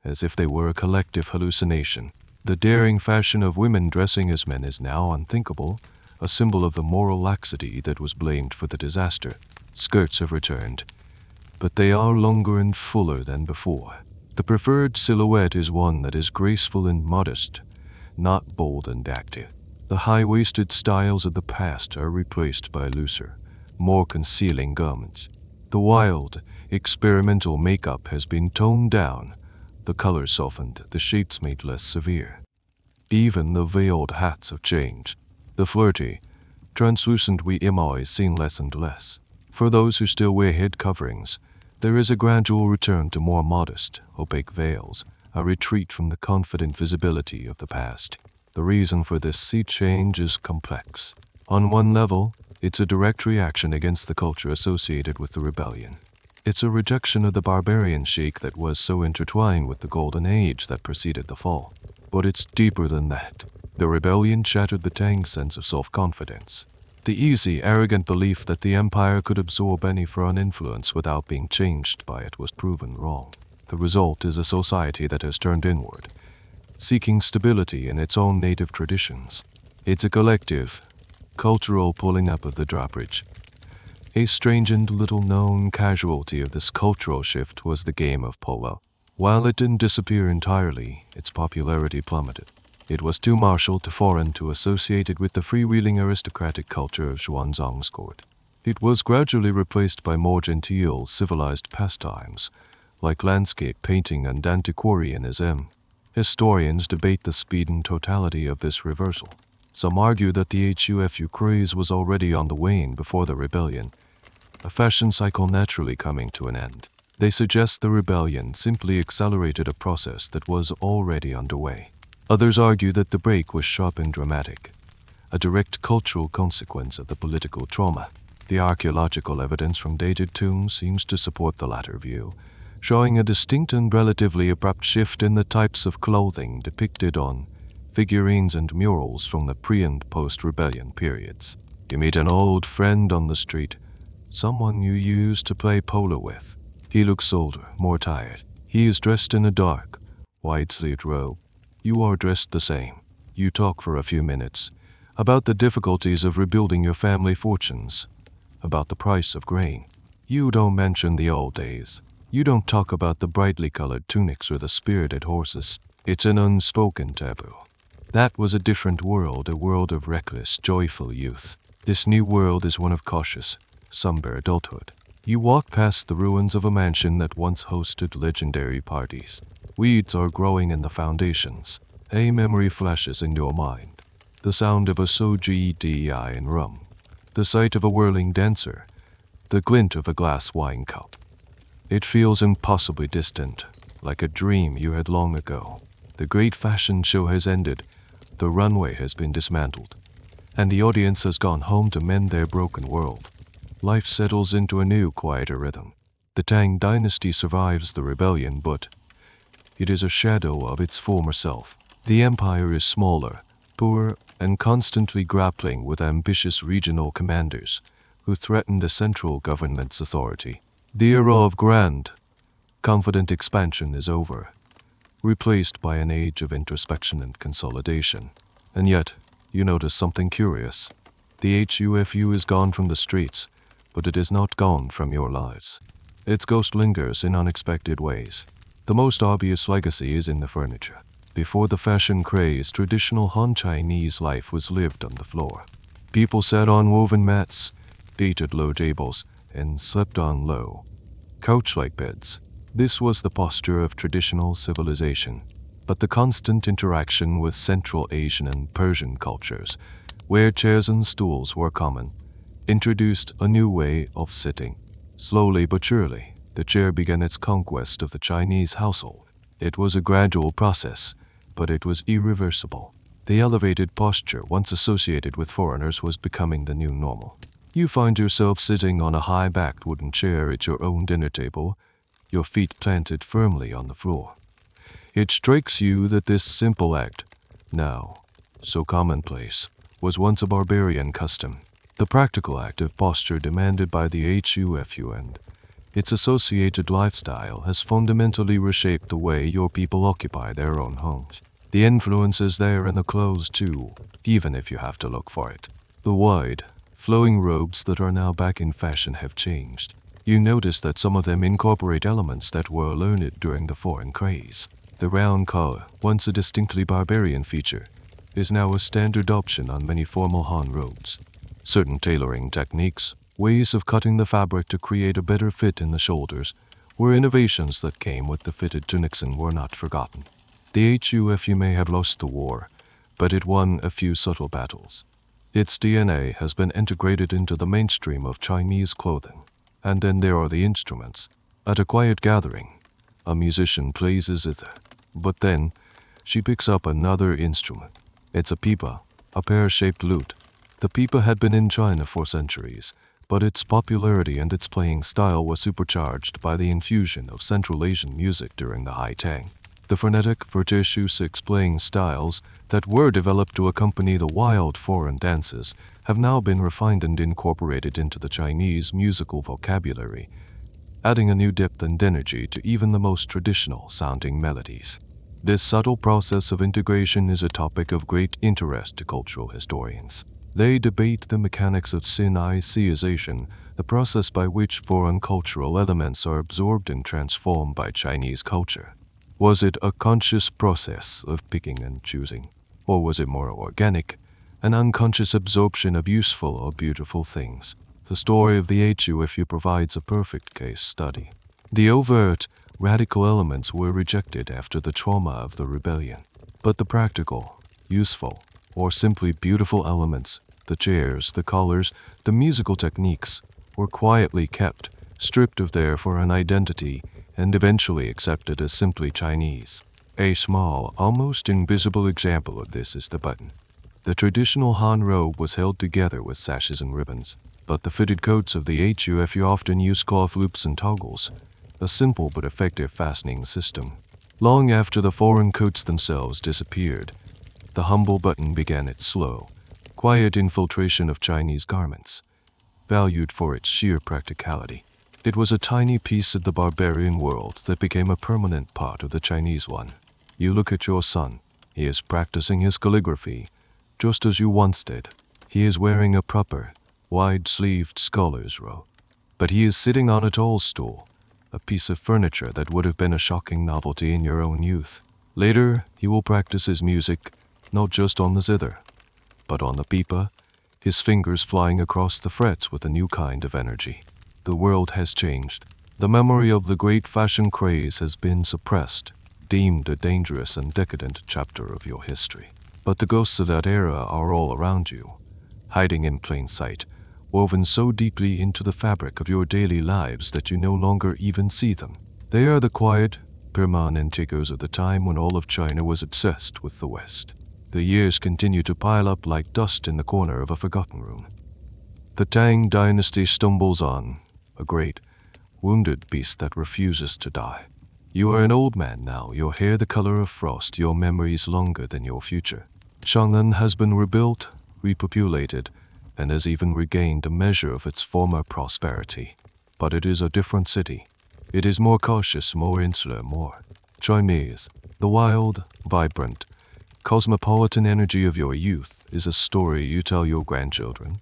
Speaker 1: as if they were a collective hallucination. The daring fashion of women dressing as men is now unthinkable, a symbol of the moral laxity that was blamed for the disaster. Skirts have returned, but they are longer and fuller than before. The preferred silhouette is one that is graceful and modest, not bold and active. The high-waisted styles of the past are replaced by looser, more concealing garments. The wild, experimental makeup has been toned down, the colors softened, the shapes made less severe. Even the veiled hats have changed. The flirty, translucent imo is seen less and less. For those who still wear head coverings, there is a gradual return to more modest, opaque veils, a retreat from the confident visibility of the past. The reason for this sea change is complex. On one level, it's a direct reaction against the culture associated with the rebellion. It's a rejection of the barbarian chic that was so intertwined with the golden age that preceded the fall. But it's deeper than that. The rebellion shattered the Tang sense of self-confidence. The easy, arrogant belief that the empire could absorb any foreign influence without being changed by it was proven wrong. The result is a society that has turned inward, seeking stability in its own native traditions. It's a collective, cultural pulling up of the drawbridge. A strange and little-known casualty of this cultural shift was the game of polo. While it didn't disappear entirely, its popularity plummeted. It was too martial, too foreign to associate it with the freewheeling aristocratic culture of Xuanzang's court. It was gradually replaced by more genteel, civilized pastimes, like landscape painting and antiquarianism. Historians debate the speed and totality of this reversal. Some argue that the hufu craze was already on the wane before the rebellion, a fashion cycle naturally coming to an end. They suggest the rebellion simply accelerated a process that was already underway. Others argue that the break was sharp and dramatic, a direct cultural consequence of the political trauma. The archaeological evidence from dated tombs seems to support the latter view, showing a distinct and relatively abrupt shift in the types of clothing depicted on figurines and murals from the pre- and post-rebellion periods. You meet an old friend on the street, someone you used to play polo with. He looks older, more tired. He is dressed in a dark, wide-sleeved robe. You are dressed the same. You talk for a few minutes about the difficulties of rebuilding your family fortunes, about the price of grain. You don't mention the old days. You don't talk about the brightly colored tunics or the spirited horses. It's an unspoken taboo. That was a different world, a world of reckless, joyful youth. This new world is one of cautious, somber adulthood. You walk past the ruins of a mansion that once hosted legendary parties. Weeds are growing in the foundations. A memory flashes in your mind. The sound of a soju in rum. The sight of a whirling dancer. The glint of a glass wine cup. It feels impossibly distant, like a dream you had long ago. The great fashion show has ended. The runway has been dismantled, and the audience has gone home to mend their broken world. Life settles into a new, quieter rhythm. The Tang Dynasty survives the rebellion, but It is a shadow of its former self. The empire is smaller, poorer, and constantly grappling with ambitious regional commanders who threaten the central government's authority. The era of grand, confident expansion is over, replaced by an age of introspection and consolidation. And yet, you notice something curious. The HUFU is gone from the streets, but it is not gone from your lives. Its ghost lingers in unexpected ways. The most obvious legacy is in the furniture. Before the fashion craze, traditional Han Chinese life was lived on the floor. People sat on woven mats, ate at low tables, and slept on low, couch-like beds. This was the posture of traditional civilization. But the constant interaction with Central Asian and Persian cultures, where chairs and stools were common, introduced a new way of sitting. Slowly but surely, the chair began its conquest of the Chinese household. It was a gradual process, but it was irreversible. The elevated posture once associated with foreigners was becoming the new normal. You find yourself sitting on a high-backed wooden chair at your own dinner table, your feet planted firmly on the floor. It strikes you that this simple act, now so commonplace, was once a barbarian custom. The practical active posture demanded by the HUFU and its associated lifestyle has fundamentally reshaped the way your people occupy their own homes. The influence is there in the clothes too, even if you have to look for it. The wide, flowing robes that are now back in fashion have changed. You notice that some of them incorporate elements that were learned during the foreign craze. The round collar, once a distinctly barbarian feature, is now a standard option on many formal Han robes. Certain tailoring techniques, ways of cutting the fabric to create a better fit in the shoulders, were innovations that came with the fitted tunics and were not forgotten. The HUFU may have lost the war, but it won a few subtle battles. Its DNA has been integrated into the mainstream of Chinese clothing. And then there are the instruments. At a quiet gathering, a musician plays his zither, but then she picks up another instrument. It's a pipa, a pear-shaped lute. The pipa had been in China for centuries, but its popularity and its playing style was supercharged by the infusion of Central Asian music during the High Tang. The frenetic, virtuosic playing styles that were developed to accompany the wild foreign dances have now been refined and incorporated into the Chinese musical vocabulary, adding a new depth and energy to even the most traditional-sounding melodies. This subtle process of integration is a topic of great interest to cultural historians. They debate the mechanics of Siniization, the process by which foreign cultural elements are absorbed and transformed by Chinese culture. Was it a conscious process of picking and choosing, or was it more organic, an unconscious absorption of useful or beautiful things? The story of the HUFU provides a perfect case study. The overt, radical elements were rejected after the trauma of the rebellion, but the practical, useful, or simply beautiful elements, the chairs, the colors, the musical techniques, were quietly kept, stripped of their foreign identity, and eventually accepted as simply Chinese. A small, almost invisible example of this is the button. The traditional Han robe was held together with sashes and ribbons, but the fitted coats of the HUFU often used cloth loops and toggles, a simple but effective fastening system. Long after the foreign coats themselves disappeared, the humble button began its slow, quiet infiltration of Chinese garments, valued for its sheer practicality. It was a tiny piece of the barbarian world that became a permanent part of the Chinese one. You look at your son. He is practicing his calligraphy, just as you once did. He is wearing a proper, wide-sleeved scholar's robe, but he is sitting on a tall stool, a piece of furniture that would have been a shocking novelty in your own youth. Later, he will practice his music, not just on the zither, but on the pipa, his fingers flying across the frets with a new kind of energy. The world has changed. The memory of the great fashion craze has been suppressed, deemed a dangerous and decadent chapter of your history. But the ghosts of that era are all around you, hiding in plain sight, woven so deeply into the fabric of your daily lives that you no longer even see them. They are the quiet, permanent echoes of the time when all of China was obsessed with the West. The years continue to pile up like dust in the corner of a forgotten room. The Tang Dynasty stumbles on, a great, wounded beast that refuses to die. You are an old man now, your hair the color of frost, your memories longer than your future. Chang'an has been rebuilt, repopulated, and has even regained a measure of its former prosperity. But it is a different city. It is more cautious, more insular, more Chinese. The wild, vibrant, cosmopolitan energy of your youth is a story you tell your grandchildren,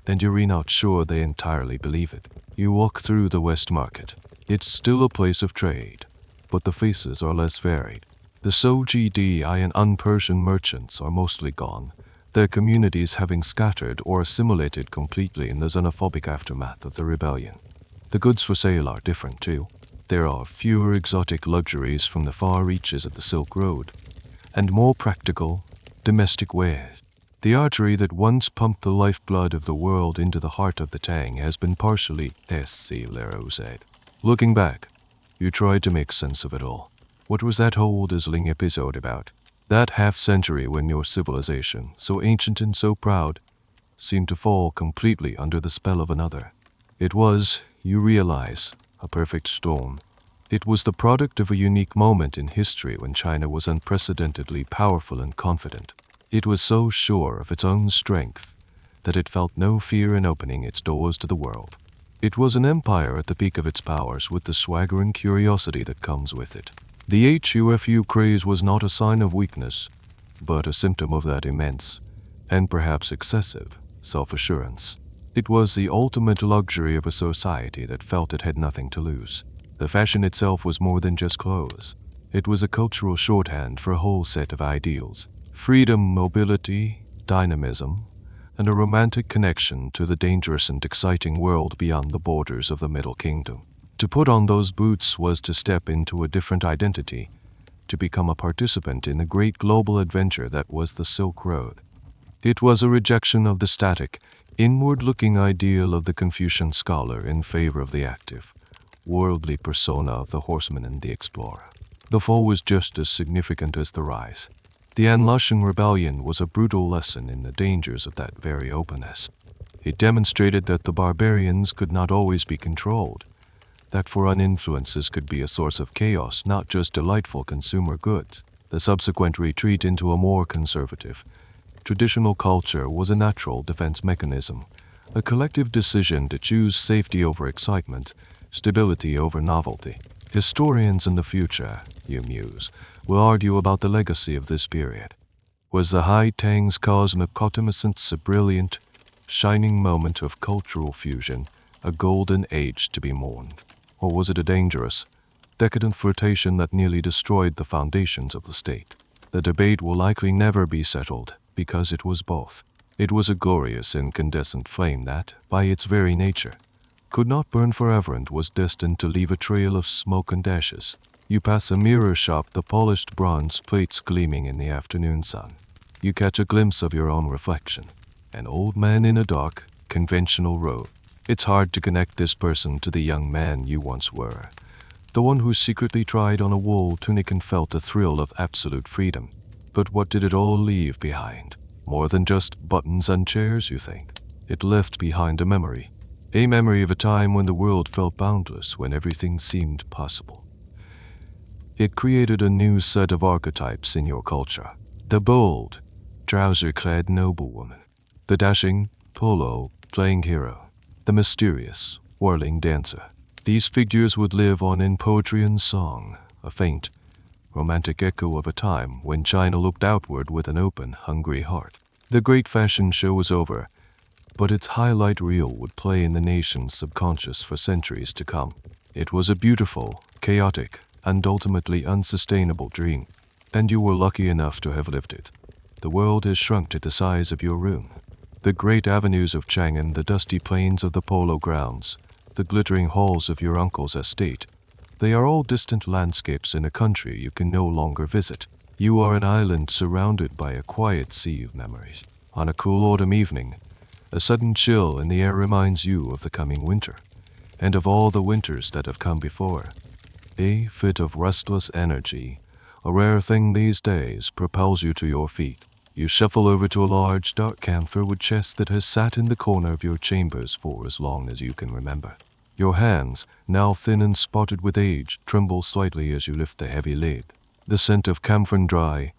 Speaker 1: and you're not sure they entirely believe it. You walk through the West Market. It's still a place of trade, but the faces are less varied. The Sogdi and un-Persian merchants are mostly gone, their communities having scattered or assimilated completely in the xenophobic aftermath of the rebellion. The goods for sale are different too. There are fewer exotic luxuries from the far reaches of the Silk Road, and more practical, domestic wares. The artery that once pumped the lifeblood of the world into the heart of the Tang has been partially said. Looking back, you tried to make sense of it all. What was that whole dazzling episode about? That half-century when your civilization, so ancient and so proud, seemed to fall completely under the spell of another. It was, you realize, a perfect storm. It was the product of a unique moment in history when China was unprecedentedly powerful and confident. It was so sure of its own strength that it felt no fear in opening its doors to the world. It was an empire at the peak of its powers with the swagger and curiosity that comes with it. The hufu craze was not a sign of weakness, but a symptom of that immense, and perhaps excessive, self-assurance. It was the ultimate luxury of a society that felt it had nothing to lose. The fashion itself was more than just clothes. It was a cultural shorthand for a whole set of ideals. Freedom, mobility, dynamism, and a romantic connection to the dangerous and exciting world beyond the borders of the Middle Kingdom. To put on those boots was to step into a different identity, to become a participant in the great global adventure that was the Silk Road. It was a rejection of the static, inward-looking ideal of the Confucian scholar in favor of the active, worldly persona of the horseman and the explorer. The fall was just as significant as the rise. The Anlushan rebellion was a brutal lesson in the dangers of that very openness. It demonstrated that the barbarians could not always be controlled, that foreign influences could be a source of chaos, not just delightful consumer goods. The subsequent retreat into a more conservative, traditional culture was a natural defense mechanism, a collective decision to choose safety over excitement, stability over novelty. Historians in the future, you muse, will argue about the legacy of this period. Was the High Tang's cosmopolitan a brilliant, shining moment of cultural fusion, a golden age to be mourned? Or was it a dangerous, decadent flirtation that nearly destroyed the foundations of the state? The debate will likely never be settled, because it was both. It was a glorious incandescent flame that, by its very nature, could not burn forever and was destined to leave a trail of smoke and ashes. You pass a mirror shop, the polished bronze plates gleaming in the afternoon sun. You catch a glimpse of your own reflection, an old man in a dark, conventional robe. It's hard to connect this person to the young man you once were, the one who secretly tried on a wool tunic and felt the thrill of absolute freedom. But what did it all leave behind? More than just buttons and chairs, you think? It left behind a memory of a time when the world felt boundless, when everything seemed possible. It created a new set of archetypes in your culture. The bold, trouser-clad noblewoman, the dashing, polo-playing hero, the mysterious, whirling dancer. These figures would live on in poetry and song, a faint, romantic echo of a time when China looked outward with an open, hungry heart. The great fashion show was over, but its highlight reel would play in the nation's subconscious for centuries to come. It was a beautiful, chaotic, and ultimately unsustainable dream, and you were lucky enough to have lived it. The world has shrunk to the size of your room. The great avenues of Chang'an, the dusty plains of the polo grounds, the glittering halls of your uncle's estate, they are all distant landscapes in a country you can no longer visit. You are an island surrounded by a quiet sea of memories. On a cool autumn evening, a sudden chill in the air reminds you of the coming winter, and of all the winters that have come before. A fit of restless energy, a rare thing these days, propels you to your feet. You shuffle over to a large, dark camphor wood chest that has sat in the corner of your chambers for as long as you can remember. Your hands, now thin and spotted with age, tremble slightly as you lift the heavy lid. The scent of camphor and dry,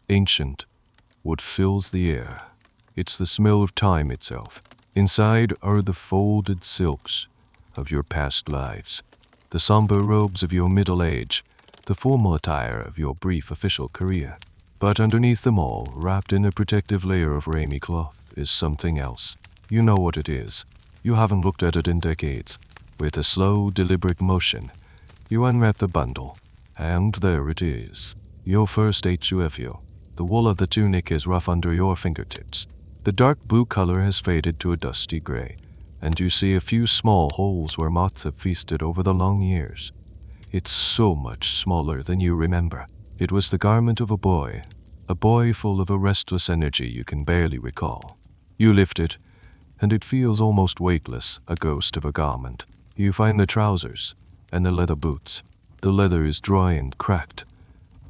Speaker 1: ancient wood fills the air. It's the smell of time itself. Inside are the folded silks of your past lives, the somber robes of your middle age, the formal attire of your brief official career. But underneath them all, wrapped in a protective layer of ramy cloth, is something else. You know what it is. You haven't looked at it in decades. With a slow, deliberate motion, you unwrap the bundle, and there it is. Your first HUFU. The wool of the tunic is rough under your fingertips. The dark blue color has faded to a dusty gray, and you see a few small holes where moths have feasted over the long years. It's so much smaller than you remember. It was the garment of a boy full of a restless energy you can barely recall. You lift it, and it feels almost weightless, a ghost of a garment. You find the trousers and the leather boots. The leather is dry and cracked,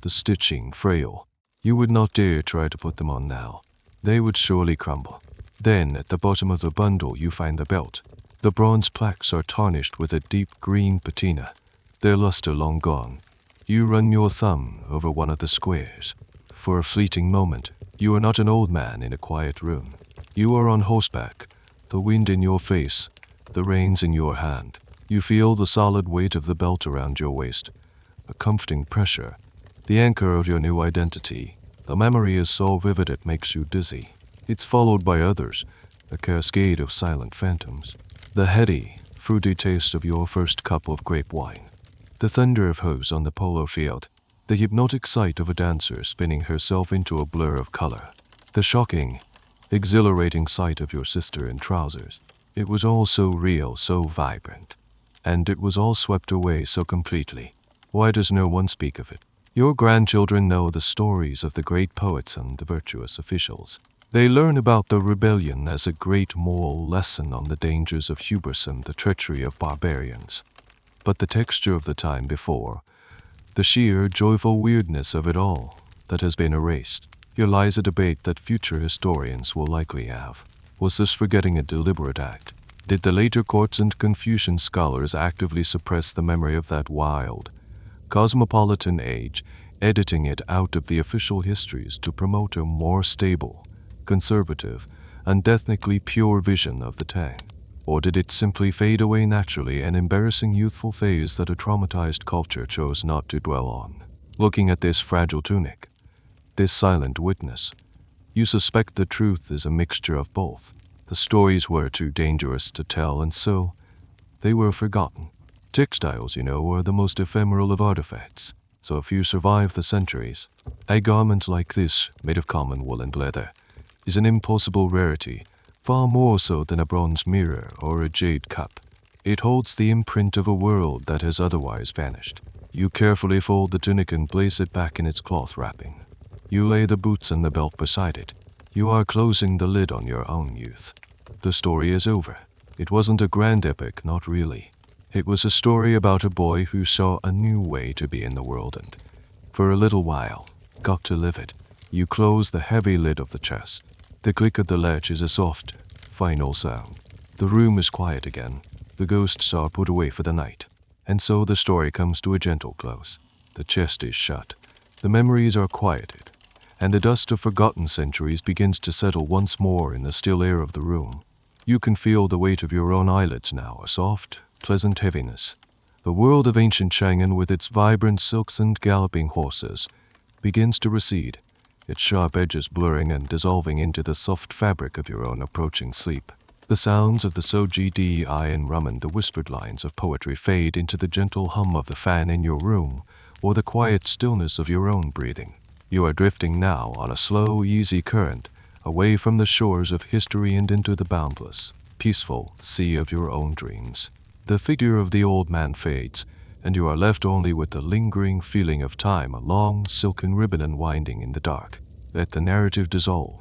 Speaker 1: the stitching frail. You would not dare try to put them on now. They would surely crumble. Then, at the bottom of the bundle, you find the belt. The bronze plaques are tarnished with a deep green patina, their luster long gone. You run your thumb over one of the squares. For a fleeting moment, you are not an old man in a quiet room. You are on horseback, the wind in your face, the reins in your hand. You feel the solid weight of the belt around your waist, a comforting pressure, the anchor of your new identity. The memory is so vivid it makes you dizzy. It's followed by others, a cascade of silent phantoms. The heady, fruity taste of your first cup of grape wine. The thunder of hooves on the polo field. The hypnotic sight of a dancer spinning herself into a blur of color. The shocking, exhilarating sight of your sister in trousers. It was all so real, so vibrant. And it was all swept away so completely. Why does no one speak of it? Your grandchildren know the stories of the great poets and the virtuous officials. They learn about the rebellion as a great moral lesson on the dangers of hubris and the treachery of barbarians. But the texture of the time before, the sheer, joyful weirdness of it all, that has been erased. Here lies a debate that future historians will likely have. Was this forgetting a deliberate act? Did the later courts and Confucian scholars actively suppress the memory of that wild, cosmopolitan age, editing it out of the official histories to promote a more stable, conservative, and ethnically pure vision of the Tang? Or did it simply fade away naturally, an embarrassing youthful phase that a traumatized culture chose not to dwell on? Looking at this fragile tunic, this silent witness, you suspect the truth is a mixture of both. The stories were too dangerous to tell, and so they were forgotten. Textiles, are the most ephemeral of artifacts, so if you survive the centuries, a garment like this, made of common wool and leather, is an impossible rarity, far more so than a bronze mirror or a jade cup. It holds the imprint of a world that has otherwise vanished. You carefully fold the tunic and place it back in its cloth wrapping. You lay the boots and the belt beside it. You are closing the lid on your own youth. The story is over. It wasn't a grand epic, not really. It was a story about a boy who saw a new way to be in the world and, for a little while, got to live it. You close the heavy lid of the chest. The click of the latch is a soft, final sound. The room is quiet again. The ghosts are put away for the night. And so the story comes to a gentle close. The chest is shut. The memories are quieted, and the dust of forgotten centuries begins to settle once more in the still air of the room. You can feel the weight of your own eyelids now, a soft, pleasant heaviness. The world of ancient Chang'an, with its vibrant silks and galloping horses, begins to recede, its sharp edges blurring and dissolving into the soft fabric of your own approaching sleep. The sounds of the soji dei and ramen, the whispered lines of poetry, fade into the gentle hum of the fan in your room, or the quiet stillness of your own breathing. You are drifting now on a slow, easy current, away from the shores of history and into the boundless, peaceful sea of your own dreams. The figure of the old man fades, and you are left only with the lingering feeling of time, a long, silken ribbon unwinding in the dark. Let the narrative dissolve.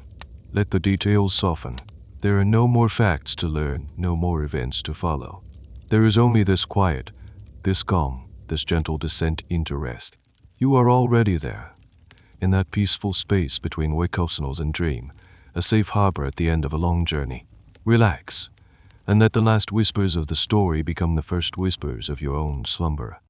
Speaker 1: Let the details soften. There are no more facts to learn, no more events to follow. There is only this quiet, this calm, this gentle descent into rest. You are already there, in that peaceful space between wakefulness and dream, a safe harbor at the end of a long journey. Relax. and let the last whispers of the story become the first whispers of your own slumber.